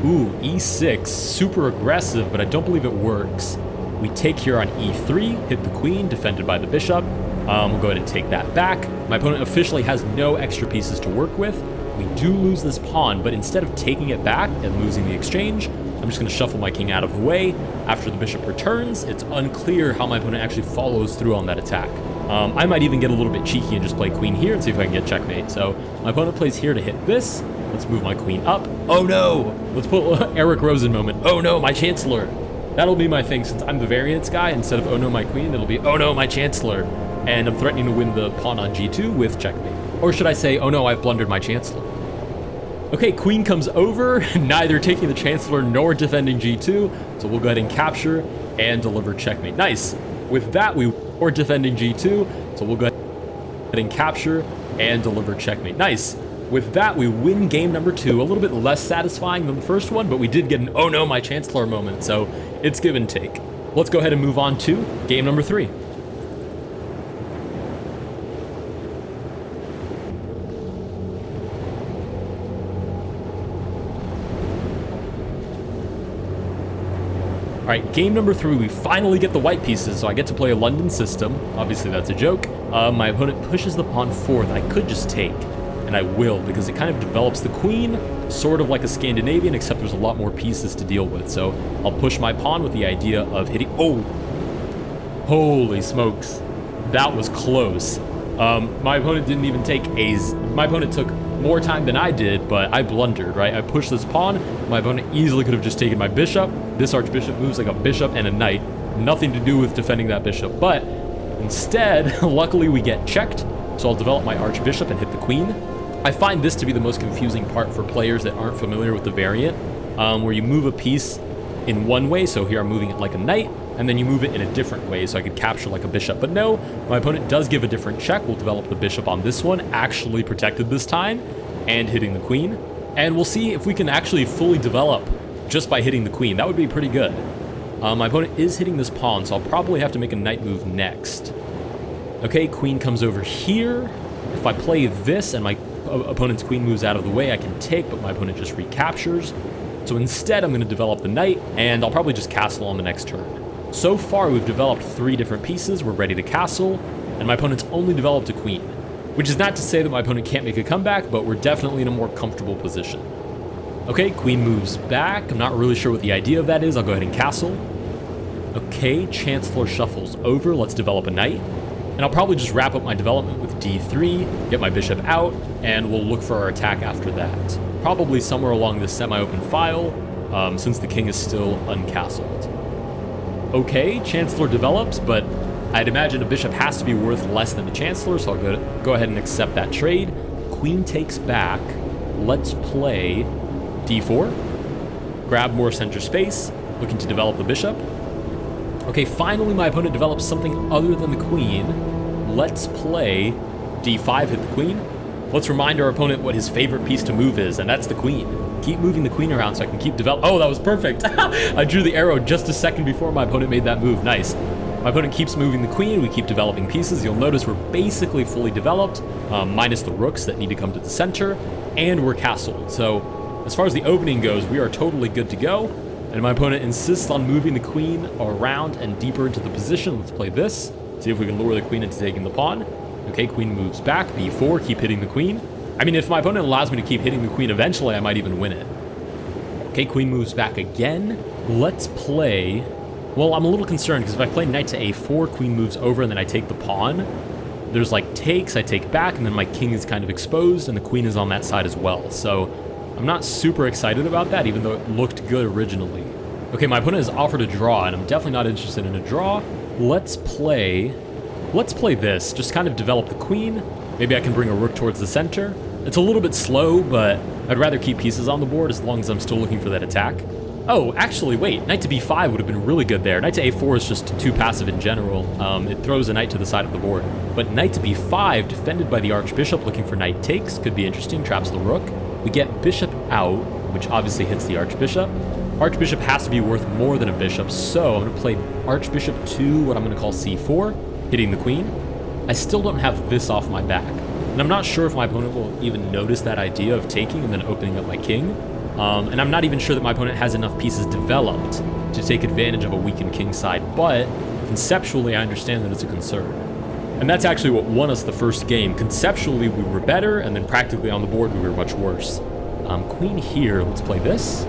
Ooh, e6, super aggressive, but I don't believe it works. We take here on e3, hit the queen, defended by the bishop. We'll go ahead and take that back. My opponent officially has no extra pieces to work with. We do lose this pawn, but instead of taking it back and losing the exchange, I'm just going to shuffle my king out of the way. After the bishop returns, it's unclear how my opponent actually follows through on that attack. I might even get a little bit cheeky and just play queen here and see if I can get checkmate. So my opponent plays here to hit this. Let's move my queen up. Oh no! Let's put Eric Rosen moment. Oh no, my chancellor. That'll be my thing since I'm the variance guy. Instead of oh no, my queen, it'll be oh no, my chancellor. And I'm threatening to win the pawn on g2 with checkmate. Or should I say, oh no, I've blundered my chancellor. Okay, queen comes over, neither taking the chancellor nor defending g2. So we'll go ahead and capture and deliver checkmate. Nice. With that, we were defending g2. So we'll go ahead and capture and deliver checkmate. Nice. With that, we win game number 2. A little bit less satisfying than the first one, but we did get an oh no, my chancellor moment. So it's give and take. Let's go ahead and move on to game number 3. All right, game number 3, we finally get the white pieces, so I get to play a London system. Obviously, that's a joke. My opponent pushes the pawn forth. I could just take, and I will, because it kind of develops the queen, sort of like a Scandinavian, except there's a lot more pieces to deal with. So I'll push my pawn with the idea of hitting... Oh! Holy smokes. That was close. My opponent didn't even take A's. My opponent took more time than I did, but I blundered, right? I pushed this pawn. My opponent easily could have just taken my bishop. This archbishop moves like a bishop and a knight. Nothing to do with defending that bishop. But instead, luckily we get checked. So I'll develop my archbishop and hit the queen. I find this to be the most confusing part for players that aren't familiar with the variant, where you move a piece in one way. So here I'm moving it like a knight, and then you move it in a different way so I could capture like a bishop. But no, my opponent does give a different check. We'll develop the bishop on this one, actually protected this time, and hitting the queen. And we'll see if we can actually fully develop just by hitting the queen. That would be pretty good. My opponent is hitting this pawn, so I'll probably have to make a knight move next. Okay, queen comes over here. If I play this and my opponent's queen moves out of the way, I can take, but my opponent just recaptures. So instead, I'm going to develop the knight, and I'll probably just castle on the next turn. So far, we've developed 3 different pieces. We're ready to castle, and my opponent's only developed a queen, which is not to say that my opponent can't make a comeback, but we're definitely in a more comfortable position. Okay, queen moves back. I'm not really sure what the idea of that is. I'll go ahead and castle. Okay, chancellor shuffles over. Let's develop a knight. And I'll probably just wrap up my development with d3, get my bishop out, and we'll look for our attack after that. Probably somewhere along this semi-open file, since the king is still uncastled. Okay, chancellor develops, but I'd imagine a bishop has to be worth less than the chancellor, so I'll go ahead and accept that trade. Queen takes back. Let's play d4. Grab more center space, looking to develop the bishop. Okay, finally my opponent develops something other than the queen. Let's play d5, hit the queen. Let's remind our opponent what his favorite piece to move is, and that's the queen. Keep moving the queen around so I can keep developing. Oh, that was perfect. I drew the arrow just a second before my opponent made that move. Nice. My opponent keeps moving the queen. We keep developing pieces. You'll notice we're basically fully developed, minus the rooks that need to come to the center, and we're castled. So as far as the opening goes, we are totally good to go. And my opponent insists on moving the queen around and deeper into the position. Let's play this. See if we can lure the queen into taking the pawn. Okay, queen moves back. b4, keep hitting the queen. I mean, if my opponent allows me to keep hitting the queen, eventually I might even win it. Okay, queen moves back again. Let's play... Well, I'm a little concerned because if I play knight to a4, queen moves over, and then I take the pawn. There's like takes, I take back, and then my king is kind of exposed, and the queen is on that side as well. So I'm not super excited about that, even though it looked good originally. Okay, my opponent has offered a draw, and I'm definitely not interested in a draw. Let's play this. Just kind of develop the queen. Maybe I can bring a rook towards the center. It's a little bit slow, but I'd rather keep pieces on the board as long as I'm still looking for that attack. Oh, actually, wait. Knight to b5 would have been really good there. Knight to a4 is just too passive in general. It throws a knight to the side of the board. But knight to b5, defended by the archbishop, looking for knight takes, could be interesting. Traps the rook. We get bishop out, which obviously hits the archbishop. Archbishop has to be worth more than a bishop, so I'm going to play archbishop to what I'm going to call c4, hitting the queen. I still don't have this off my back. And I'm not sure if my opponent will even notice that idea of taking and then opening up my king. And I'm not even sure that my opponent has enough pieces developed to take advantage of a weakened king side, but conceptually I understand that it's a concern. And that's actually what won us the first game. Conceptually we were better, and then practically on the board we were much worse. Queen here, let's play this.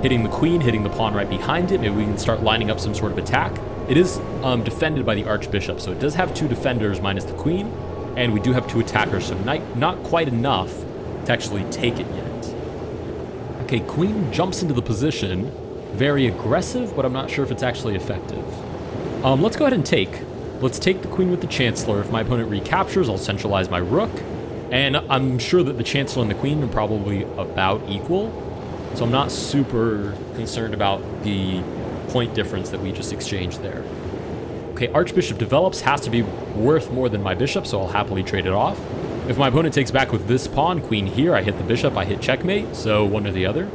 Hitting the queen, hitting the pawn right behind it. Maybe we can start lining up some sort of attack. It is defended by the archbishop, so it does have 2 defenders minus the queen, and we do have 2 attackers, so not quite enough to actually take it yet. Okay, queen jumps into the position. Very aggressive, but I'm not sure if it's actually effective. Let's go ahead and take. Let's take the queen with the chancellor. If my opponent recaptures, I'll centralize my rook, and I'm sure that the chancellor and the queen are probably about equal. So I'm not super concerned about the point difference that we just exchanged there. Okay, archbishop develops, has to be worth more than my bishop, so I'll happily trade it off. If my opponent takes back with this pawn, queen here, I hit the bishop, I hit checkmate, so one or the other.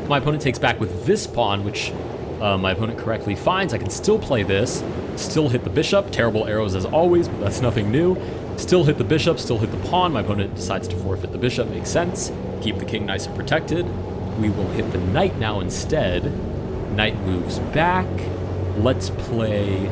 If my opponent takes back with this pawn, which my opponent correctly finds, I can still play this, still hit the bishop, terrible arrows as always, but that's nothing new. Still hit the bishop, still hit the pawn, my opponent decides to forfeit the bishop, makes sense. Keep the king nice and protected. We will hit the knight now instead. Knight moves back. Let's play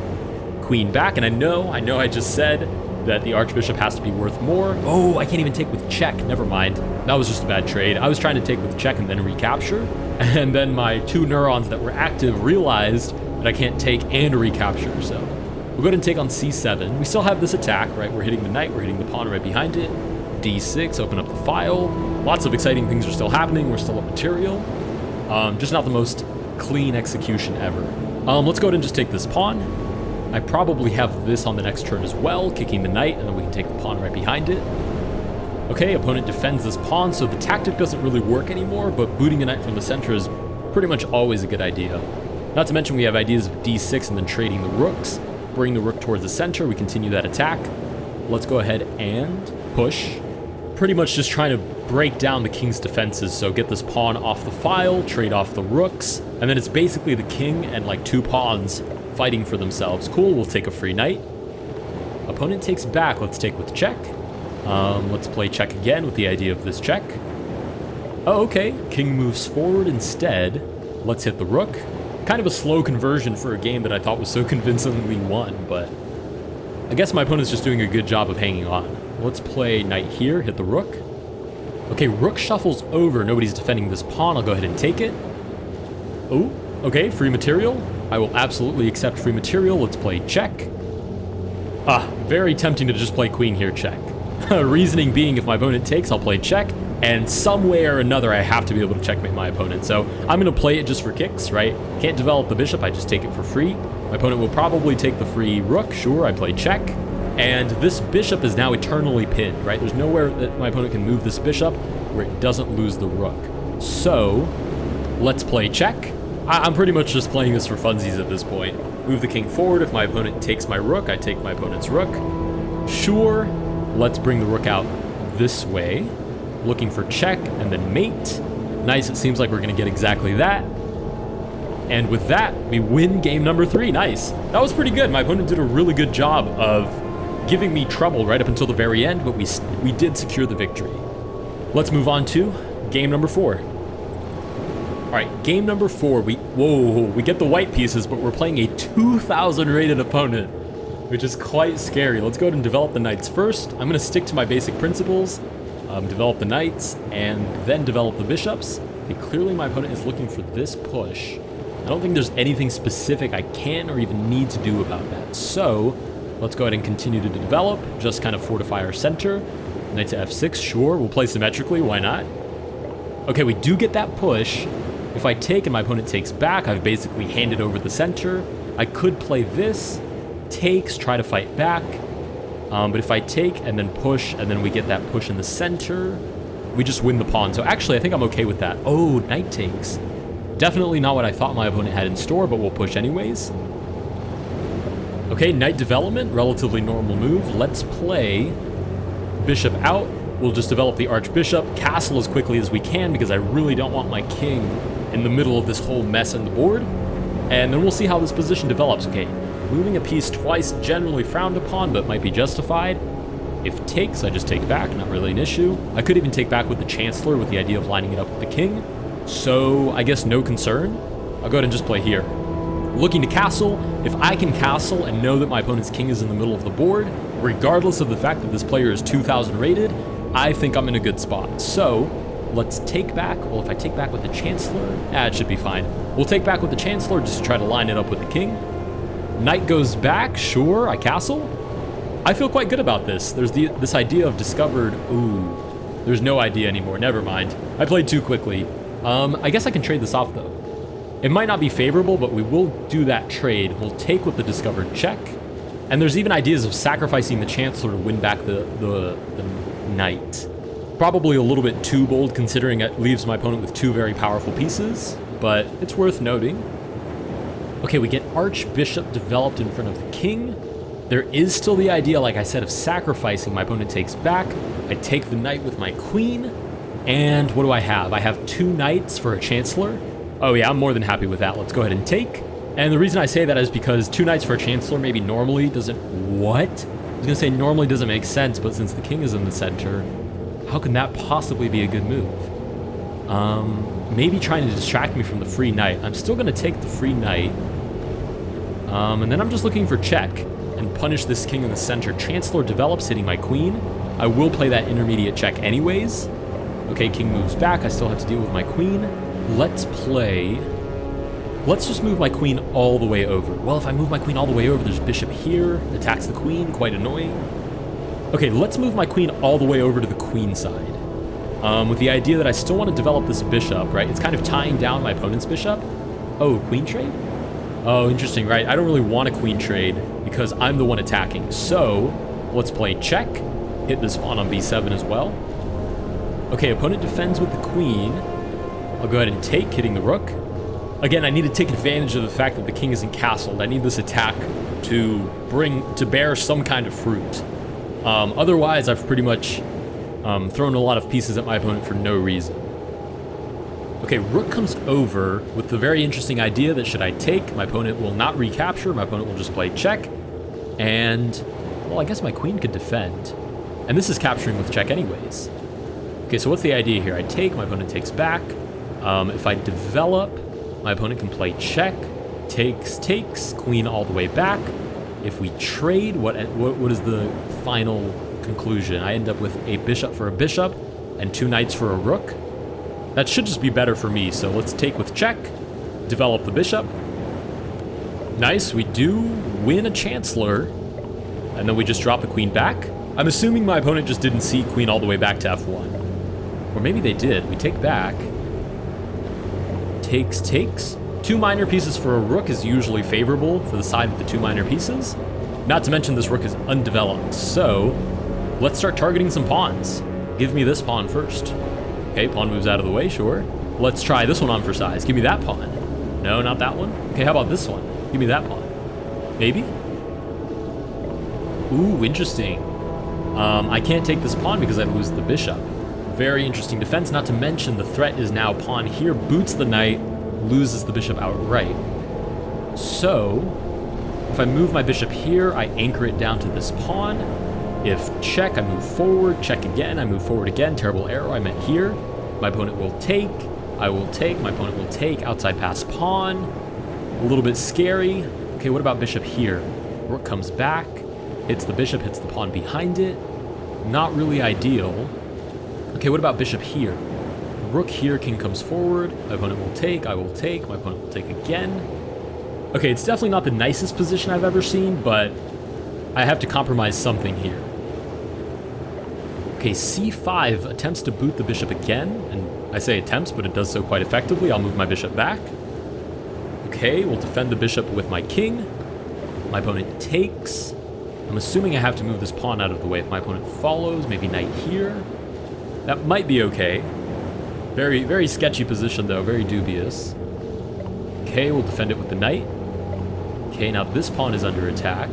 queen back. And I know I just said that the archbishop has to be worth more. Oh, I can't even take with check. Never mind. That was just a bad trade. I was trying to take with check and then recapture. And then my 2 neurons that were active realized that I can't take and recapture. So we'll go ahead and take on c7. We still have this attack, right? We're hitting the knight. We're hitting the pawn right behind it. d6, open up the file. Lots of exciting things are still happening. We're still up material. Just not the most clean execution ever. Let's go ahead and just take this pawn. I probably have this on the next turn as well, kicking the knight, and then we can take the pawn right behind it. Okay, opponent defends this pawn, so the tactic doesn't really work anymore, but booting a knight from the center is pretty much always a good idea. Not to mention we have ideas of d6 and then trading the rooks. Bring the rook towards the center, we continue that attack. Let's go ahead and push. Pretty much just trying to break down the king's defenses, so get this pawn off the file, trade off the rooks, and then it's basically the king and like 2 pawns fighting for themselves. Cool, we'll take a free knight. Opponent takes back, let's take with check. Let's play check again with the idea of this check. Oh, okay, king moves forward instead. Let's hit the rook. Kind of a slow conversion for a game that I thought was so convincingly won, but I guess my opponent's just doing a good job of hanging on. Let's play knight here, hit the rook. Okay, rook shuffles over. Nobody's defending this pawn. I'll go ahead and take it. Oh, okay, free material. I will absolutely accept free material. Let's play check. Very tempting to just play queen here, check. Reasoning being, if my opponent takes, I'll play check, and some way or another I have to be able to checkmate my opponent. So I'm going to play it just for kicks, right? Can't develop the bishop, I just take it for free. My opponent will probably take the free rook. Sure, I play check. And this bishop is now eternally pinned, right? There's nowhere that my opponent can move this bishop where it doesn't lose the rook. So let's play check. I'm pretty much just playing this for funsies at this point. Move the king forward. If my opponent takes my rook, I take my opponent's rook. Sure, let's bring the rook out this way. Looking for check and then mate. Nice, it seems like we're going to get exactly that. And with that, we win game number 3. Nice. That was pretty good. My opponent did a really good job of giving me trouble right up until the very end, but we did secure the victory. Let's move on to game number 4. All right, game number 4. We get the white pieces, but we're playing a 2,000 rated opponent, which is quite scary. Let's go ahead and develop the knights first. I'm going to stick to my basic principles. Develop the knights and then develop the bishops. Okay, clearly my opponent is looking for this push. I don't think there's anything specific I can or even need to do about that. So let's go ahead and continue to develop, just kind of fortify our center. Knight to f6, sure, we'll play symmetrically, why not? Okay, we do get that push. If I take and my opponent takes back, I've basically handed over the center. I could play this, takes, try to fight back. But if I take and then push, and then we get that push in the center, we just win the pawn. So actually, I think I'm okay with that. Oh, knight takes. Definitely not what I thought my opponent had in store, but we'll push anyways. Okay, knight development, relatively normal move. Let's play bishop out. We'll just develop the archbishop, castle as quickly as we can, because I really don't want my king in the middle of this whole mess in the board. And then we'll see how this position develops. Okay, moving a piece twice, generally frowned upon, but might be justified. If takes, I just take back, not really an issue. I could even take back with the chancellor with the idea of lining it up with the king. So I guess no concern. I'll go ahead and just play here. Looking to castle. If I can castle and know that my opponent's king is in the middle of the board, regardless of the fact that this player is 2,000 rated, I think I'm in a good spot. So let's take back. Well, if I take back with the Chancellor, it should be fine. We'll take back with the Chancellor just to try to line it up with the king. Knight goes back. Sure, I castle. I feel quite good about this. There's this idea of discovered. Ooh, there's no idea anymore. Never mind. I played too quickly. I guess I can trade this off though. It might not be favorable, but we will do that trade. We'll take with the discovered check. And there's even ideas of sacrificing the Chancellor to win back the Knight. Probably a little bit too bold considering it leaves my opponent with two very powerful pieces, but it's worth noting. Okay, we get Archbishop developed in front of the king. There is still the idea, like I said, of sacrificing. My opponent takes back. I take the knight with my queen. And what do I have? I have 2 knights for a Chancellor. Oh yeah, I'm more than happy with that. Let's go ahead and take. And the reason I say that is because 2 knights for a Chancellor maybe normally doesn't... What? I was gonna say normally doesn't make sense, but since the king is in the center, how can that possibly be a good move? Maybe trying to distract me from the free knight. I'm still gonna take the free knight. And then I'm just looking for check and punish this king in the center. Chancellor develops, hitting my queen. I will play that intermediate check anyways. Okay, king moves back. I still have to deal with my queen. Let's just move my queen all the way over. Well, if I move my queen all the way over, there's bishop here, attacks the queen, quite annoying. Okay, let's move my queen all the way over to the queen side. With the idea that I still want to develop this bishop, right? It's kind of tying down my opponent's bishop. Oh, queen trade? Oh, interesting, right? I don't really want a queen trade because I'm the one attacking. So, let's play check. Hit this pawn on b7 as well. Okay, opponent defends with the queen. I'll go ahead and take, hitting the rook. Again, I need to take advantage of the fact that the king isn't castled. I need this attack to bear some kind of fruit. Otherwise, I've pretty much thrown a lot of pieces at my opponent for no reason. Okay, rook comes over with the very interesting idea that should I take, my opponent will not recapture, my opponent will just play check. And, well, I guess my queen could defend. And this is capturing with check anyways. Okay, so what's the idea here? I take, my opponent takes back. If I develop, my opponent can play check, takes, queen all the way back. If we trade, what is the final conclusion? I end up with a bishop for a bishop and 2 knights for a rook. That should just be better for me, so let's take with check, develop the bishop. Nice, we do win a Chancellor, and then we just drop the queen back. I'm assuming my opponent just didn't see queen all the way back to f1. Or maybe they did. We take back. Takes. 2 minor pieces for a rook is usually favorable for the side with the 2 minor pieces. Not to mention this rook is undeveloped, so let's start targeting some pawns. Give me this pawn first. Okay, pawn moves out of the way, sure. Let's try this one on for size. Give me that pawn. No, not that one. Okay, how about this one? Give me that pawn. Maybe? Ooh, interesting. I can't take this pawn because I lose the bishop. Very interesting defense, not to mention the threat is now pawn here, boots the knight, loses the bishop outright. So, if I move my bishop here, I anchor it down to this pawn. If check, I move forward, check again, I move forward again, terrible arrow, I meant here. My opponent will take, I will take, my opponent will take, outside pass pawn. A little bit scary. Okay, what about bishop here? Rook comes back, hits the bishop, hits the pawn behind it. Not really ideal. Okay, what about bishop here? Rook here, king comes forward, my opponent will take, I will take, my opponent will take again. Okay, it's definitely not the nicest position I've ever seen, but I have to compromise something here. Okay, c5 attempts to boot the bishop again, and I say attempts, but it does so quite effectively. I'll move my bishop back. Okay, we'll defend the bishop with my king. My opponent takes. I'm assuming I have to move this pawn out of the way. If my opponent follows, maybe knight here. That might be okay. Very, very sketchy position though, very dubious. Okay, we'll defend it with the knight. Okay, now this pawn is under attack.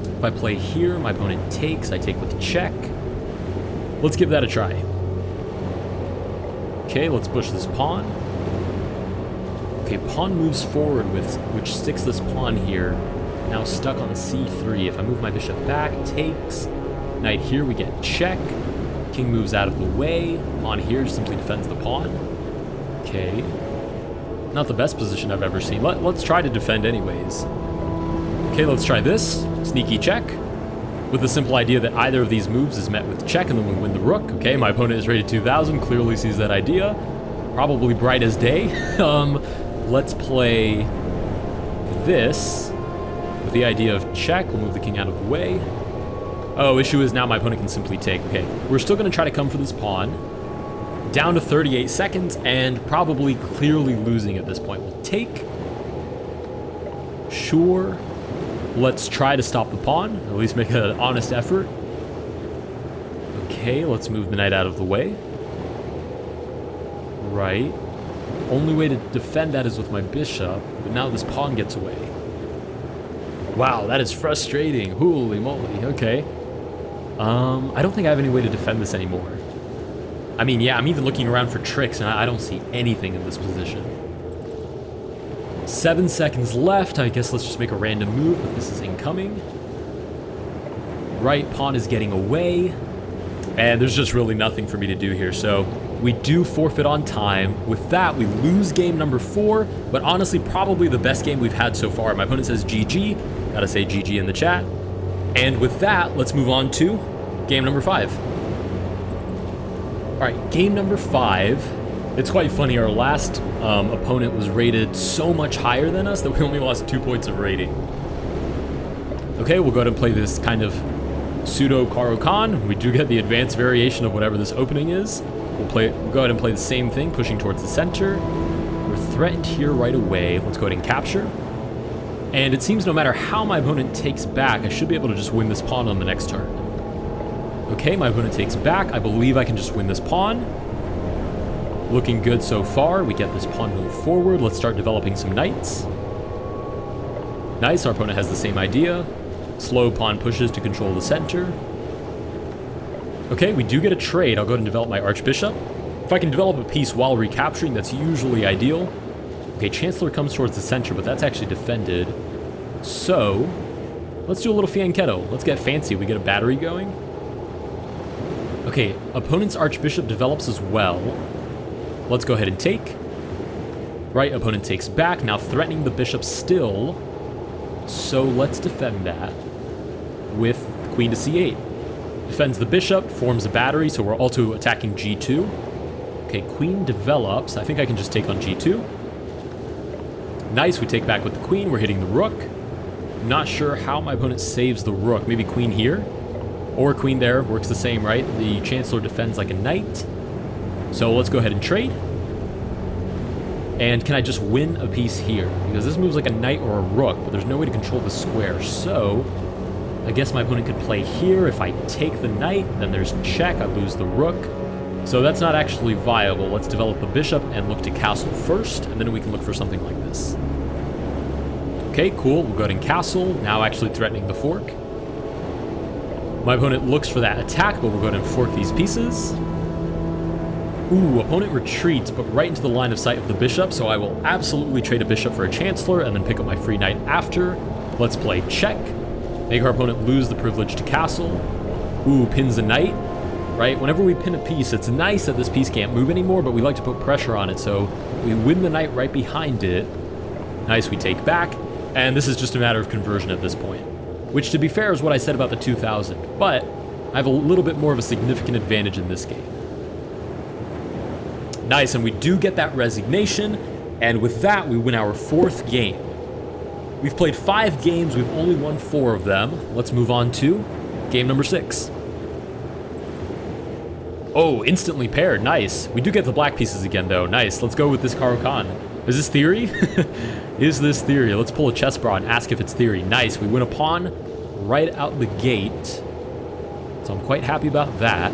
If I play here, my opponent takes, I take with check. Let's give that a try. Okay, let's push this pawn. Okay, pawn moves forward, which sticks this pawn here. Now stuck on c3. If I move my bishop back, takes. Knight here, we get check. King moves out of the way. Pawn here simply defends the pawn. Okay. Not the best position I've ever seen. Let's try to defend anyways. Okay, let's try this. Sneaky check. With the simple idea that either of these moves is met with check and then we win the rook. Okay, my opponent is rated 2000, clearly sees that idea. Probably bright as day. Let's play this with the idea of check. We'll move the king out of the way. Oh, issue is now my opponent can simply take. Okay, we're still going to try to come for this pawn. Down to 38 seconds and probably clearly losing at this point. We'll take. Sure. Let's try to stop the pawn. At least make an honest effort. Okay, let's move the knight out of the way. Right. Only way to defend that is with my bishop, but now this pawn gets away. Wow, that is frustrating. Holy moly. Okay. I don't think I have any way to defend this anymore. I mean, yeah, I'm even looking around for tricks, and I don't see anything in this position. 7 seconds left. I guess let's just make a random move, but this is incoming. Right pawn is getting away, and there's just really nothing for me to do here, so we do forfeit on time. With that, we lose game number 4, but honestly, probably the best game we've had so far. My opponent says GG. Gotta say GG in the chat. And with that, let's move on to game number 5. All right, game number 5. It's quite funny. Our last opponent was rated so much higher than us that we only lost 2 points of rating. Okay, we'll go ahead and play this kind of pseudo Caro-Kann. We do get the advanced variation of whatever this opening is. We'll go ahead and play the same thing, pushing towards the center. We're threatened here right away. Let's go ahead and capture. And it seems no matter how my opponent takes back, I should be able to just win this pawn on the next turn. Okay, my opponent takes back. I believe I can just win this pawn. Looking good so far. We get this pawn move forward. Let's start developing some knights. Nice, our opponent has the same idea. Slow pawn pushes to control the center. Okay, we do get a trade. I'll go ahead and develop my archbishop. If I can develop a piece while recapturing, that's usually ideal. Okay, Chancellor comes towards the center, but that's actually defended. So, let's do a little fianchetto. Let's get fancy. We get a battery going. Okay, opponent's archbishop develops as well. Let's go ahead and take. Right, opponent takes back, now threatening the bishop still. So let's defend that with queen to c8. Defends the bishop, forms a battery, so we're also attacking g2. Okay, queen develops. I think I can just take on g2. Nice, we take back with the queen. We're hitting the rook. Not sure how my opponent saves the rook. Maybe queen here or queen there. Works the same, right? The Chancellor defends like a knight. So let's go ahead and trade. And can I just win a piece here? Because this moves like a knight or a rook, but there's no way to control the square. So I guess my opponent could play here. If I take the knight, then there's check. I lose the rook. So that's not actually viable. Let's develop the bishop and look to castle first, and then we can look for something like this. Okay, cool. We'll go ahead and castle. Now actually threatening the fork. My opponent looks for that attack, but we'll go ahead and fork these pieces. Ooh, opponent retreats, but right into the line of sight of the bishop, so I will absolutely trade a bishop for a chancellor and then pick up my free knight after. Let's play check. Make our opponent lose the privilege to castle. Ooh, pins the knight. Right? Whenever we pin a piece, it's nice that this piece can't move anymore, but we like to put pressure on it, so we win the knight right behind it. Nice, we take back, and this is just a matter of conversion at this point. Which, to be fair, is what I said about the 2000, but I have a little bit more of a significant advantage in this game. Nice, and we do get that resignation, and with that, we win our 4th game. We've played 5 games, we've only won 4 of them. Let's move on to game number 6. Oh, instantly paired. Nice. We do get the black pieces again, though. Nice. Let's go with this Caro-Kann. Is this theory? Is this theory? Let's pull a chess bra and ask if it's theory. Nice. We win a pawn right out the gate. So I'm quite happy about that.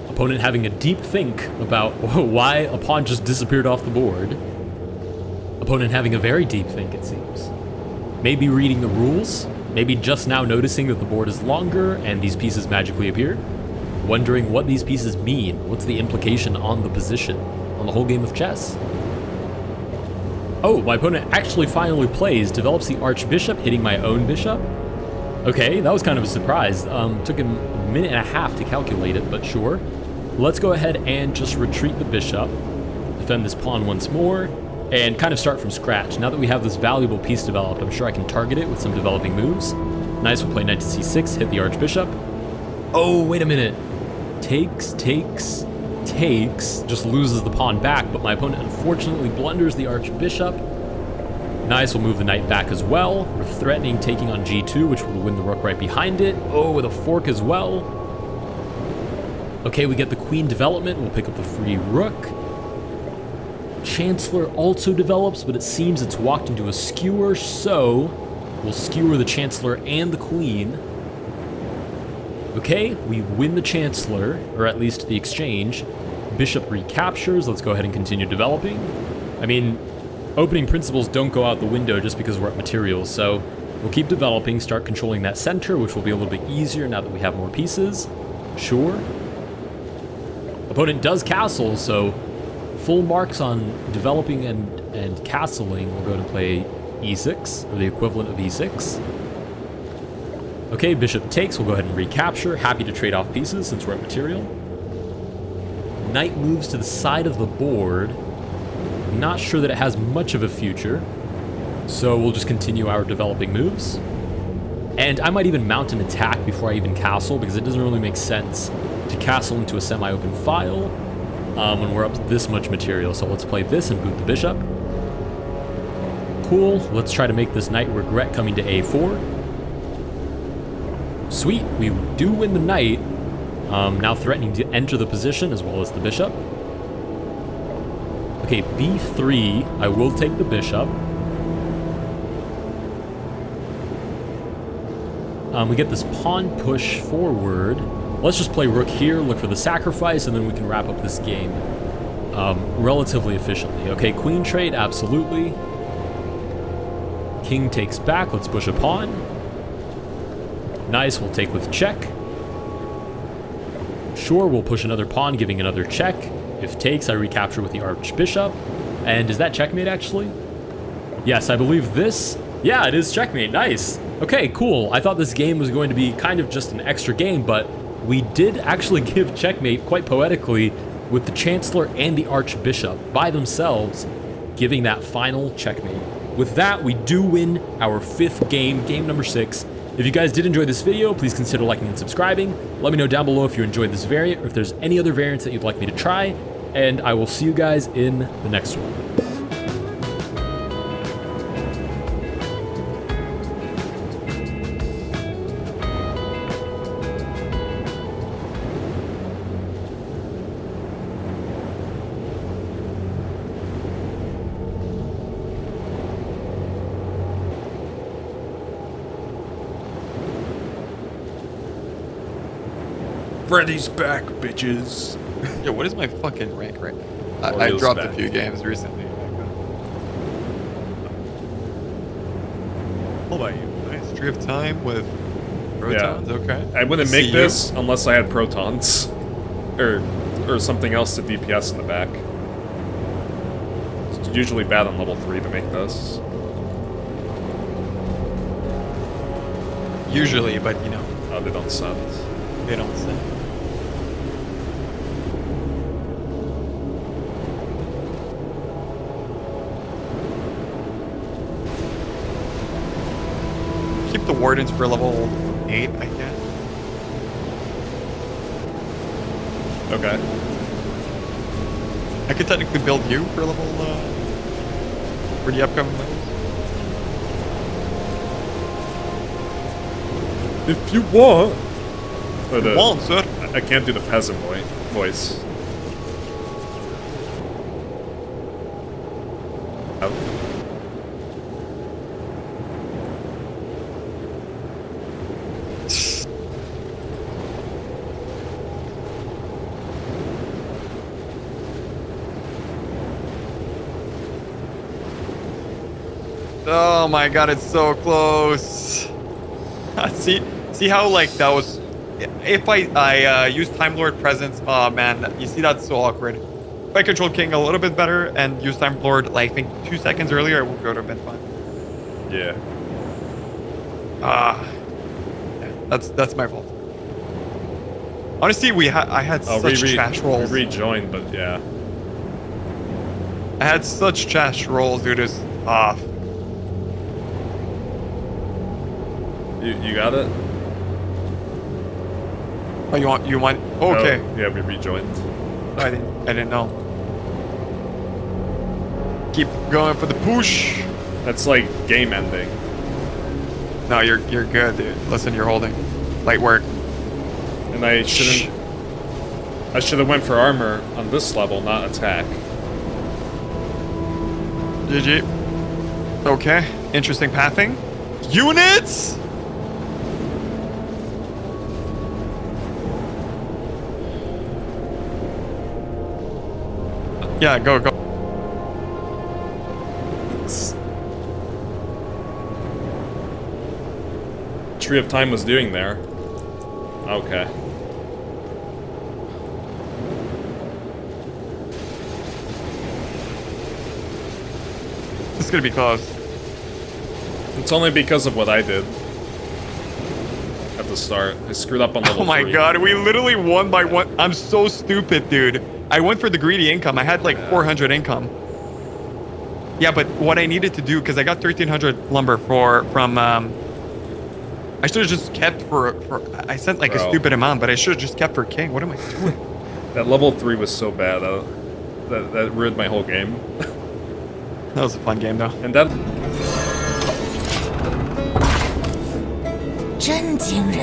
Opponent having a deep think about why a pawn just disappeared off the board. Opponent having a very deep think, it seems. Maybe reading the rules. Maybe just now noticing that the board is longer and these pieces magically appeared. Wondering what these pieces mean. What's the implication on the position, on the whole game of chess? Oh, my opponent actually finally plays, develops the archbishop, hitting my own bishop. Okay, that was kind of a surprise. Took him a minute and a half to calculate it, but sure. Let's go ahead and just retreat the bishop. Defend this pawn once more. and kind of start from scratch. Now that we have this valuable piece developed, I'm sure I can target it with some developing moves. Nice, we'll play knight to c6, hit the archbishop. Oh, wait a minute. Takes, just loses the pawn back, but my opponent unfortunately blunders the archbishop. Nice, we'll move the knight back as well. We're threatening taking on g2, which will win the rook right behind it. Oh, with a fork as well. Okay, we get the queen development. We'll pick up the free rook. Chancellor also develops, but it seems it's walked into a skewer, so we'll skewer the Chancellor and the queen. Okay, we win the Chancellor, or at least the exchange. Bishop recaptures. Let's go ahead and continue developing. I mean, opening principles don't go out the window just because we're at materials, so we'll keep developing, start controlling that center, which will be a little bit easier now that we have more pieces. Sure. Opponent does castle, so full marks on developing and castling. We'll go to play e6, or the equivalent of e6. Okay, bishop takes. We'll go ahead and recapture. Happy to trade off pieces since we're at material. Knight moves to the side of the board. Not sure that it has much of a future, so we'll just continue our developing moves. And I might even mount an attack before I even castle, because it doesn't really make sense to castle into a semi-open file when we're up to this much material. So let's play this and boot the bishop. Cool. Let's try to make this knight regret coming to a4. Sweet. We do win the knight. Now threatening to enter the position as well as the bishop. Okay, b3. I will take the bishop. We get this pawn push forward. Let's just play rook here, look for the sacrifice, and then we can wrap up this game relatively efficiently. Okay, queen trade, absolutely. King takes back. Let's push a pawn. Nice, we'll take with check. Sure, we'll push another pawn, giving another check. If takes, I recapture with the archbishop. And is that checkmate, actually? Yes, I believe this. Yeah, it is checkmate. Nice. Okay, cool. I thought this game was going to be kind of just an extra game, but we did actually give checkmate quite poetically with the Chancellor and the Archbishop by themselves, giving that final checkmate. With that, we do win our 5th game, game number 6. If you guys did enjoy this video, please consider liking and subscribing. Let me know down below if you enjoyed this variant or if there's any other variants that you'd like me to try, and I will see you guys in the next one. Freddy's back, bitches. Yo, what is my fucking rank right now? I dropped a few games recently. How about you? Nice. Tree of time with protons? Yeah. Okay. I wouldn't make this unless I had protons. Or something else to DPS in the back. It's usually bad on level 3 to make this. Usually, but you know. Oh, they don't send. They don't send. Keep the wardens for level 8, I guess. Okay. I could technically build you for level for the upcoming levels. If you want. Want, sir. I can't do the peasant voice. Oh my god, it's so close. See how like that was. If I use Time Lord presence, oh man, you see that's so awkward. If I control King a little bit better and use Time Lord, like I think 2 seconds earlier, it would go to been fine. Yeah. That's my fault. Honestly, I had such trash rolls. We rejoined, but yeah. I had such trash rolls, dude. It's off. You got it? Oh, you want? Oh, okay. Oh, yeah, we rejoined. I didn't know. Keep going for the push. That's like game ending. No, you're good, dude. Listen, you're holding. Light work. And I shouldn't. I should have went for armor on this level, not attack. GG. Okay. Interesting pathing. Units. Yeah, go. Tree of Time was doing there. Okay. It's gonna be close. It's only because of what I did at the start. I screwed up on level 3. Oh my god, we literally won by 1. I'm so stupid, dude. I went for the greedy income. I had like 400 income. Yeah, but what I needed to do, because I got 1300 lumber from I should have just kept for I sent like a stupid amount, but I should have just kept for king. What am I doing? That level 3 was so bad. That ruined my whole game. That was a fun game though. And that. 真惊人！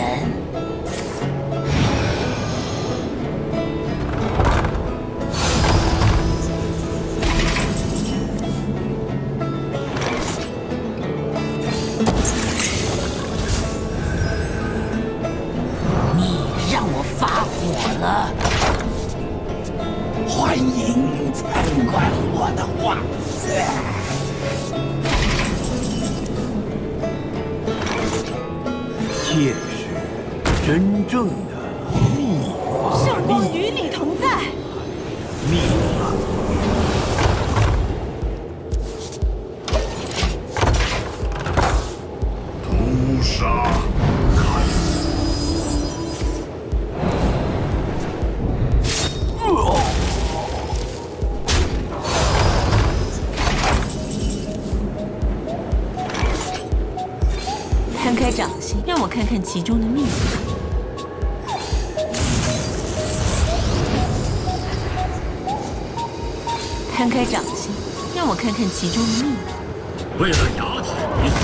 你让我发火了！欢迎参观我的画室。 妾是真正的秘法圣光与你同在。秘法。屠杀！摊开掌心，让我看看其中的秘密。摊开掌心，让我看看其中的秘密。为了雅体为公。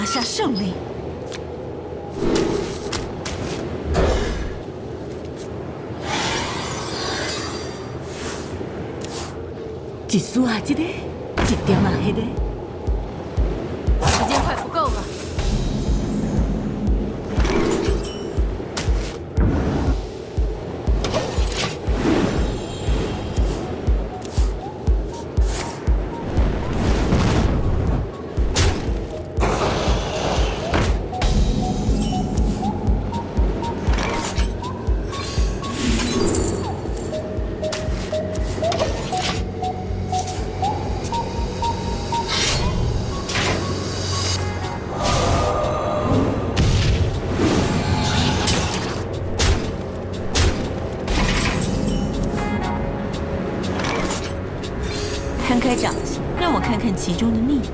下胜利。一丝啊，这个，一点啊，那个。时间快不够了。摊开掌心，让我看看其中的秘密。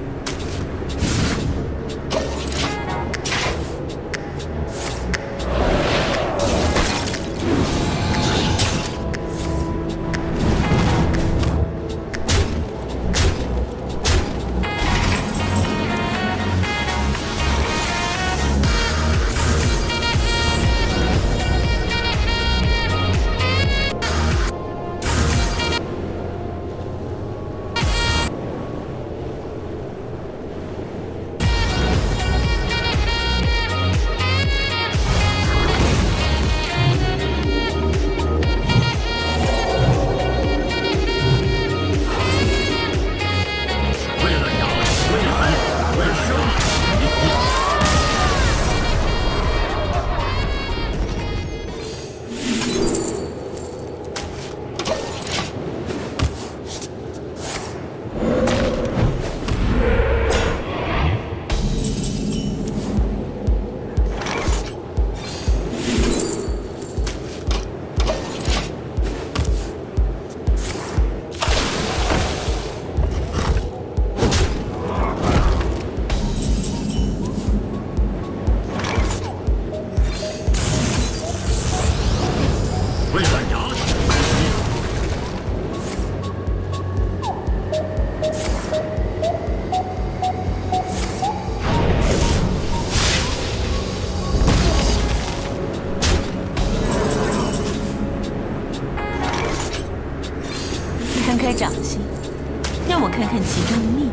其中秘密。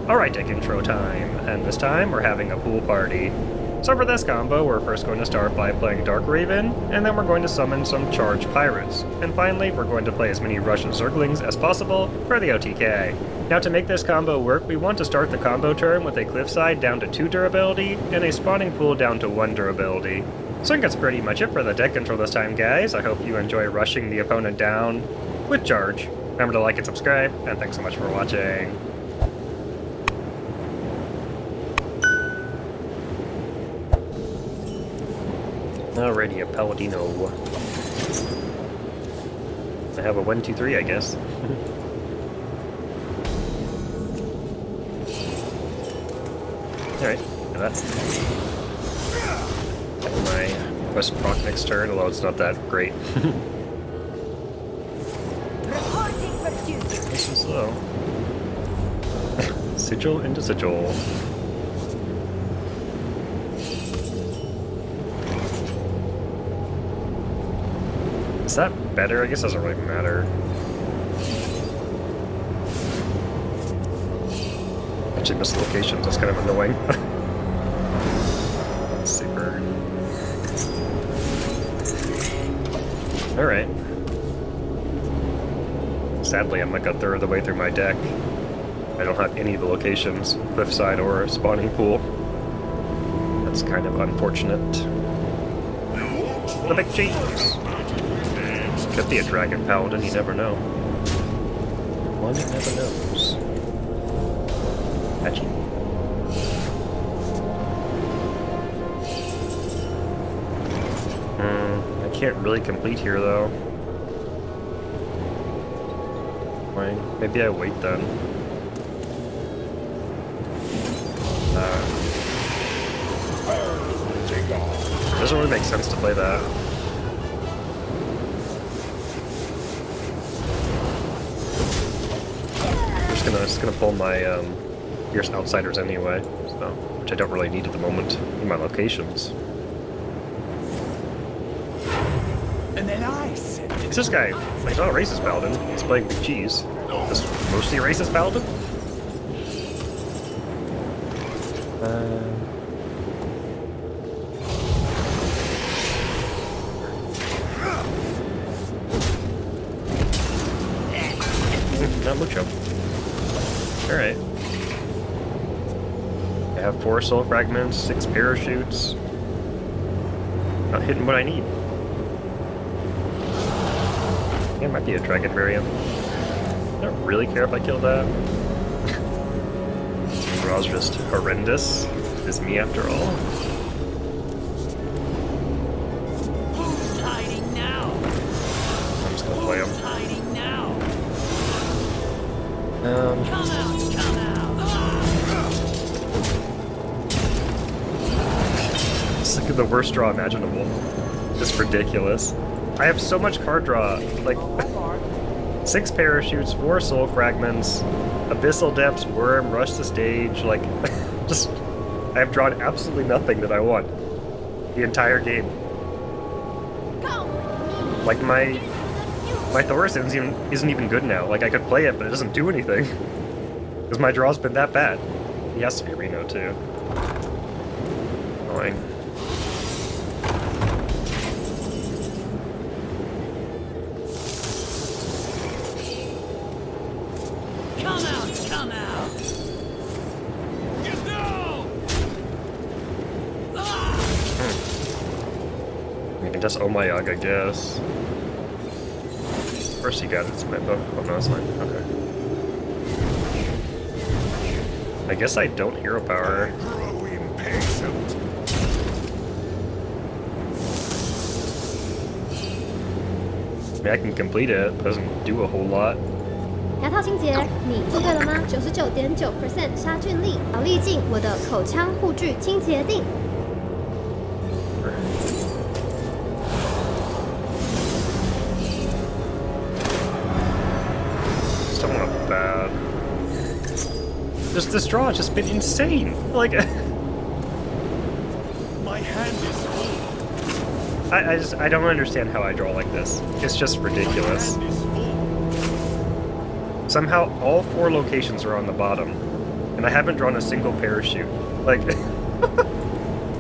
Alright, deck intro time, and this time we're having a pool party. So for this combo, we're first going to start by playing Dark Raven, and then we're going to summon some charged pirates. And finally, we're going to play as many Russian Zerglings as possible for the OTK. Now to make this combo work, we want to start the combo turn with a Cliffside down to 2 durability, and a Spawning Pool down to 1 durability. So I think that's pretty much it for the deck control this time, guys. I hope you enjoy rushing the opponent down with charge. Remember to like and subscribe, and thanks so much for watching. Alrighty, a Paladino. I have a 1, 2, 3, I guess. Alright, now that's my quest proc next turn, although it's not that great. This is slow. Sigil into Sigil. Is that better? I guess it doesn't really matter. Actually missed locations, that's kind of annoying. Super. Alright. Sadly, I'm like a third of the way through my deck. I don't have any of the locations, Cliffside or Spawning Pool. That's kind of unfortunate. The big cheese! Could be a Dragon Paladin, you never know. One never knows. Patchy. I can't really complete here though. Fine. Maybe I wait then. It doesn't really make sense to play that. I'm just gonna pull my Fierce Outsiders anyway, so, which I don't really need at the moment in my locations. And then I said, it's this guy. He's not a racist paladin. He's playing with cheese. This mostly a racist paladin. Not mucho. Alright. I have 4 soul fragments, 6 parachutes. Not hitting what I need. It might be a dragon variant. I don't really care if I kill that. Raw's just horrendous. It's me after all. the worst draw imaginable. It's ridiculous. I have so much card draw. Like, 6 parachutes, 4 soul fragments, abyssal depths, worm, rush the stage. Like, just, I have drawn absolutely nothing that I want the entire game. Like, my Thoris isn't even good now. Like, I could play it, but it doesn't do anything. Because my draw's been that bad. He has to be Reno, too. Annoying. Come out, come out! Get down! I can just Omayag, I guess. First you got it, it's my book. Oh no, it's mine. Okay. I guess I don't hero power. I mean, I can complete it, but it doesn't do a whole lot. 牙套清洁，你做对了吗？99.9% 杀菌力，小粒径，我的口腔护具清洁定。 Still not bad. Just this draw has just been insane. Like, My hand is full. I don't understand how I draw like this. It's just ridiculous. Somehow all 4 locations are on the bottom, and I haven't drawn a single parachute. Like,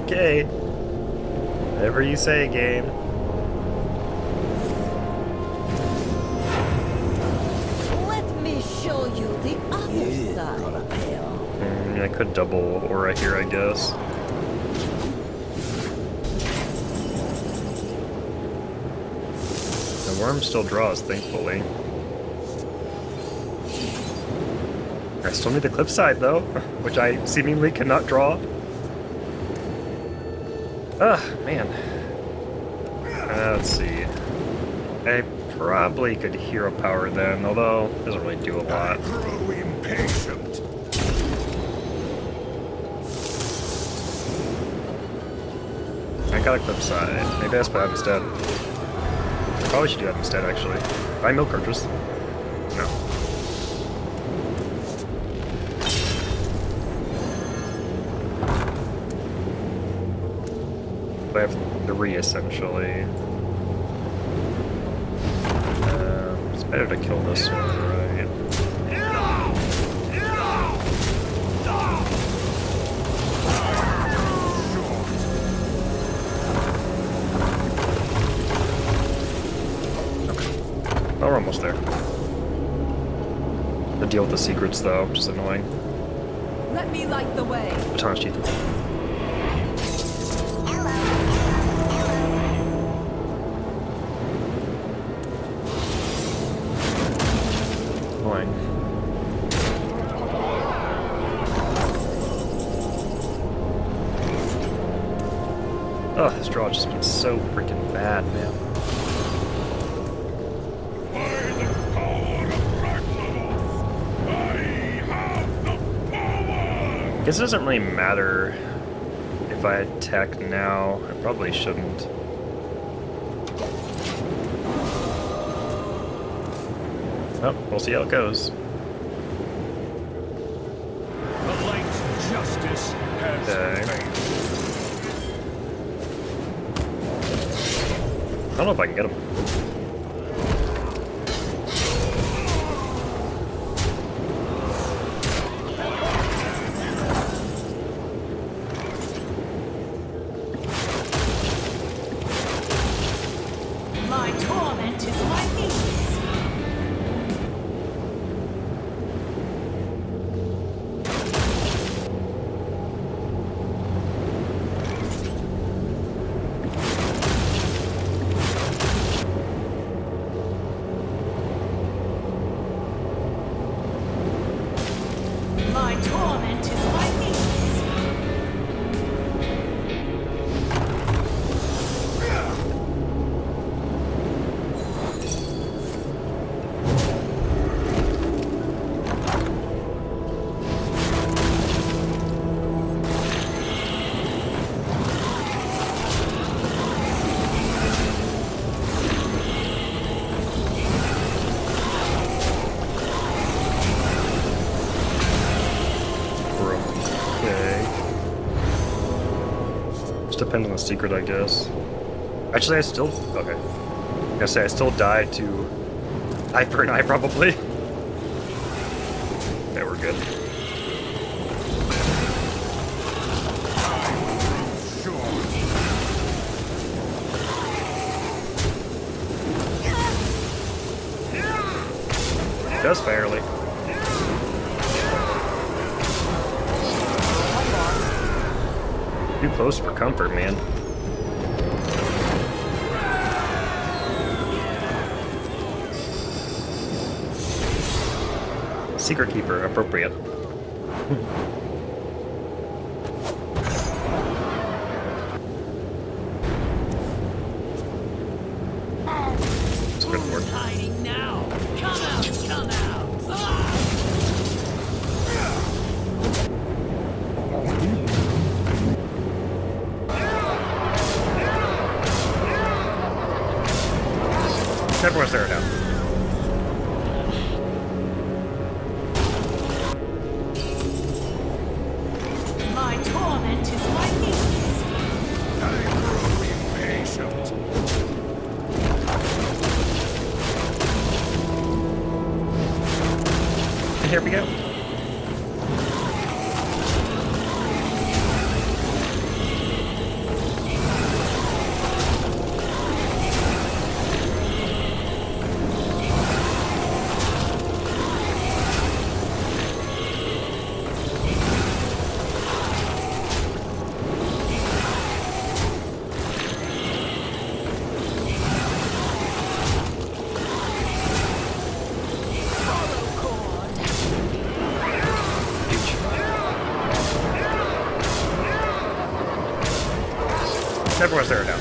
okay, whatever you say, game. I could double aura here, I guess. The worm still draws, thankfully. I still need the cliffside, though, which I seemingly cannot draw. Ugh, man. Let's see. I probably could hero power then, although it doesn't really do a lot. I got a cliffside. Maybe I spell that instead. I probably should do that instead, actually. Buy milk cartridges. No. I have 3 essentially. It's better to kill this one, right? Oh, we're almost there. The deal with the secrets, though, which is annoying. Let me light the way. Baton's cheating. Annoying. Oh, this draw has just been so freaking bad, man. I guess it doesn't really matter if I attack now. I probably shouldn't. Oh, we'll see how it goes. The light's justice has Okay. I don't know if I can get him. My torment is my peace. Just depends on the secret, I guess. Actually, I still... Okay. I gotta say, I still died to eye for an eye, probably. Yeah, we're good. Just barely. Too close for comfort, man. Secret Keeper, appropriate. It's good work. Hiding now. Come out, come out. Everyone's there now. My torment is my weakness. I grow impatient. And here we go. Everyone's there now.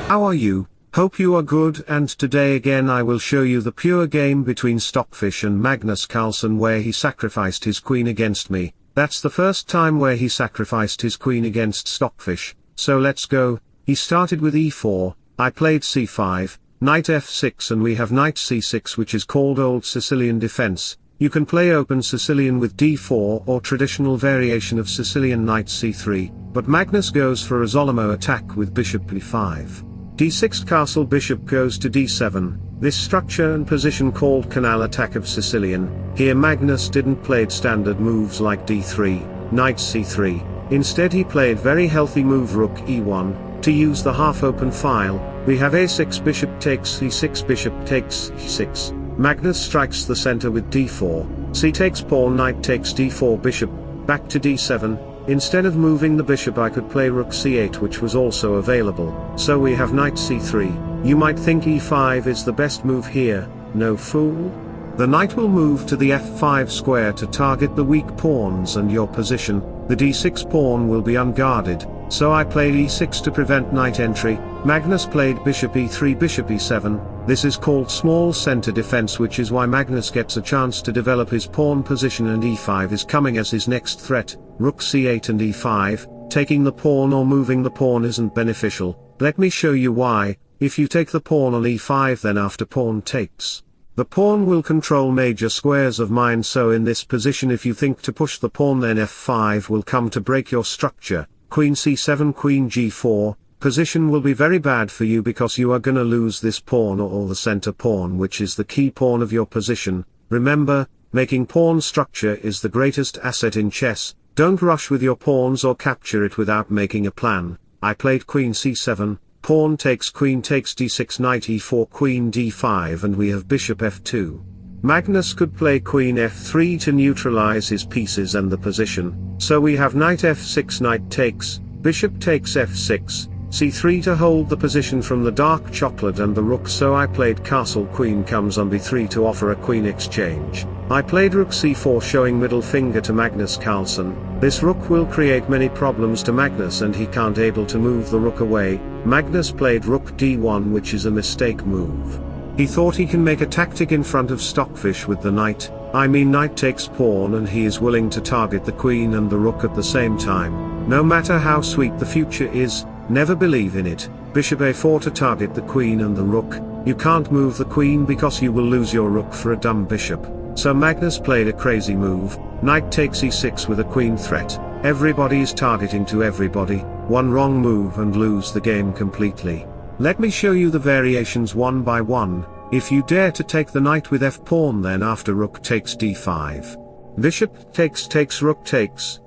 How are you? Hope you are good, and today again I will show you the pure game between Stockfish and Magnus Carlsen where he sacrificed his queen against me. That's the first time where he sacrificed his queen against Stockfish, so let's go. He started with e4, I played c5, knight f6 and we have knight c6 which is called Old Sicilian defense. You can play open Sicilian with d4 or traditional variation of Sicilian knight c3, but Magnus goes for a Zolimo attack with bishop b5. d6 castle bishop goes to d7, this structure and position called canal attack of Sicilian. Here Magnus didn't play standard moves like d3, knight c3, instead he played very healthy move rook e1, to use the half open file. We have a6 bishop takes c6 bishop takes e6. Magnus strikes the center with d4, c takes pawn knight takes d4 bishop, back to d7, instead of moving the bishop I could play rook c8 which was also available, so we have knight c3, you might think e5 is the best move here, no fool? The knight will move to the f5 square to target the weak pawns and your position, the d6 pawn will be unguarded, so I played e6 to prevent knight entry. Magnus played bishop e3 bishop e7, this is called small center defense which is why Magnus gets a chance to develop his pawn position and e5 is coming as his next threat, rook c8 and e5, taking the pawn or moving the pawn isn't beneficial, let me show you why. If you take the pawn on e5 then after pawn takes, the pawn will control major squares of mine, so in this position if you think to push the pawn then f5 will come to break your structure, queen c7 queen g4, position will be very bad for you because you are gonna lose this pawn or the center pawn which is the key pawn of your position. Remember, making pawn structure is the greatest asset in chess, don't rush with your pawns or capture it without making a plan. I played queen c7, pawn takes d6 knight e4 queen d5 and we have bishop f2. Magnus could play queen f3 to neutralize his pieces and the position, so we have knight f6 knight takes, bishop takes f6, c3 to hold the position from the dark chocolate and the rook, so I played castle queen comes on b3 to offer a queen exchange. I played rook c4 showing middle finger to Magnus Carlsen, this rook will create many problems to Magnus and he can't able to move the rook away. Magnus played rook d1 which is a mistake move. He thought he can make a tactic in front of Stockfish with the knight, I mean knight takes pawn and he is willing to target the queen and the rook at the same time. No matter how sweet the future is, never believe in it. Bishop a4 to target the queen and the rook, you can't move the queen because you will lose your rook for a dumb bishop. So Magnus played a crazy move, Knight takes e6 with a queen threat. Everybody is targeting to everybody. One wrong move and lose the game completely. Let me show you the variations one by one. If you dare to take the knight with f-pawn, then after rook takes d5. Bishop takes rook takes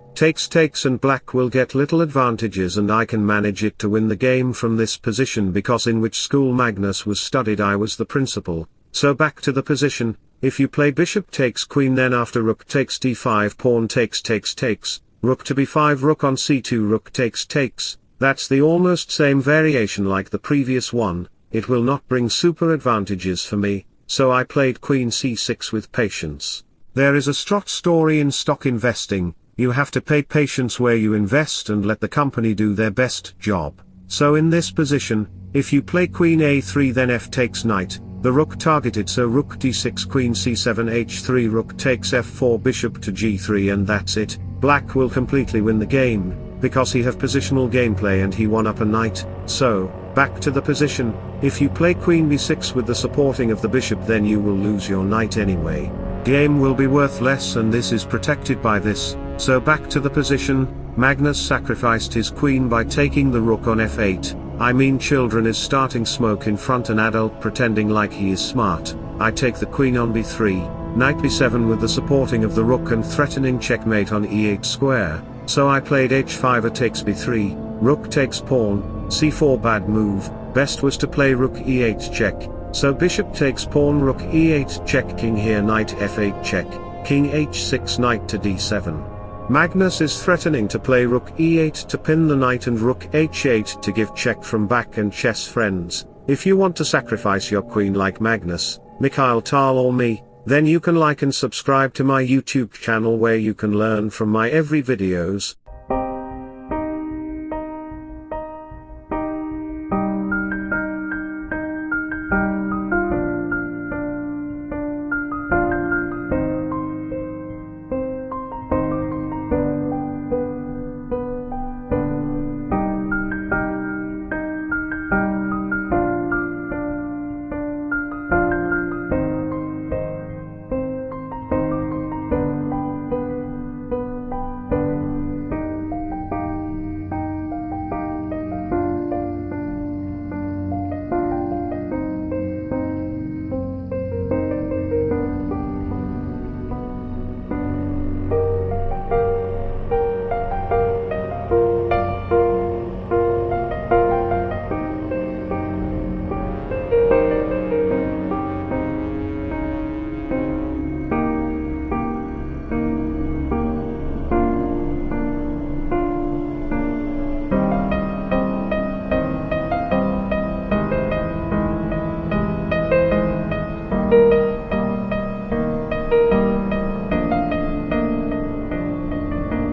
and black will get little advantages, and I can manage it to win the game from this position, because in which school Magnus was studied I was the principal. So back to the position. If you play bishop takes queen, then after rook takes d5, pawn takes, rook to b5, rook on c2, rook takes. That's the almost same variation like the previous one. It will not bring super advantages for me, so I played queen c6 with patience. There is a story in stock investing. You have to pay patience where you invest and let the company do their best job. So in this position, if you play queen a3, then f takes knight, the rook targeted, so rook d6, queen c7, h3, rook takes f4, bishop to g3, and that's it. Black will completely win the game, because he have positional gameplay and he won up a knight. So, back to the position. If you play queen b6 with the supporting of the bishop, then you will lose your knight anyway. Game will be worth less, and this is protected by this. So back to the position. Magnus sacrificed his queen by taking the rook on f8. I mean, children is starting smoke in front, an adult pretending like he is smart. I take the queen on b3, knight b7 with the supporting of the rook and threatening checkmate on e8 square. So I played h5, takes b3, rook takes pawn, c4, bad move. Best was to play rook e8 check. So bishop takes pawn, rook e8 check, king here, knight f8 check, king h6, knight to d7. Magnus is threatening to play rook e8 to pin the knight and rook h8 to give check from back. And chess friends, if you want to sacrifice your queen like Magnus, Mikhail Tal or me, then you can like and subscribe to my YouTube channel, where you can learn from my every videos.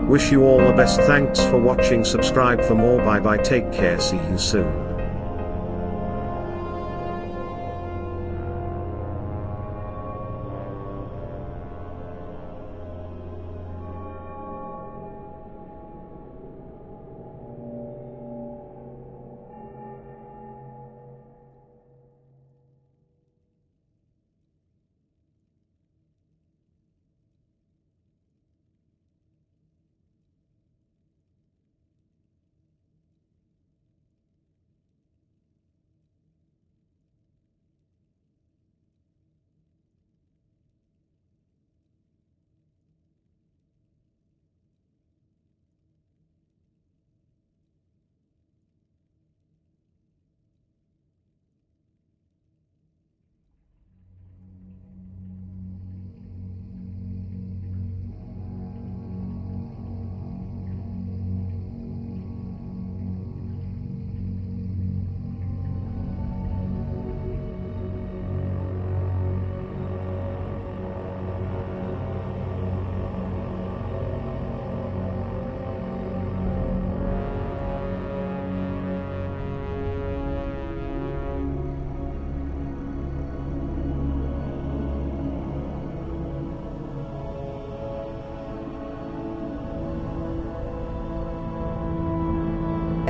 Wish you all the best. Thanks for watching. Subscribe for more. Bye bye. Take care. See you soon.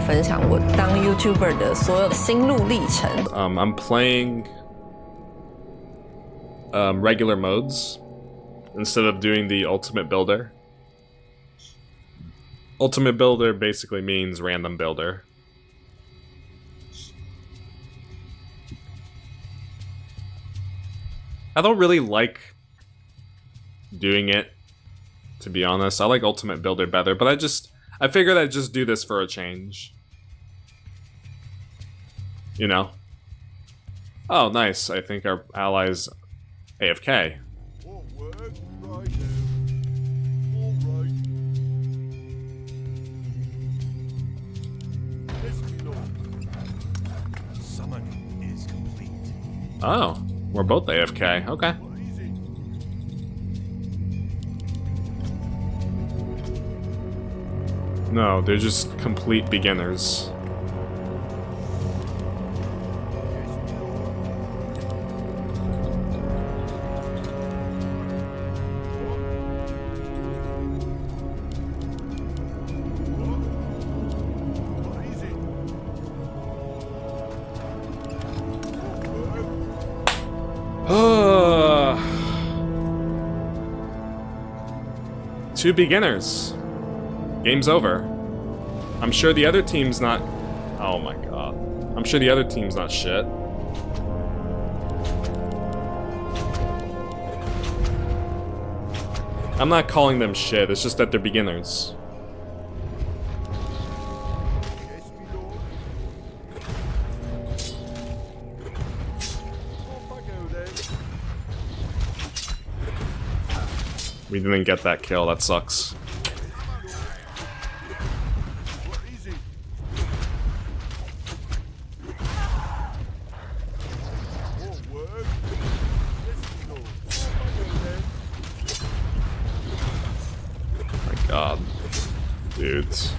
分享我当 YouTuber 的所有心路历程。I'm playing regular modes instead of doing the ultimate builder. Ultimate builder basically means random builder. I don't really like doing it, to be honest. I like ultimate builder better, but I figured I'd just do this for a change. You know? Oh, nice. I think our allies AFK. Oh, we're both AFK. Okay. No, they're just complete beginners. Two beginners. Game's over. I'm sure the other team's not... Oh my god. I'm sure the other team's not shit. I'm not calling them shit, it's just that they're beginners. We didn't get that kill, that sucks. My god. Dudes.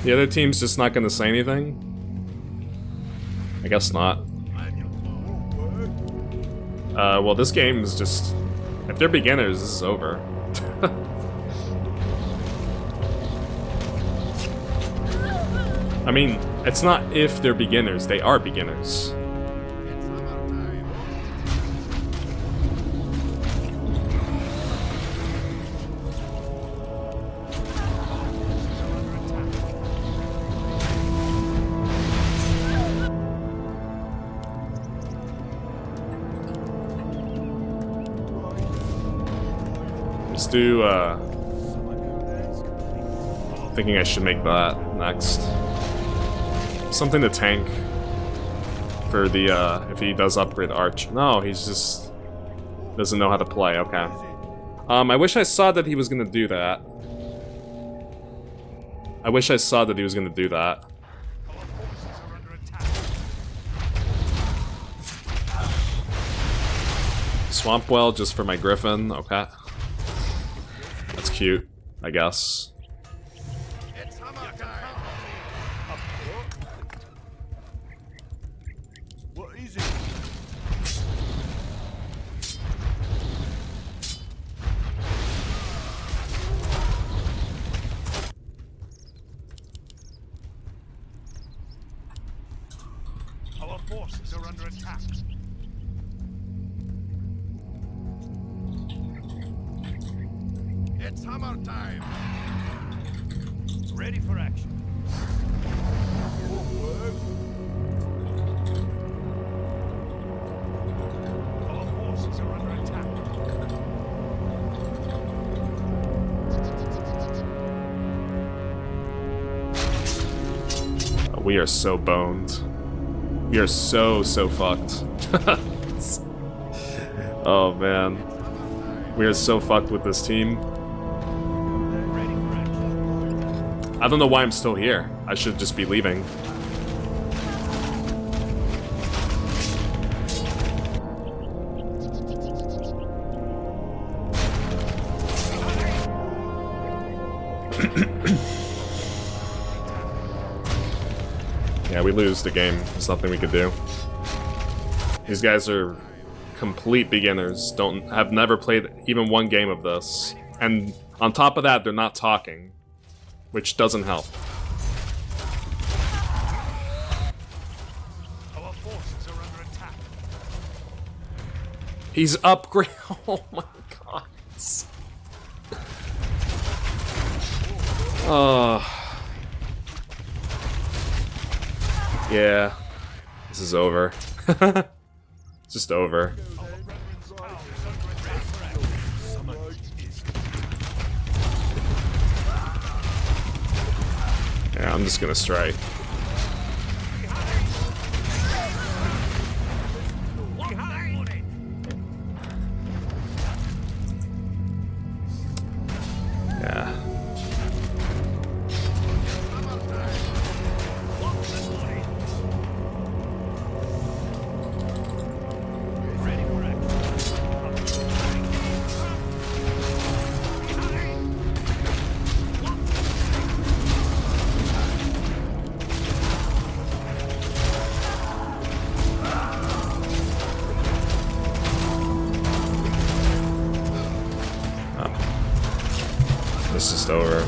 The other team's just not gonna say anything? I guess not. Well, this game is just... If they're beginners, this is over. I mean, it's not if they're beginners, they are beginners. Let's do, thinking I should make that next. Something to tank for the, if he does upgrade Arch. No, he's just doesn't know how to play, okay. I wish I saw that he was gonna do that. I wish I saw that he was gonna do that. Swamp Well just for my Griffin, okay. That's cute, I guess. Our forces are under attack. It's hammer time. Ready for action. Our forces are under attack. We are so boned. We are so fucked. Oh man. We are so fucked with this team. I don't know why I'm still here. I should just be leaving. Yeah, we lose the game. There's nothing we could do. These guys are complete beginners, have never played even one game of this. And on top of that, they're not talking, which doesn't help. Our forces are under attack. He's upgrade. Oh my god. Yeah. This is over. It's just over. Yeah, I'm just gonna strike. Yeah. This is over.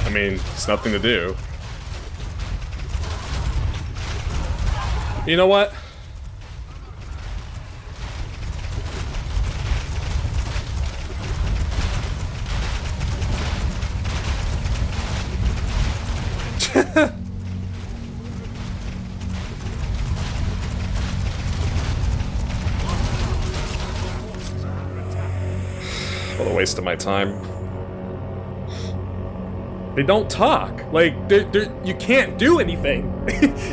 I mean, it's nothing to do. You know what? What a waste of my time. They don't talk. Like, you can't do anything.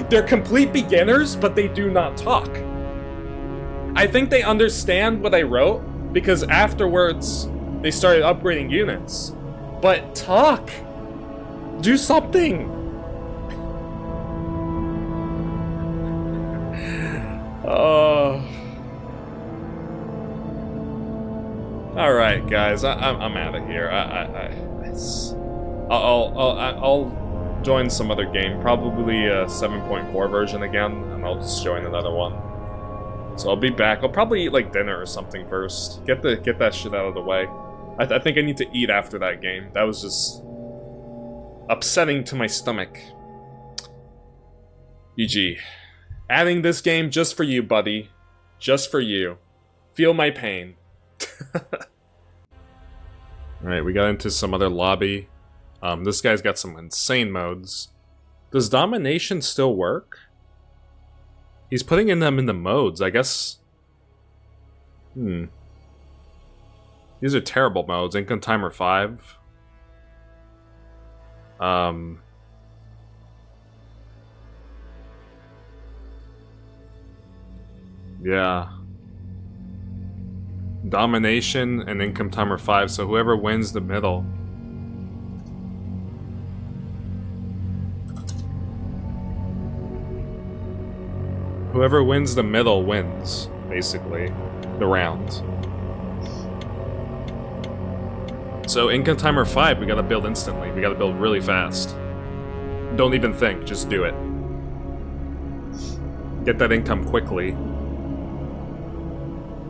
They're complete beginners, but they do not talk. I think they understand what I wrote, because afterwards, they started upgrading units. But talk! Do something! Alright, guys, I'm out of here. I'll join some other game, probably a 7.4 version again, and I'll just join another one. So I'll be back. I'll probably eat like dinner or something first. Get that shit out of the way. I think I need to eat after that game. That was just upsetting to my stomach. GG. Adding this game just for you, buddy. Just for you. Feel my pain. Alright, we got into some other lobby. This guy's got some insane modes. Does domination still work? He's putting them in the modes, I guess. These are terrible modes. Income Timer 5. Yeah. Domination and Income Timer 5, so whoever wins the middle. Whoever wins the middle wins, basically, the round. So Income Timer 5, we gotta build instantly. We gotta build really fast. Don't even think, just do it. Get that income quickly.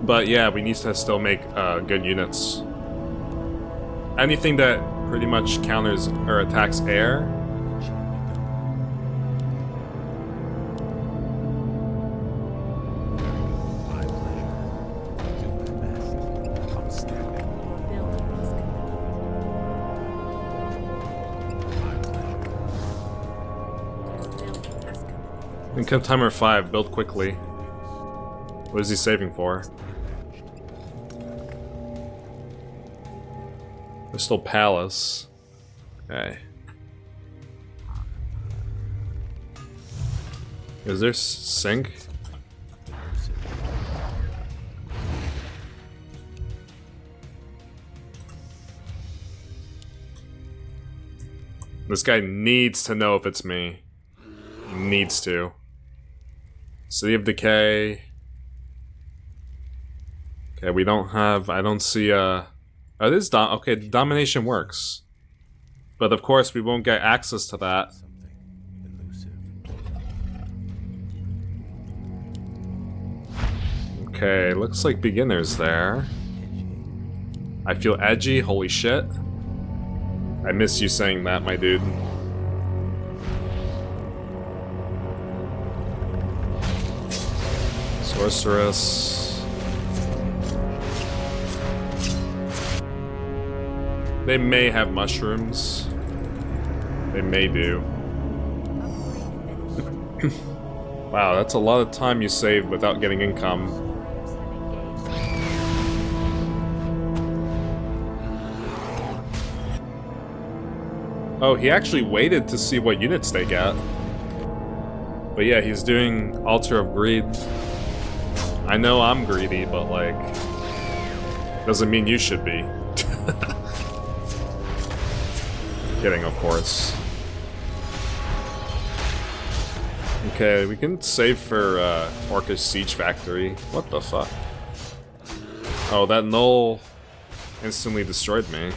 But yeah, we need to still make good units. Anything that pretty much counters or attacks air. Income Timer 5, build quickly. What is he saving for? Crystal Palace. Okay. Is there sync? This guy needs to know if it's me. He needs to. City of Decay. Okay, we don't have... I don't see oh, it is okay, domination works. But of course, we won't get access to that. Okay, looks like beginners there. I feel edgy, holy shit. I miss you saying that, my dude. Sorceress. They may have mushrooms. They may do. Wow, that's a lot of time you saved without getting income. Oh, he actually waited to see what units they get. But yeah, he's doing Altar of Greed. I know I'm greedy, but like... doesn't mean you should be. Kidding, of course. Okay, we can save for Orcish Siege Factory. What the fuck? Oh, that null instantly destroyed me.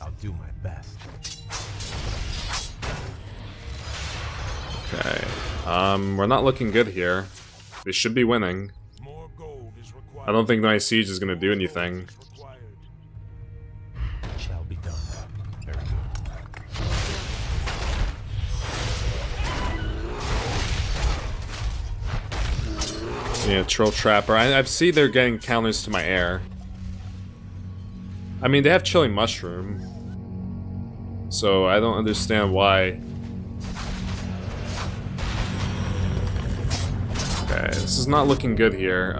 I'll do my best. Okay, we're not looking good here. They should be winning. I don't think my siege is gonna do anything. Shall be done. Very good. Yeah, Troll Trapper. I see they're getting counters to my air. I mean, they have Chilling Mushroom. So I don't understand why. Okay, this is not looking good here.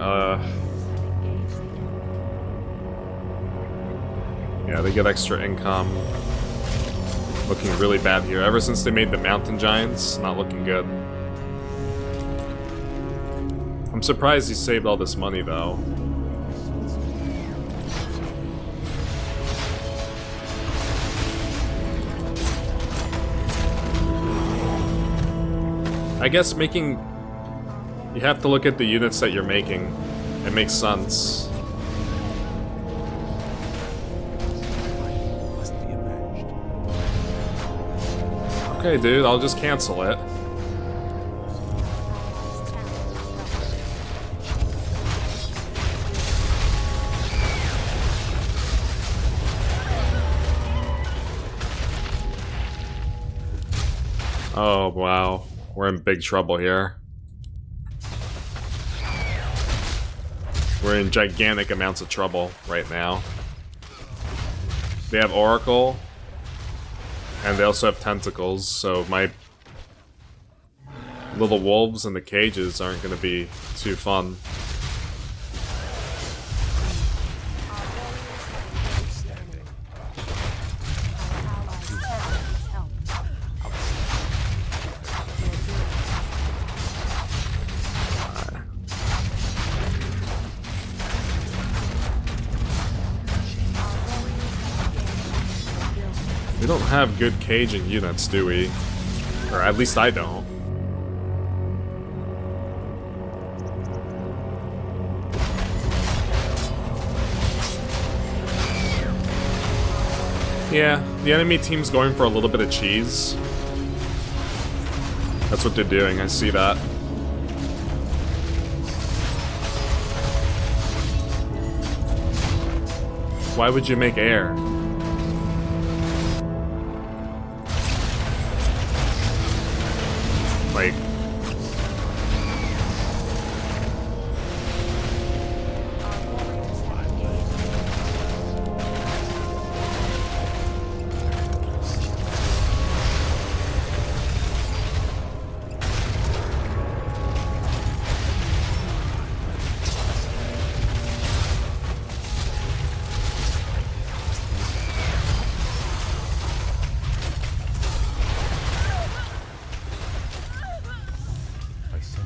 Yeah, they get extra income. Looking really bad here. Ever since they made the Mountain Giants, not looking good. I'm surprised he saved all this money, though. I guess making... You have to look at the units that you're making. It makes sense. Okay, dude, I'll just cancel it. Oh, wow. We're in big trouble here. We're in gigantic amounts of trouble right now. They have Oracle. And they also have tentacles, so my little wolves in the cages aren't going to be too fun. We don't have good caging units, do we? Or at least I don't. Yeah, the enemy team's going for a little bit of cheese. That's what they're doing, I see that. Why would you make air? Like...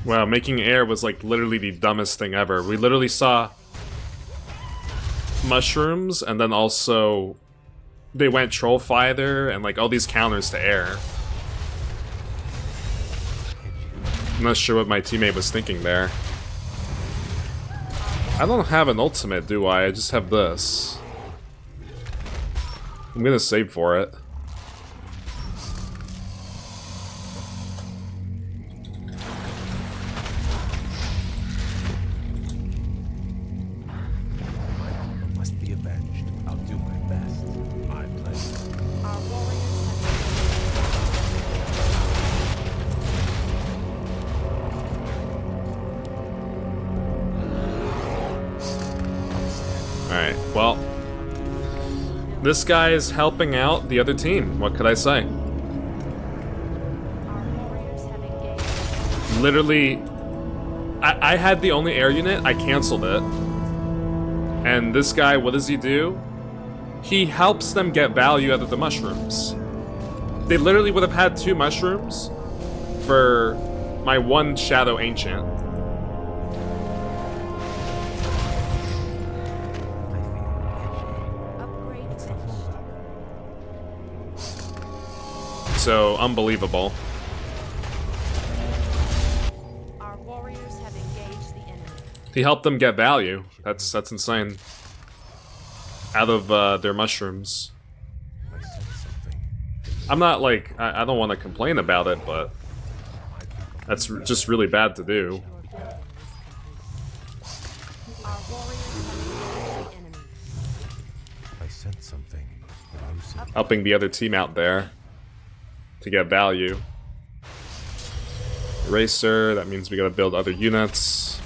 Wow, making air was like literally the dumbest thing ever. We literally saw mushrooms, and then also they went troll fighter and like all these counters to air. I'm not sure what my teammate was thinking there. I don't have an ultimate, do I? I just have this. I'm gonna save for it. Must be avenged. I'll do my best. My pleasure. Alright, well, this guy is helping out the other team. What could I say? Literally, I had the only air unit, I canceled it. And this guy, what does he do? He helps them get value out of the mushrooms. They literally would have had 2 mushrooms for my 1 Shadow Ancient. So, unbelievable. Our warriors have engaged the enemy. He helped them get value. That's insane. Out of their mushrooms. I'm not like, I don't want to complain about it, but that's just really bad to do. Our warriors have engaged the enemy. I sense something. Helping the other team out there to get value. Eraser, that means we gotta build other units.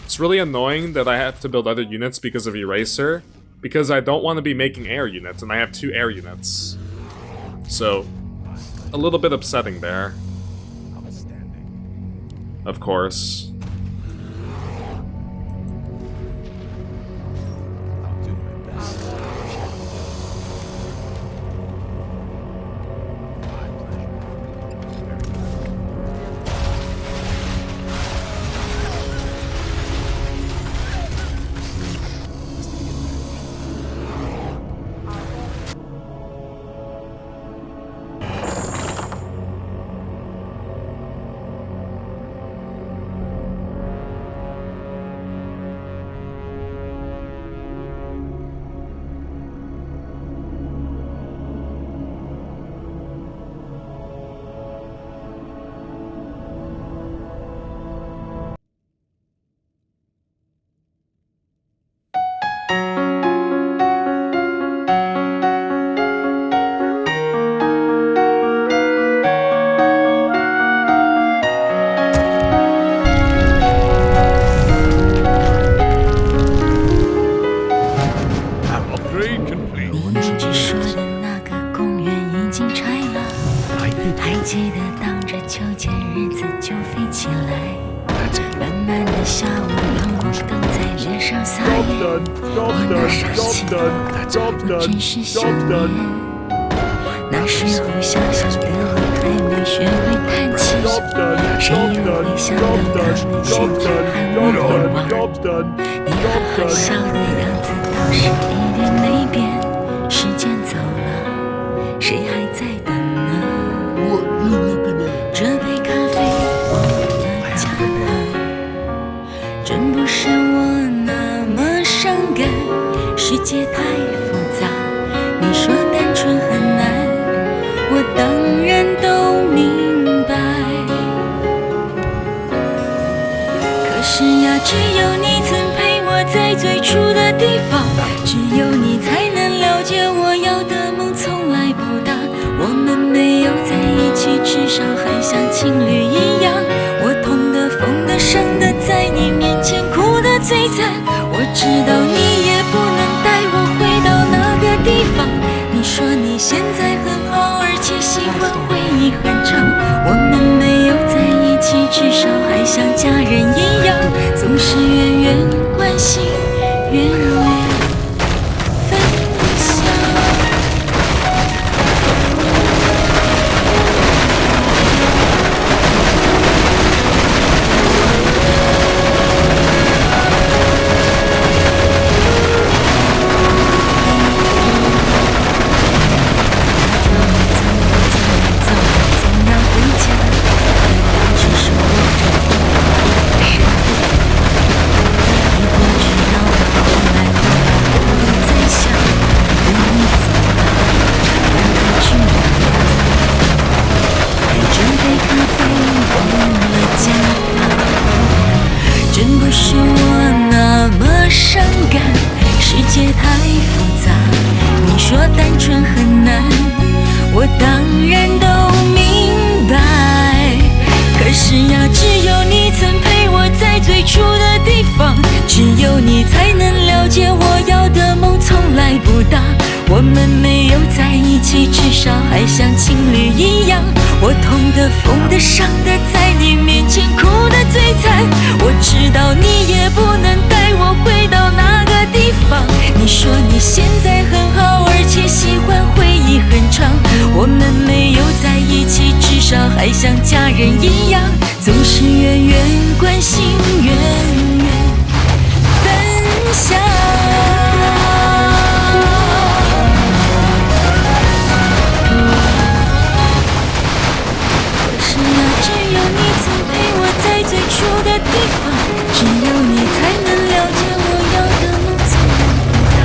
It's really annoying that I have to build other units because of Eraser, because I don't want to be making air units, and I have 2 air units. So, a little bit upsetting there. Of course. Job's done. Job's done. 那时候小小的我还没学会弹琴，谁又会想到当你现在还我玩？你哈哈笑的样子倒是一点没变，时间走了，谁还在等呢？这杯咖啡忘了加糖，真不是我那么伤感，世界太复杂，你说单纯很难，我当然都明白。可是呀，只有你曾陪我在最初的地方，只有你才能了解我要的梦从来不大。我们没有在一起，至少还像情侣一样。我痛的、疯的、伤的，在你面前哭得最惨。我知道你也不能带我回到那个地方。你说你现在很好，而且喜欢回忆很长。我们没有在一起，至少还像家人一样，总是远远关心，远远分享。说单纯很难，我当然都明白。可是呀，只有你曾陪我在最初的地方，只有你才能了解我要的梦从来不大。我们没有在一起，至少还像情侣一样。我痛的、疯的、伤的，在你面前哭得最惨。我知道你也不能带我回到那个地方。你说你现在很好，而且喜欢回忆很长。我们没有在一起，至少还像家人一样，总是远远关心，远远分享。最初的地方，只有你才能了解我要的梦从来不大。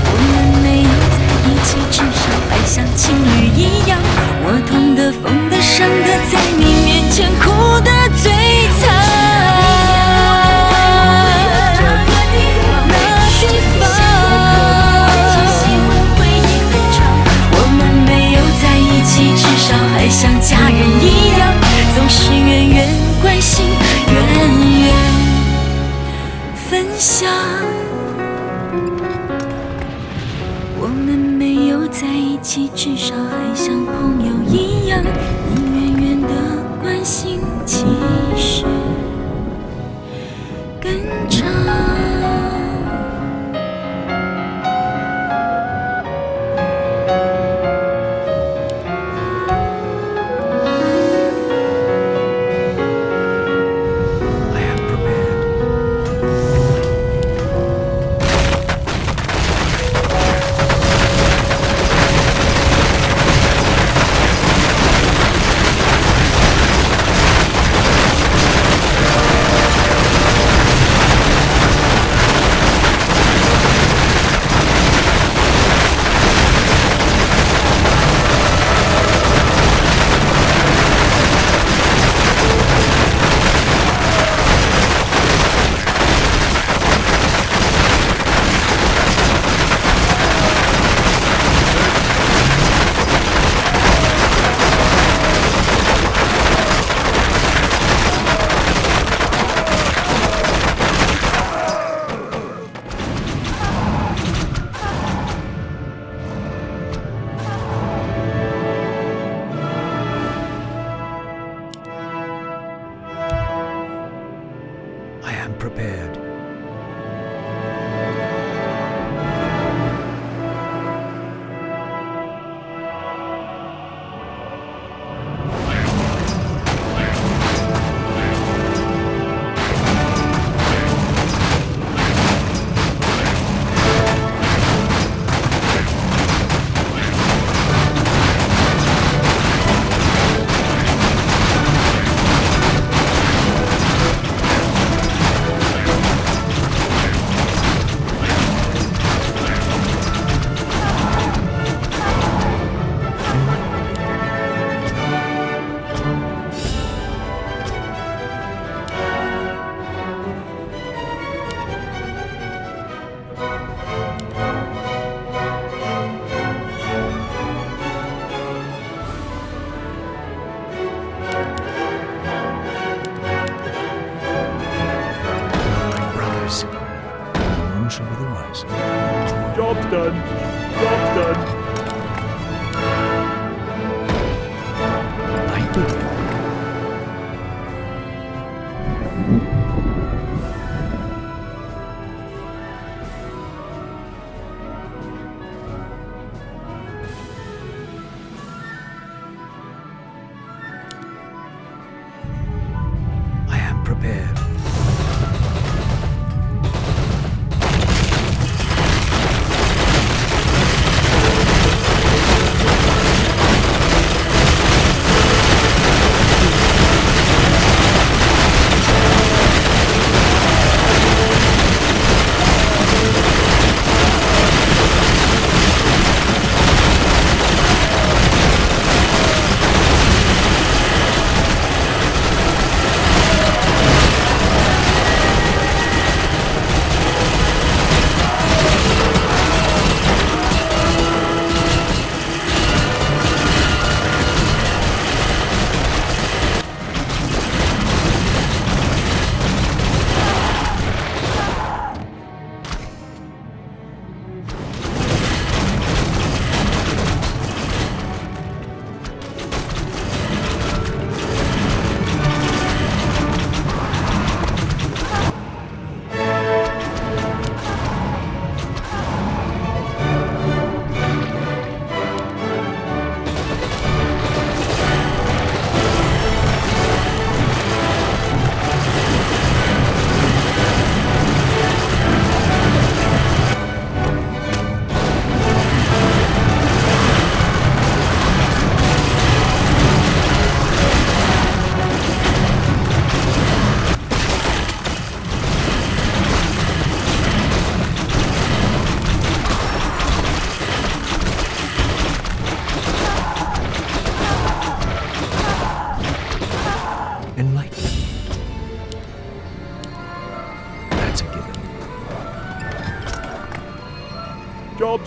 我们没有在一起，至少还像情侣一样。我痛的、疯的、伤的，在你面前哭得最惨。我们没有在一起，至少还像家人一样，总是远远关心，远远分享。我们没有在一起，至少还像朋友一样，你远远的关心，其实更长。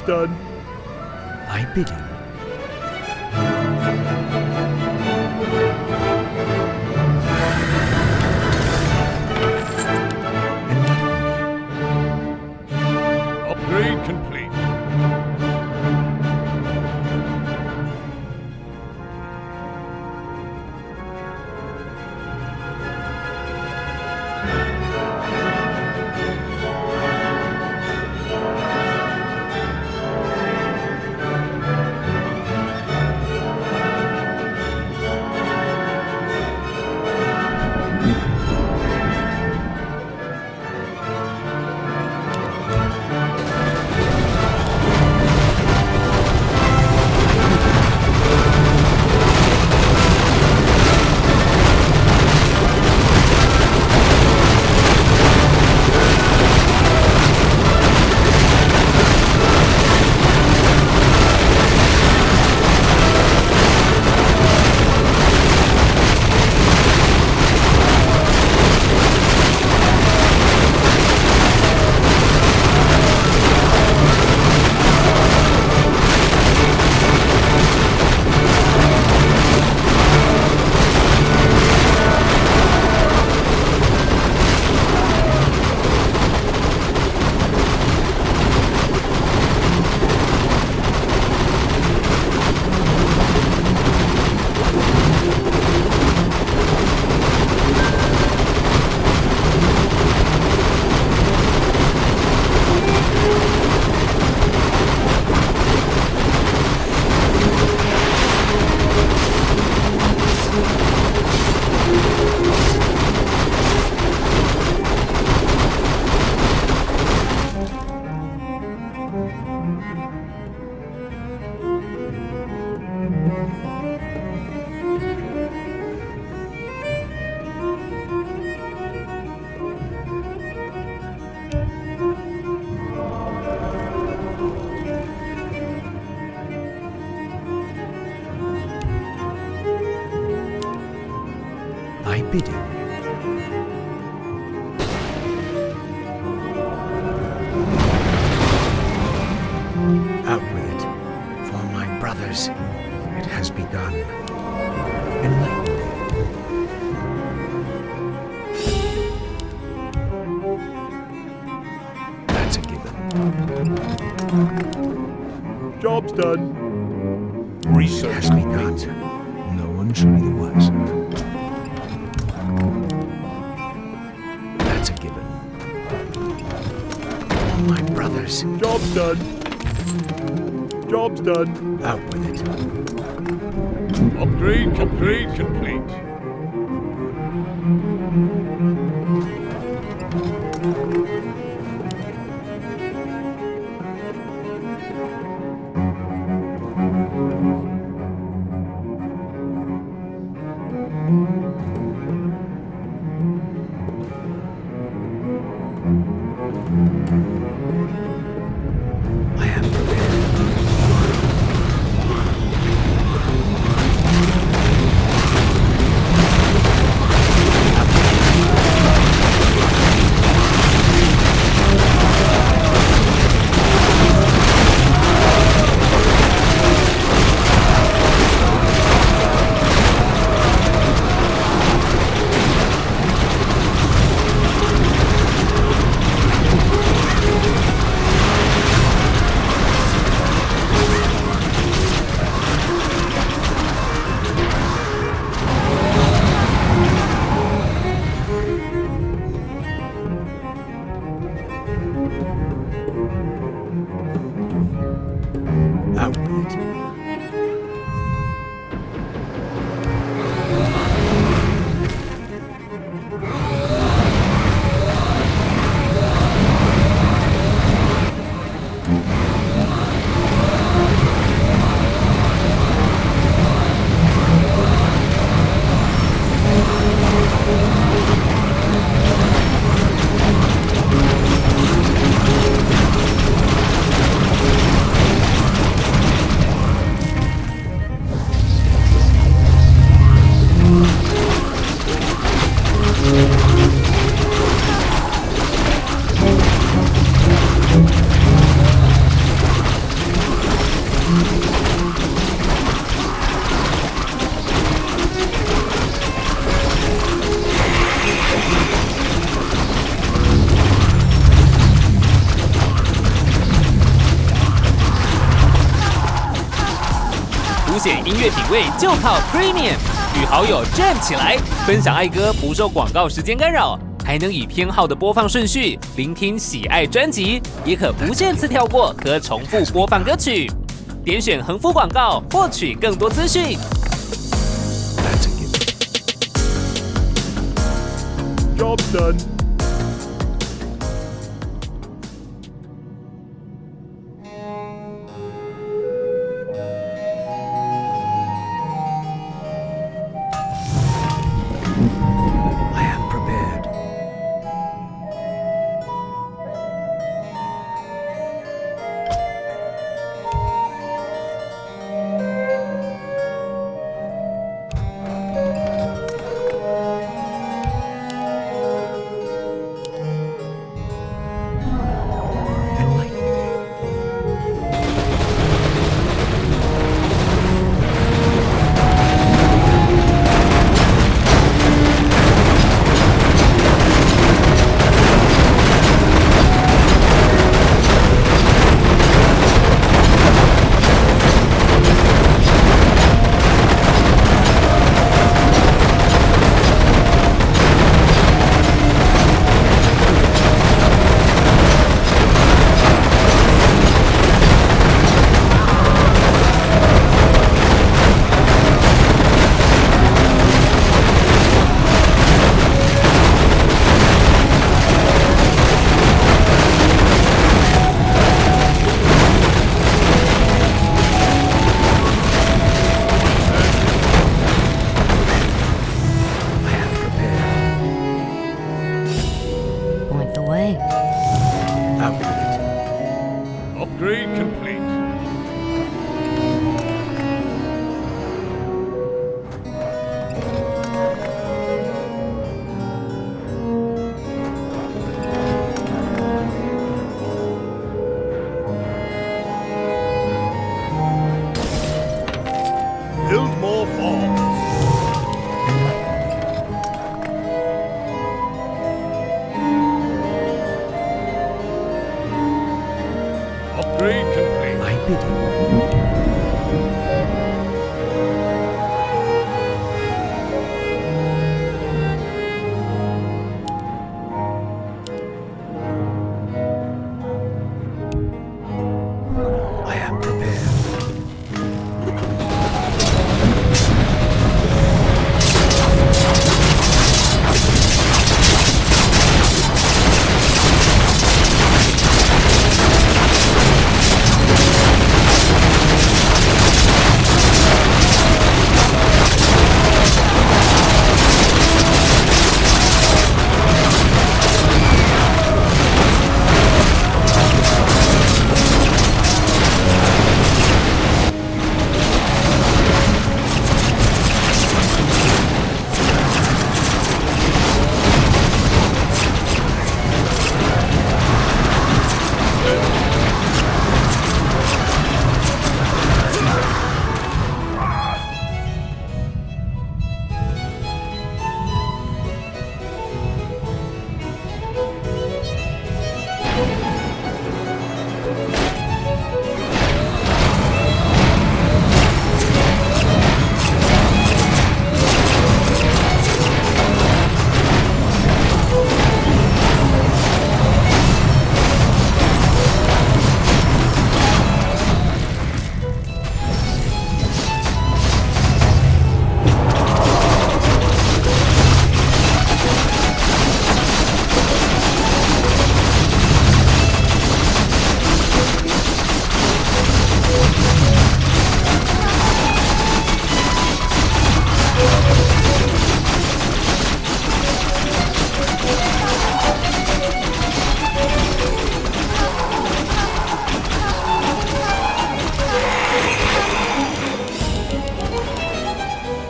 Job's done. My bidding. Upgrade complete. My bidding. Out with it. For my brothers, it has begun. Enlighten me. That's a given. Job's done. Research has begun. No one shall be the wiser. That's a given. My brothers. Job's done. Job's done. Out with it. Upgrade complete. I am prepared. 凸显音乐品味就靠 Premium， 与好友 Jam 起来，分享爱歌不受广告时间干扰，还能以偏好的播放顺序聆听喜爱专辑，也可无限次跳过和重复播放歌曲。点选横幅广告获取更多资讯。Job's done. I am prepared. Point the way. Out with it. Upgrade complete. Build more farms. Upgrade complete. My bidding. I am prepared.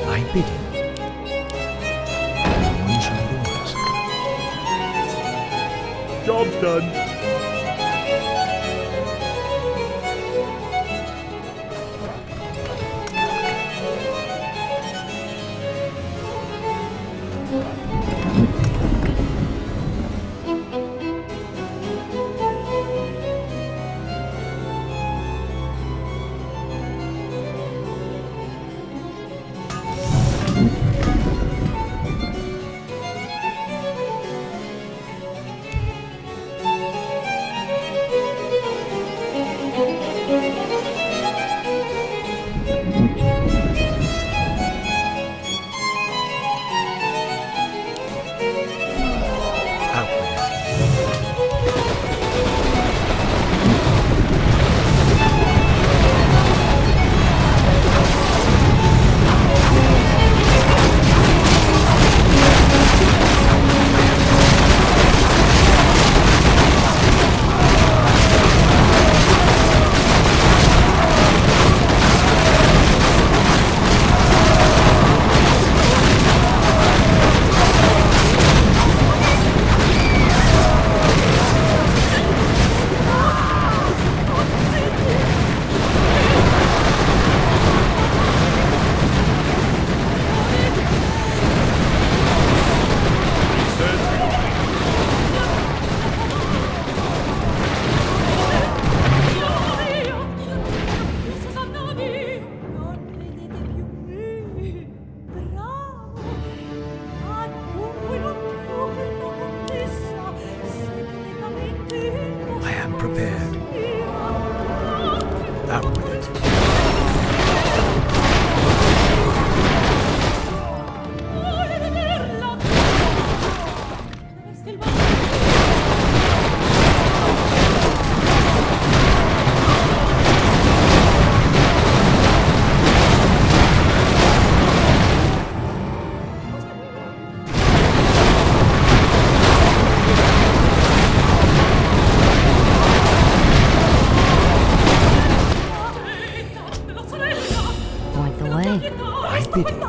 My bidding. One shall yours. Job's done. bidding.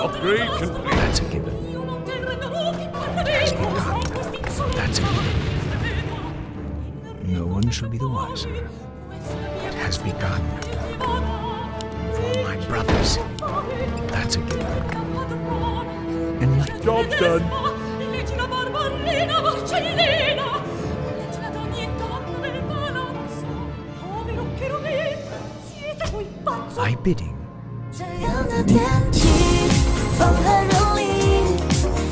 Upgrade complete. That's a given. It has been done. That's a given. No one shall be the wiser. It has begun. For my brothers. That's a given. Enlighten. Job's done. My bidding. 这样的天气，风很容易，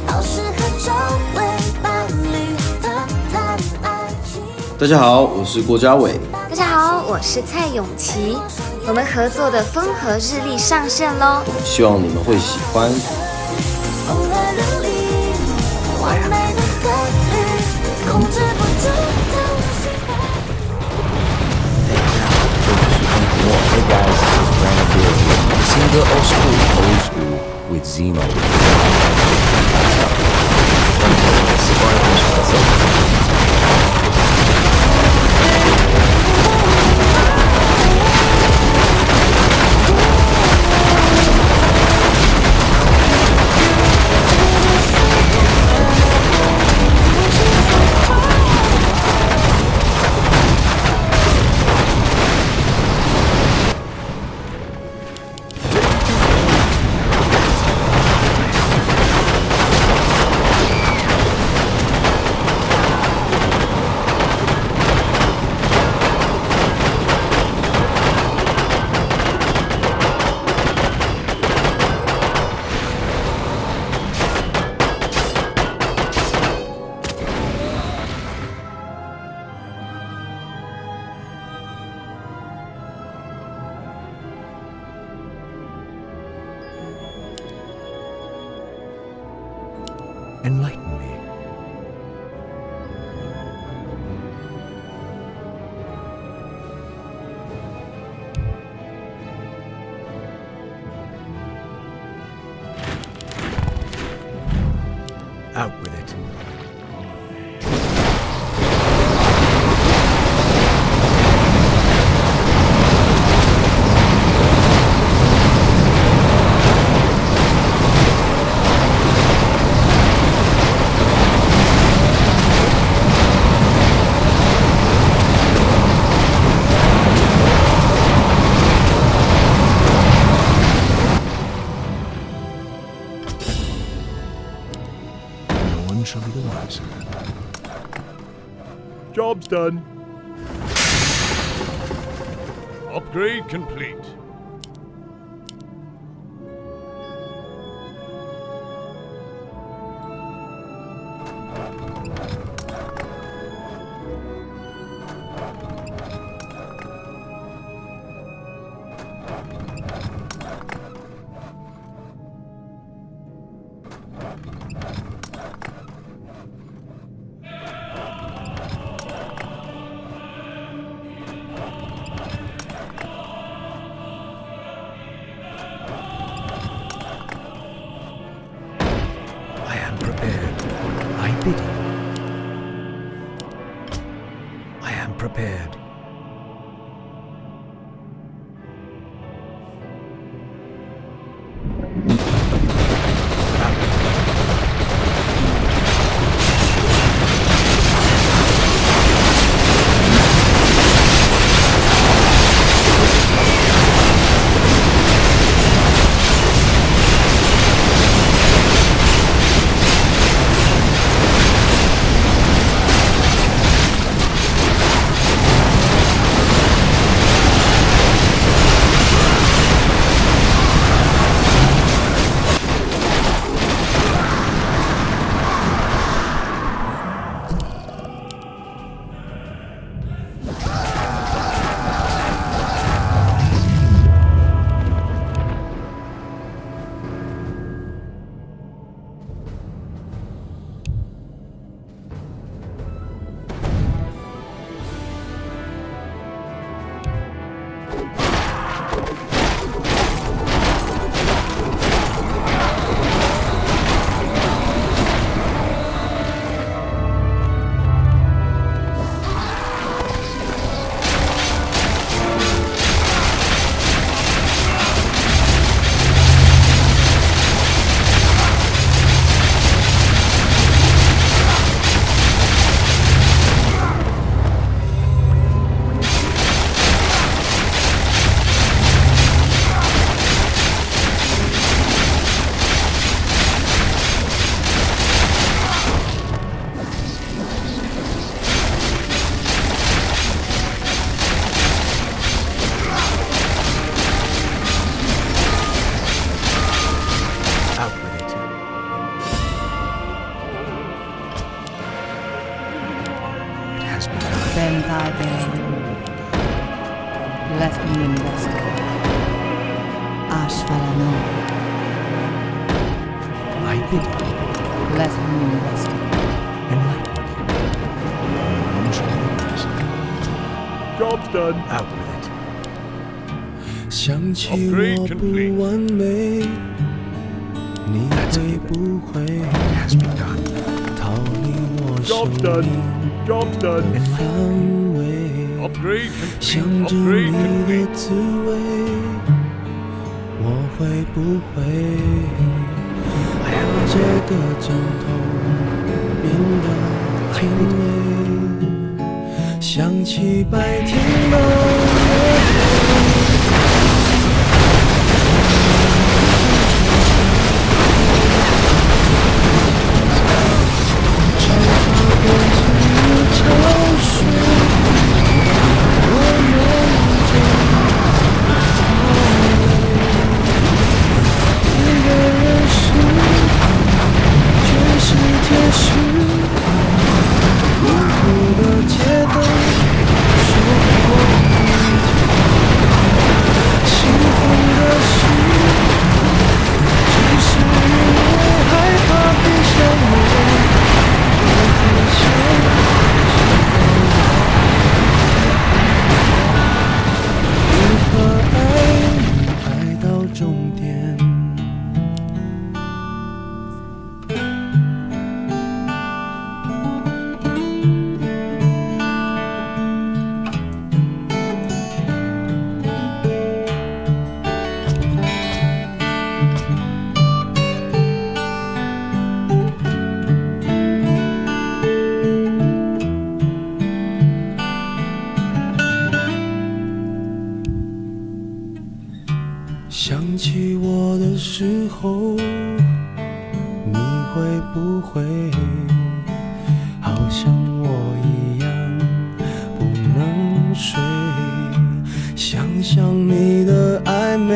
好适合周围伴侣谈谈爱情。大家好，我是郭家伟。大家好，我是蔡永琪，我们合作的风和日丽上线喽，希望你们会喜欢。风和日丽，完美的概率，控制不住的喜欢。 Hey guys, this is Brandon Beard. Listen to old school with Zemo. Enlighten me. Out with it. Shall be the wiser. Job's done. Upgrade complete. Let me investigate. Ashvalano. My bidding. Let me investigate. Job's done. Out with it. 想起我不完美，你会不会逃离我生命范围？想着你的滋味，我会不会把这个枕头变得甜美？想起白天的约会。想起我的时候，你会不会好像我一样不能睡？想想你的暧昧，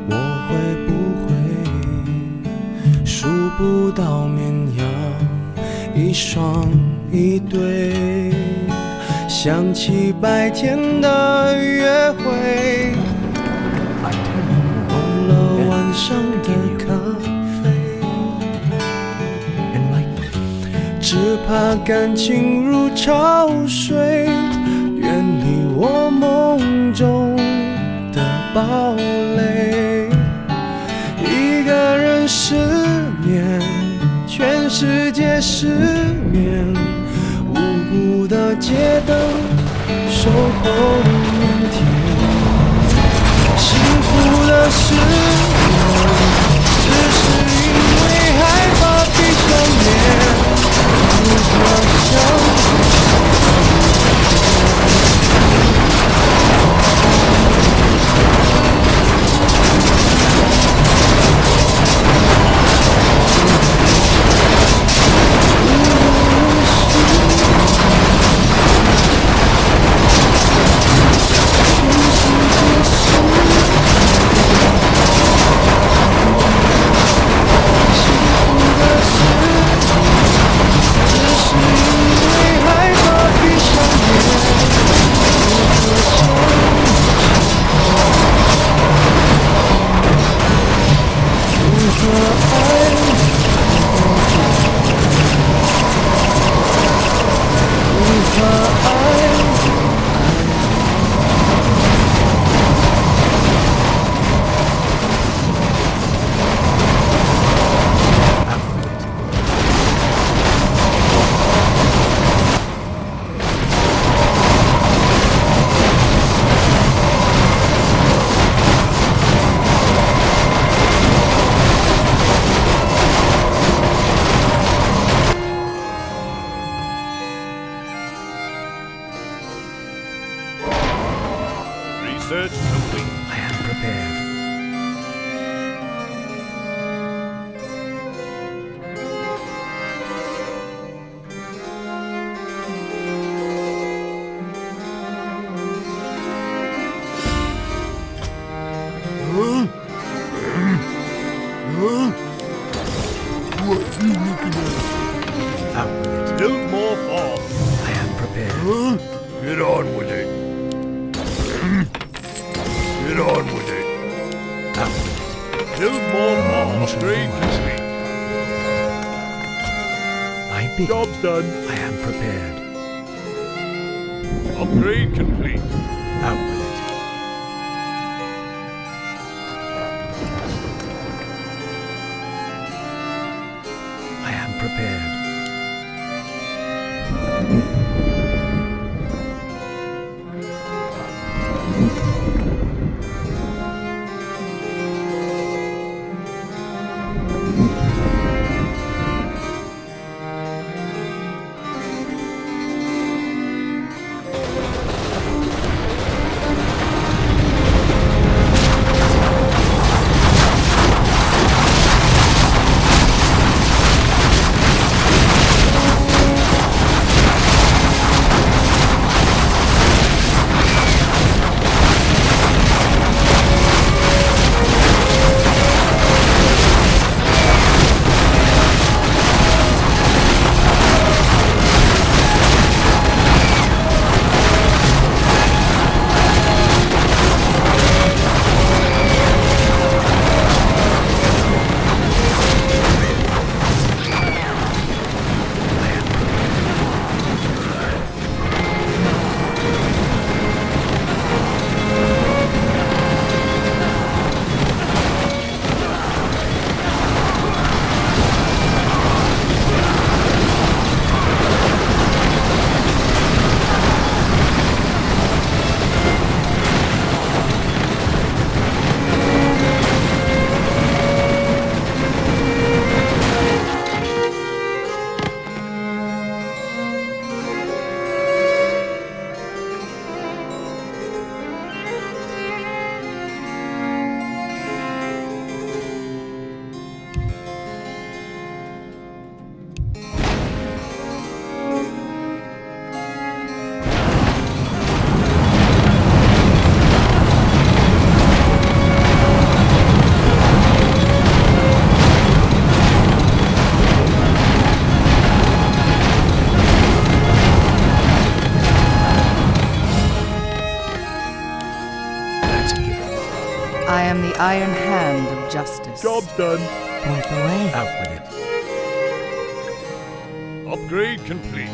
我会不会数不到绵羊一双一对？想起白天的约会，忘了晚上的咖啡，只怕感情如潮水，远离我梦中的堡垒。一个人失眠，全世界失眠，无辜的街灯守候明天。幸福的时候，只是因为害怕闭上眼，无法想Research complete. I am prepared. What are you looking at? Out with it. Build more force. I am prepared. Get on with it. potential wars. I bid. Job's done. I am prepared. Upgrade complete. Out with it. I am prepared. I am the iron hand of justice. Job's done. Point the way. Out with it. Upgrade complete.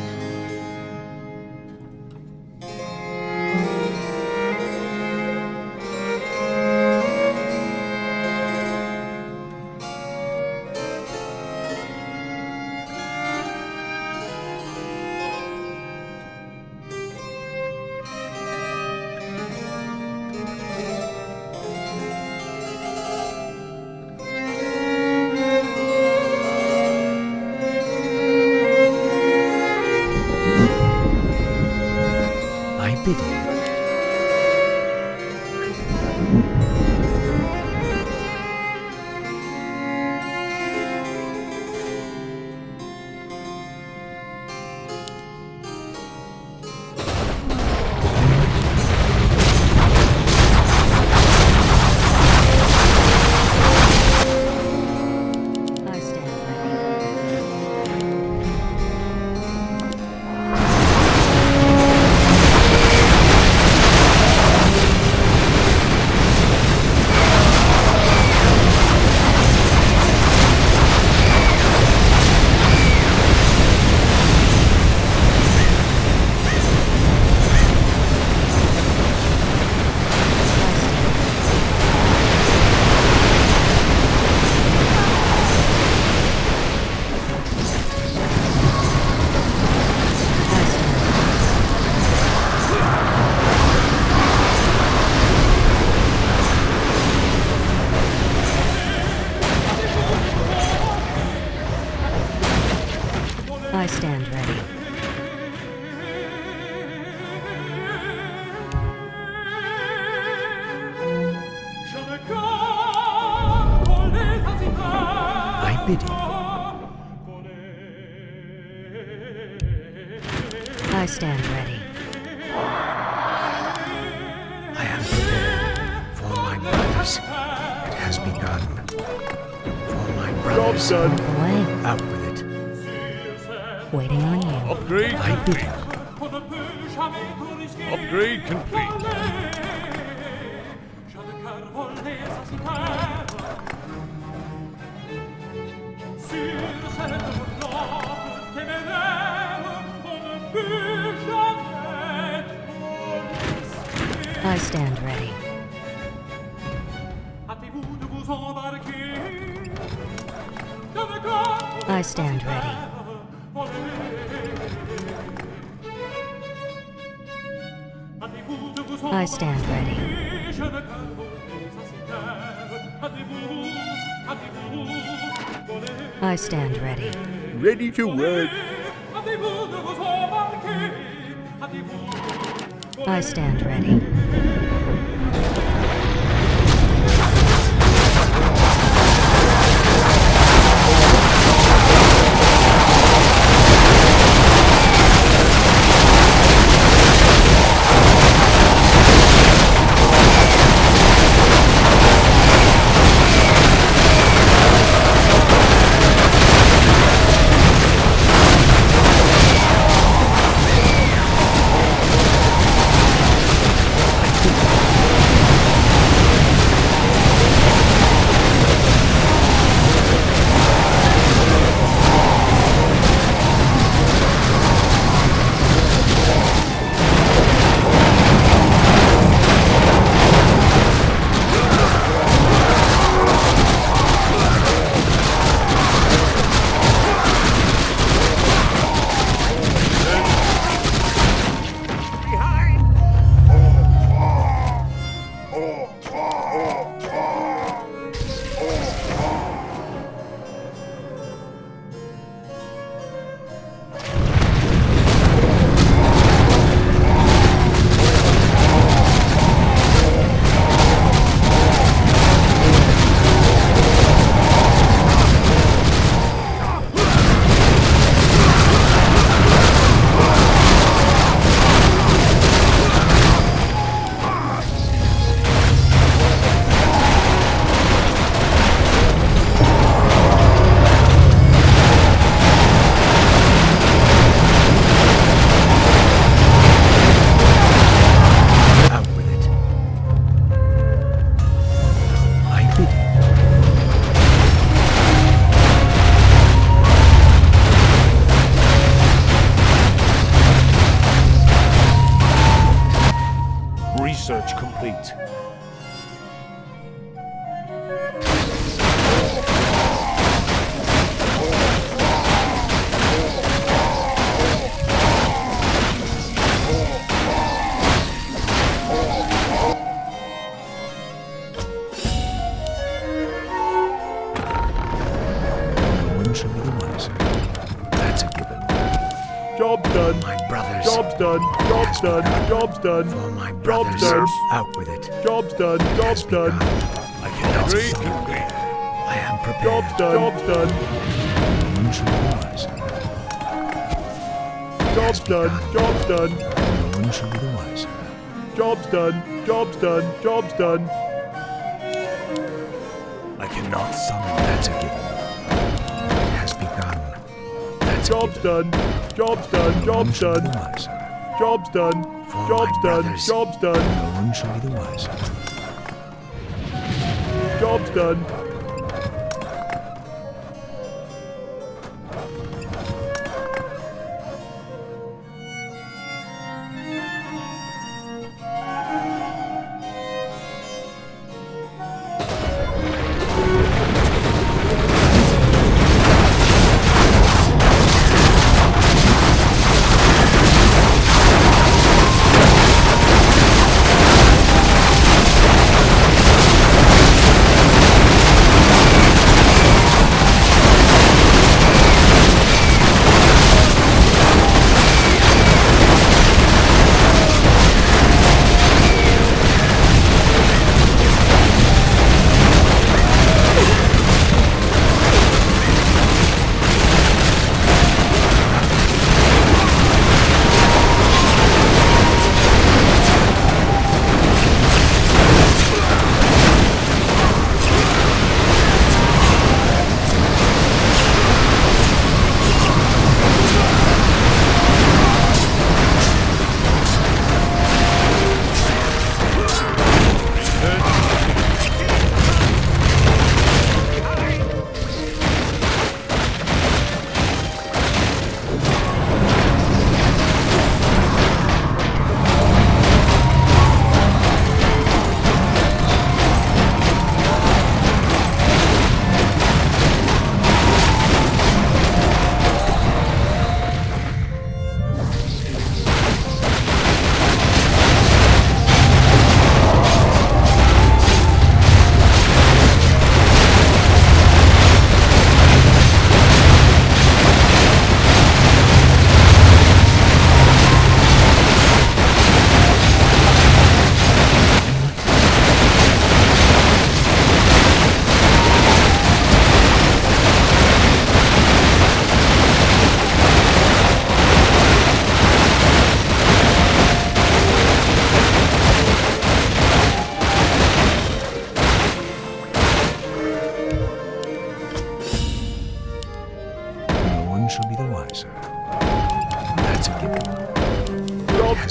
I stand ready. I bid you. I stand ready. I am prepared for my brothers. It has begun. For my brothers. Job's done. Away. Out with it. Waiting on you. Upgrade I bid you. Upgrade complete. I stand ready. I stand ready. I stand ready. I stand ready. Ready to work. I stand ready. Research complete. One shall be the wiser. That's a given. Job's done. My brothers. Job's done. Job's done. Job's done. For my Job's brothers. done. Out with it. Job's done. Job's done. I cannot Agree. stop. I am prepared. Job's done. Job's done. One shall be the wiser. Job's done. Job's done. One shall be the wiser. Job's done. Job's done. Job's done. I cannot summon. That's a given. It has begun. That's Job's done. Job's done. Job's done. Job's done. Job's done. Job's done. No one shall be the wiser. Job's done.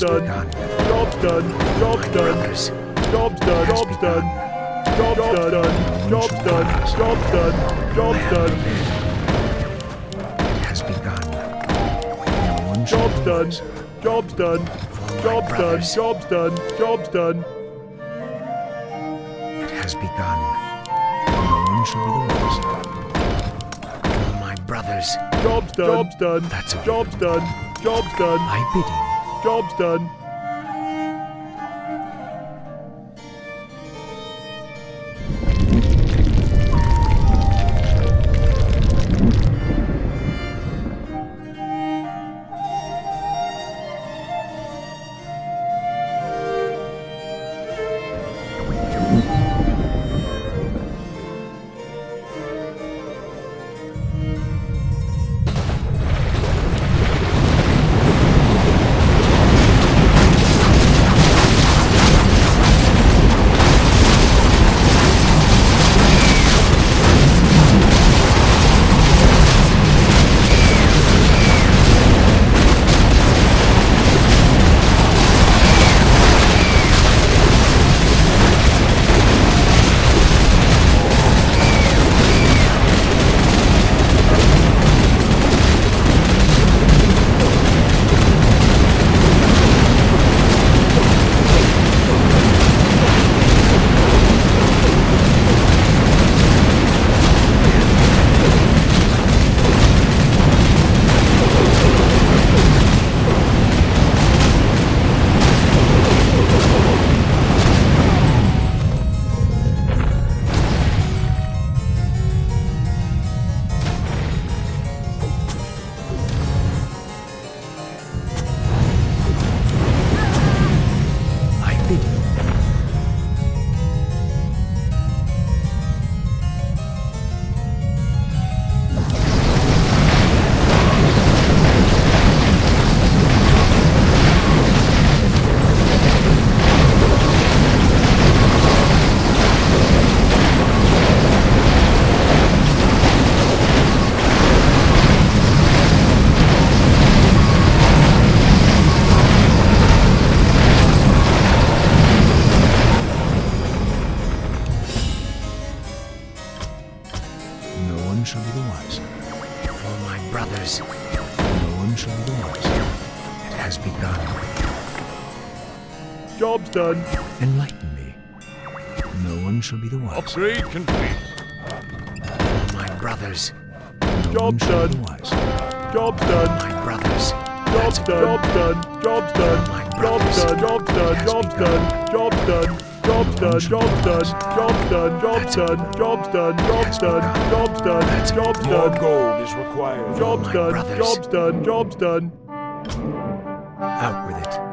done. Job's done. Job's done. Job's done. Job's done. Job's done. Job's done. Job's done. Job's done. It has begun. No one shall Job's done. Job's done. Job's done. Job's done. Job's done. It has begun. No one shall be the wiser. For my brothers. Job's done. Job's done. That's a Job's done. Job's done. My bidding. Job's done. Job's done. Enlighten me. No one shall be the wiser. Upgrade complete. My brothers. Job's done. Job's done. My brothers. Job's done. Job's done. Job's done. Job's done. Job's done. Job's done. Job's done. Job's done. Job's done. Job's done. Job's done. Job's done. Job's done. Job's done. More gold is required. Job's done. Job's done. Job's done. Out with it.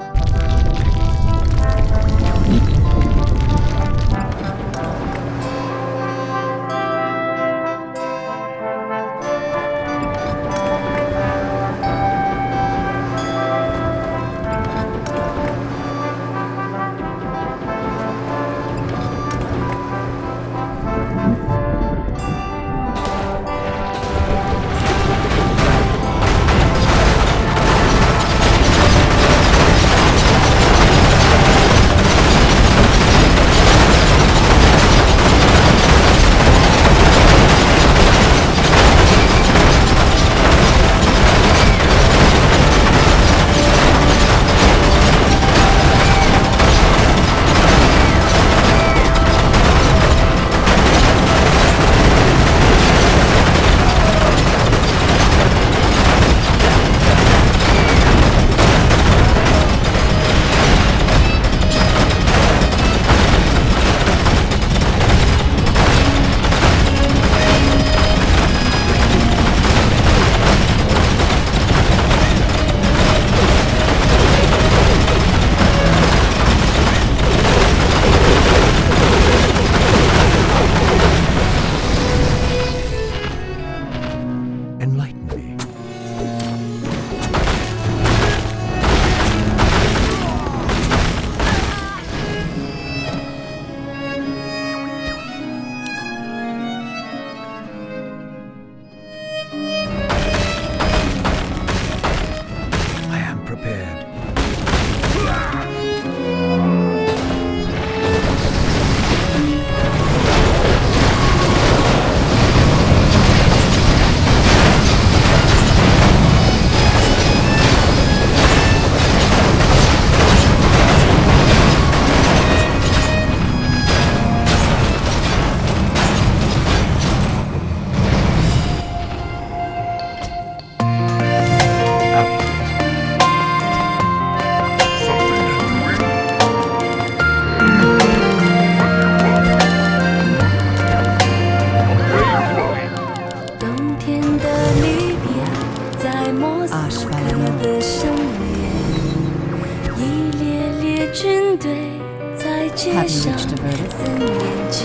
街上森严戒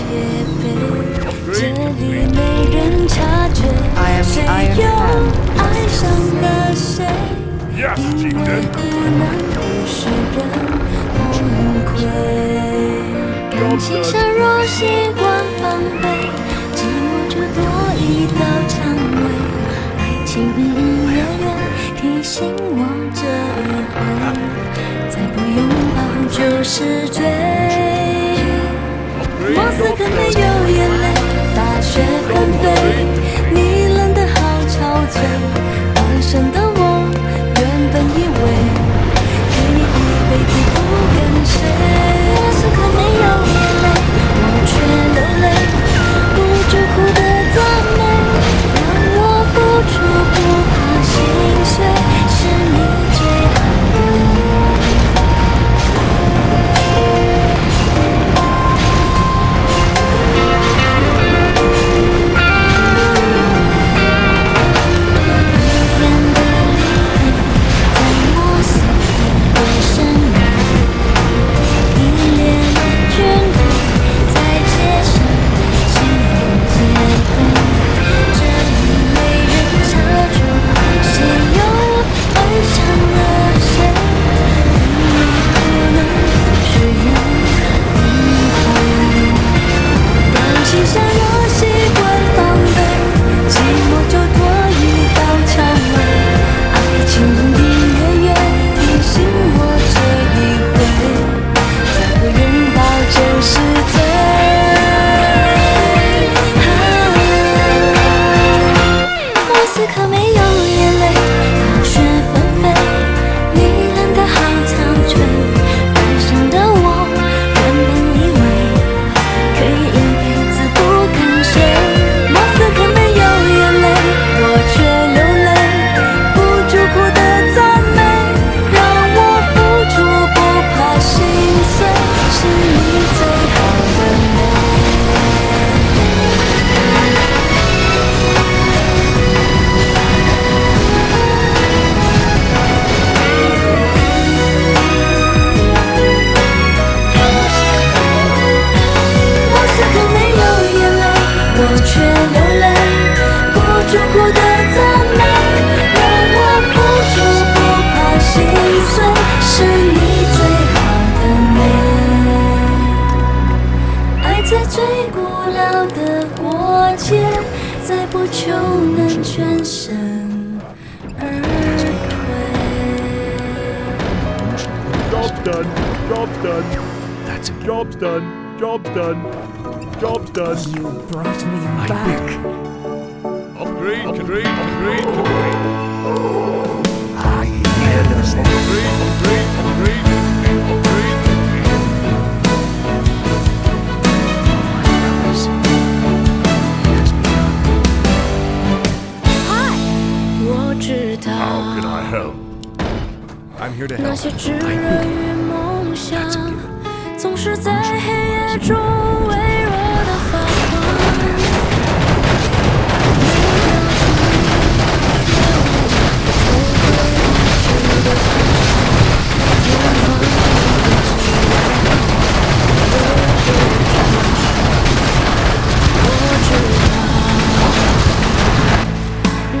备，这里没人察觉，谁又爱上了谁？因为苦难不使人崩溃，感情上若习惯防备，寂寞就多一道蔷薇。爱情远远提醒我这一回，再不拥抱就是罪。莫斯科没有眼泪，大雪纷飞，你冷得好憔悴。单身的我原本以为可以一辈子不跟谁。莫斯科没有眼泪，我却流泪，不住哭的赞美，让我付出不怕心碎，是你最好的美。Job's done. Job's done. Job's done. You brought me back. Upgrade, upgrade, upgrade, upgrade. Upgrade, upgrade, upgrade, Hi， 我知道 How can I help? I'm here to 那 help. 些炙热与梦想，总是在黑夜中微弱的发光。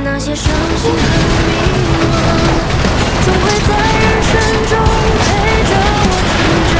那些伤心和迷惘，总会在人生中陪着我成长。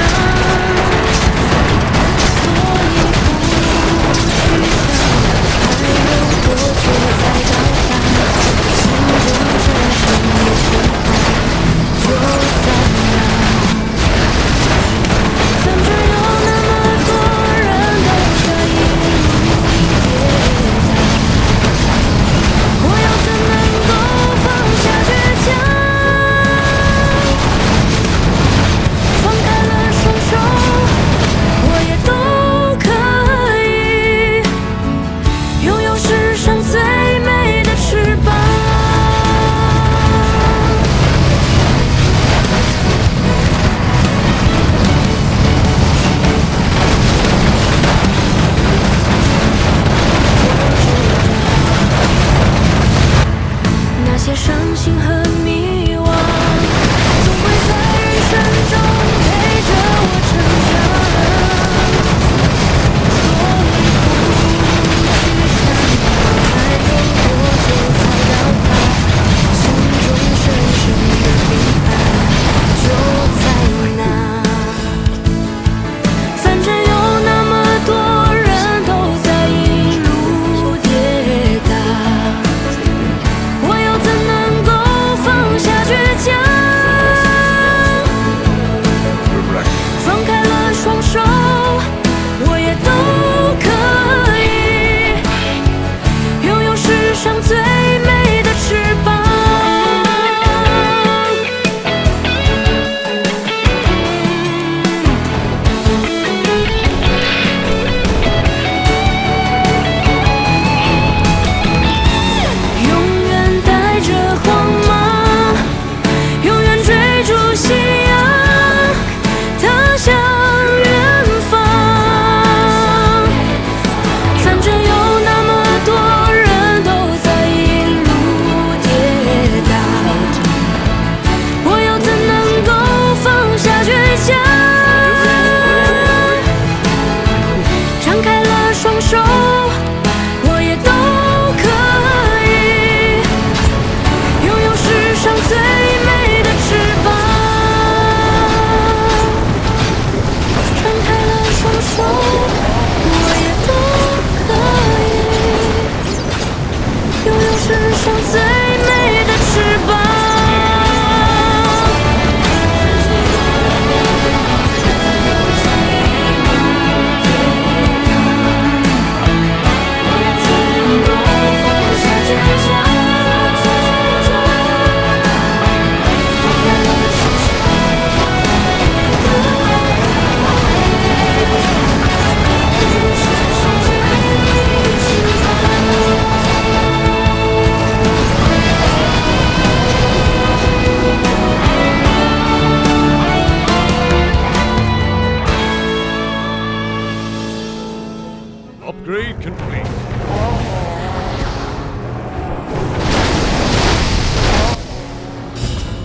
Upgrade complete.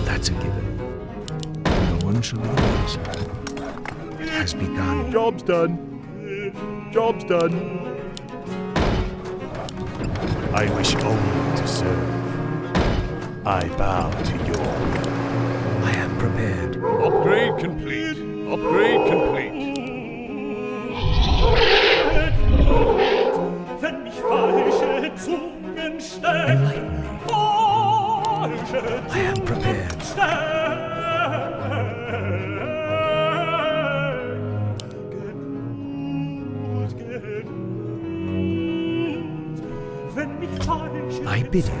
That's a given. No one shall be the wiser. It has begun. Job's done. Job's done. I wish only to serve. I bow to your will. I am prepared. Upgrade complete. Upgrade complete. Wenn mich falsche Zungen Enlighten me. I am prepared. I bid you.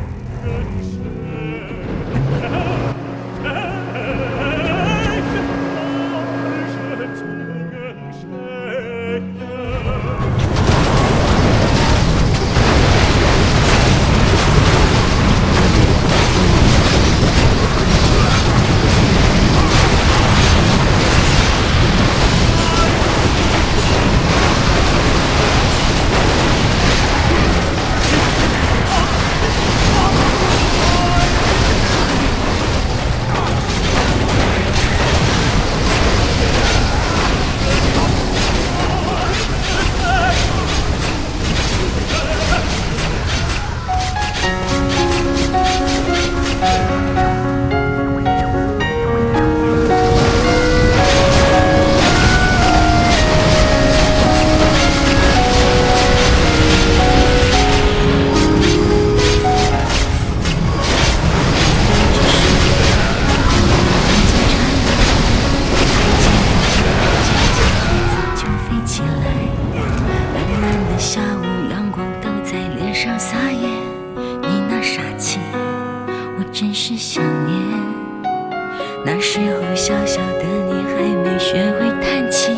那时候小小的你还没学会叹气，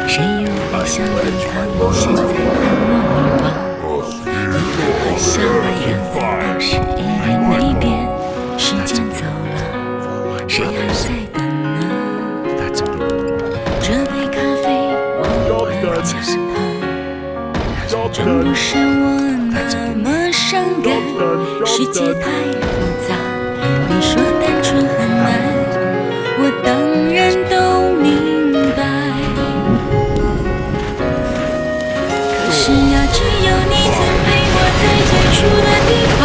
谁又会想到他们现在喊我女王？你那可笑的样子倒是一点没变，时间走了，谁还在等呢？这杯咖啡忘了加糖，真不是我那么伤感，世界太复杂，你说单纯很难，我当然都明白。可是呀，只有你曾陪我在最初的地方，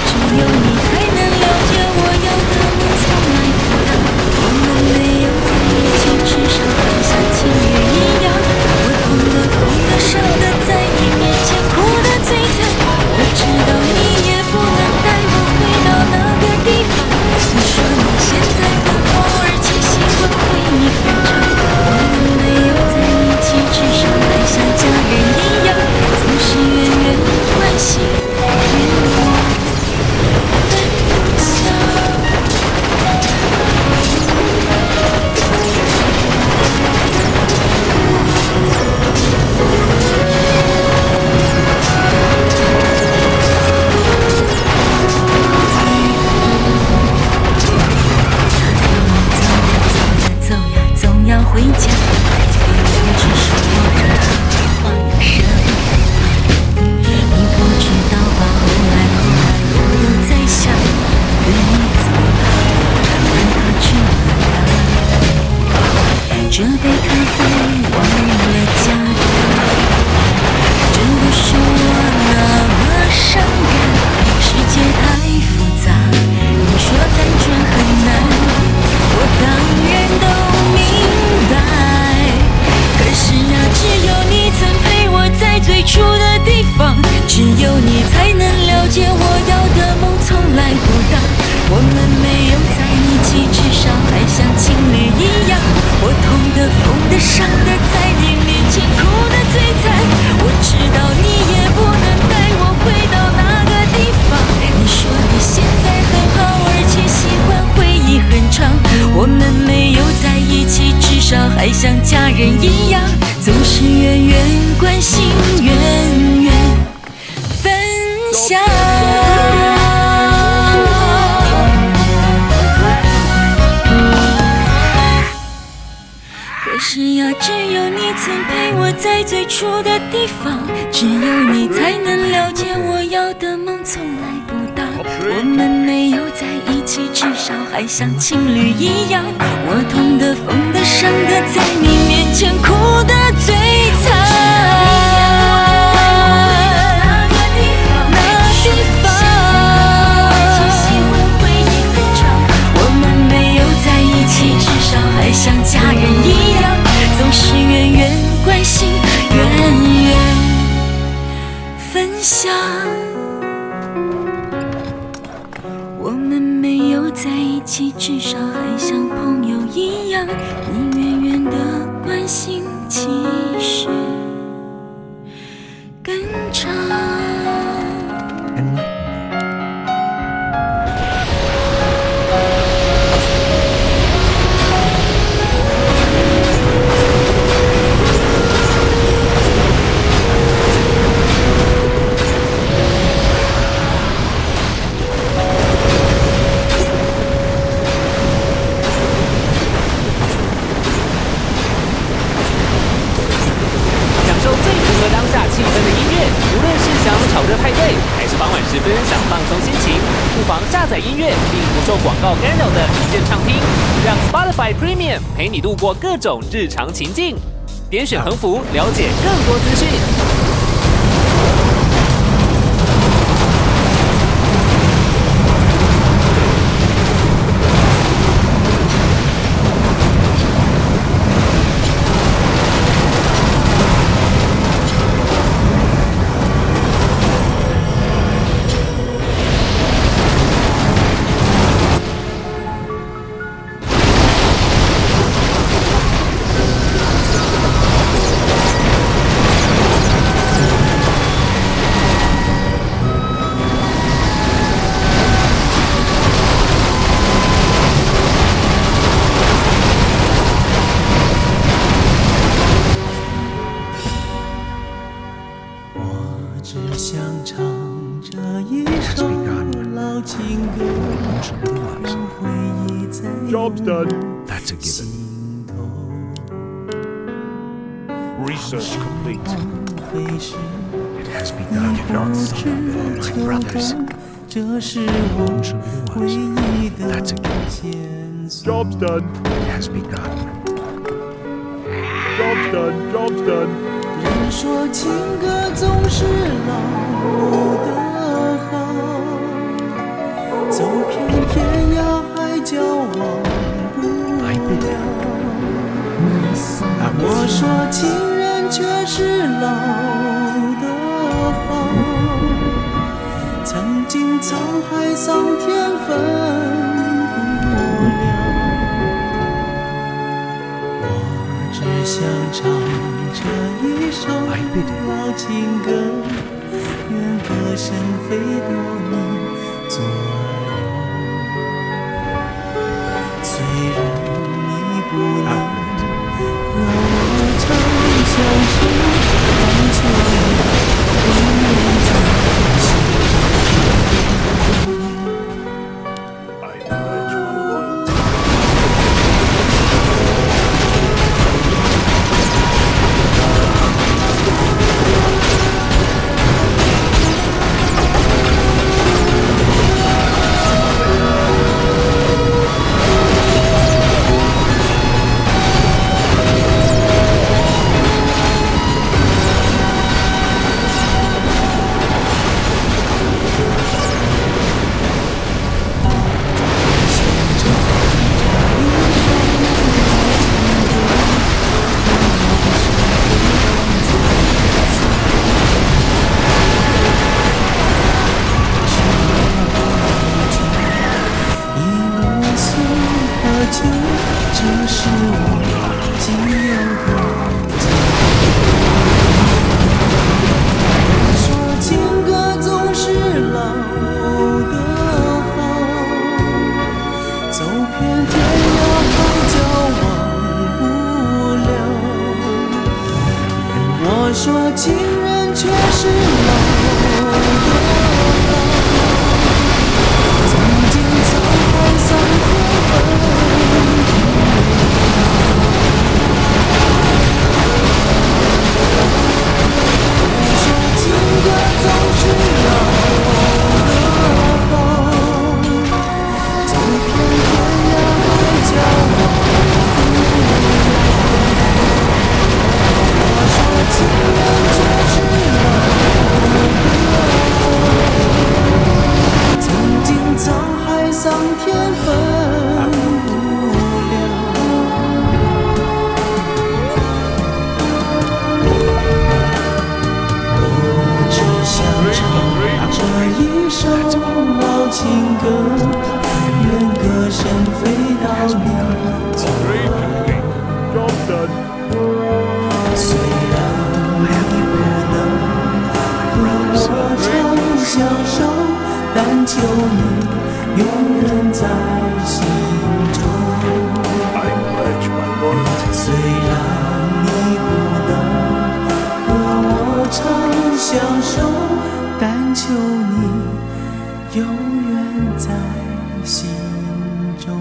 只有你才能了解我有多么从来不到。我们没有在一起吃上饭，像情侣一样，我痛的疯的笑的，在你面前哭得最惨。我知道你也不能带我回到那个地方，虽说你现在很偶尔且习惯为你欢唱。我们没有在一起至少还像家人一样，总是远远关心远远分我在最初的地方，只有你才能了解我要的梦从来不到。我们没有在一起，至少还像情侣一样。我痛的、疯的、伤的，在你面前哭得最惨。至少还像家人一样，总是远远关心，远远分享。我们没有在一起，至少还像朋友一样。你远远的关心，其实更长。气氛的音乐，无论是想炒热派对，还是傍晚时分想放松心情，不妨下载音乐并不受广告干扰的一键畅听，让 Spotify Premium 陪你度过各种日常情境。点选横幅了解更多资讯。Job's done. That's a given. Research complete. It has begun. Not some of my brothers. That's a given. Job's done. It has begun. Job's done. Job's done. 人说情歌总是老的好，走遍天涯海角忘不了。我说情人却是老的好，曾经沧海桑田分不了。我只想唱这一首老情歌，愿歌声飞到你左右。虽然你不能让我长相守，但求你永远在心。说情人却是老的好，曾经沧海桑田分不了。但求你永远在心中。虽然你不能和我常相守，但求你永远在心中。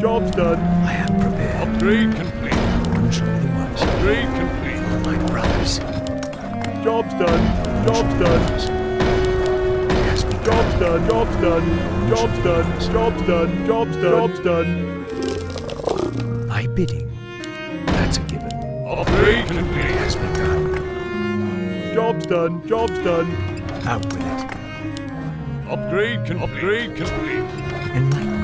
Job's done. I am prepared. Upgrade complete. No one shall be the wiser. Upgrade complete. For my brothers. Job's done. Job's done. Job's done. Job's done. Job's done. Job's done. Job's done. Job's done. My bidding. That's a given. Upgrade complete. Has begun. Job's done. Job's done. Out with it. Upgrade complete. Upgrade complete. Enlighten me.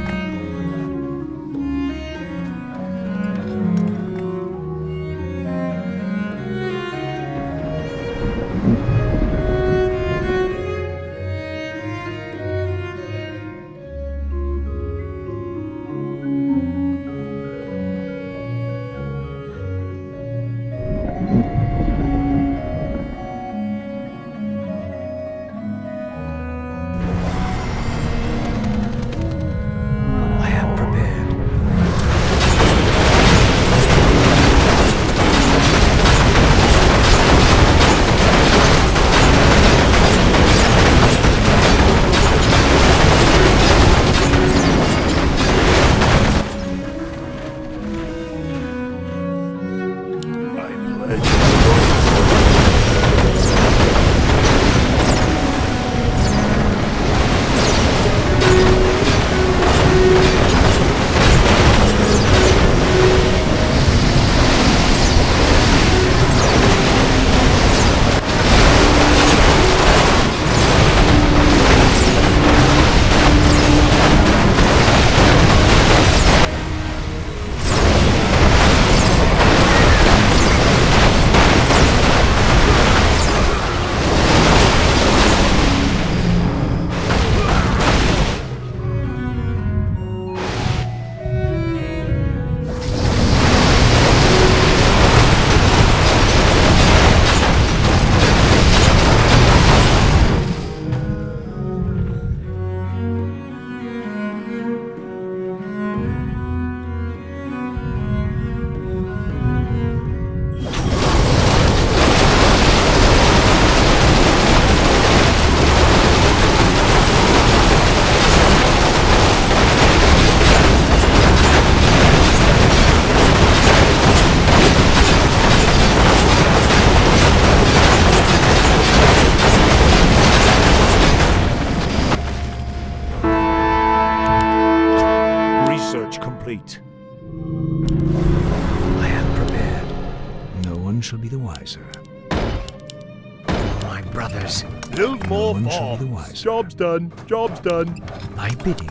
shall be the wiser. For my brothers, Build more no one shall be the farms. wiser. Job's done. Job's done. My bidding,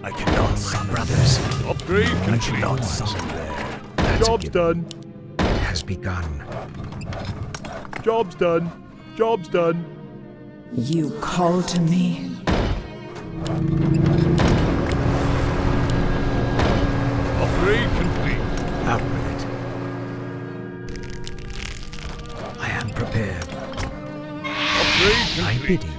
I cannot summon brothers. Upgrade I should complete. not summon there. That's a Job's given. done. It has begun. Job's done. Job's done. You call to me. Upgrade complete. Out with it. I am prepared. Upgrade My complete. bidding.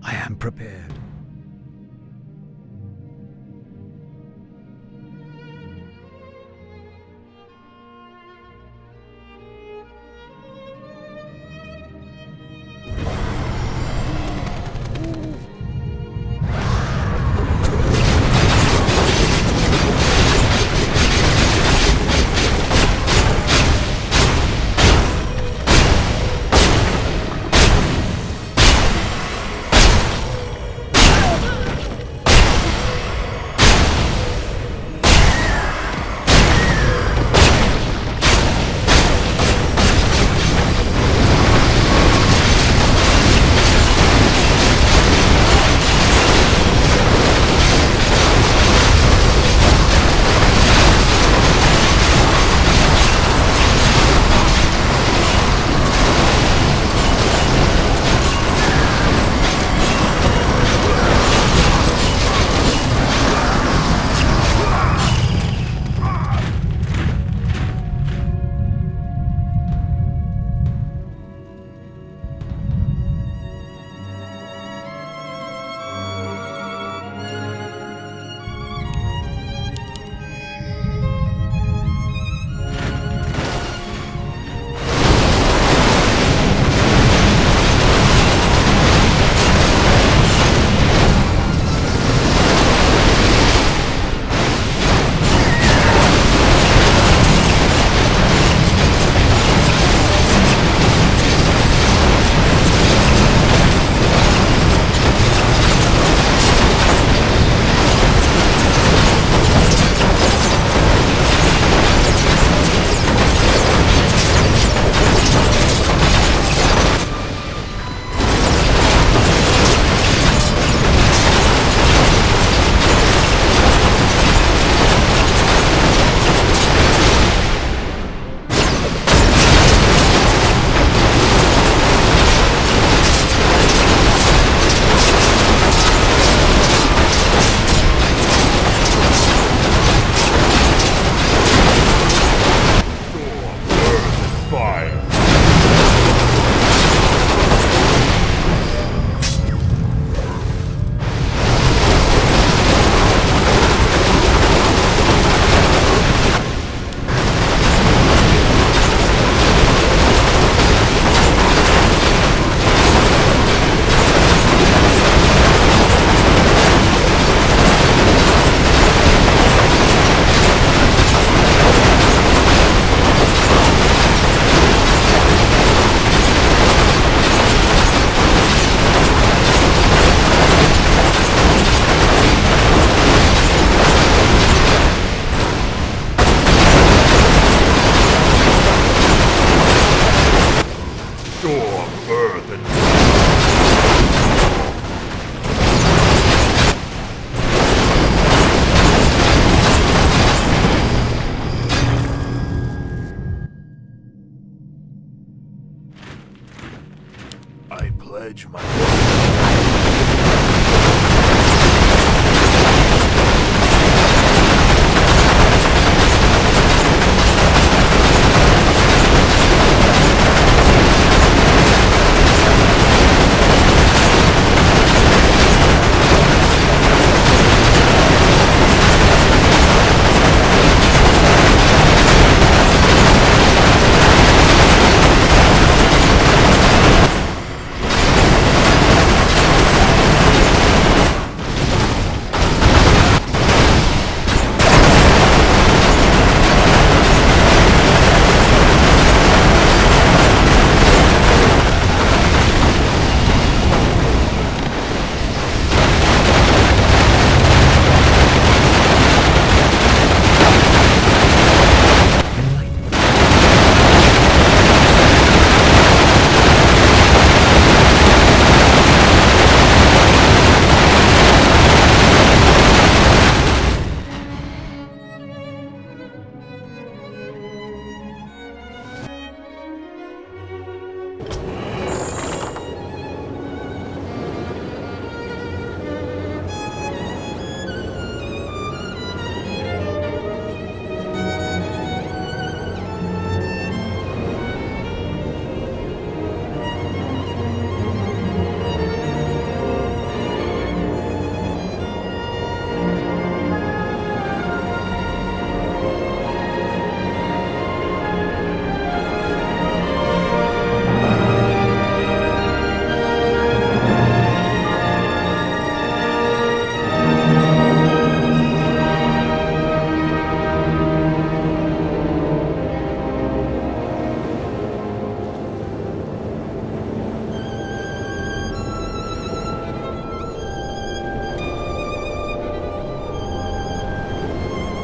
I am prepared. pledge my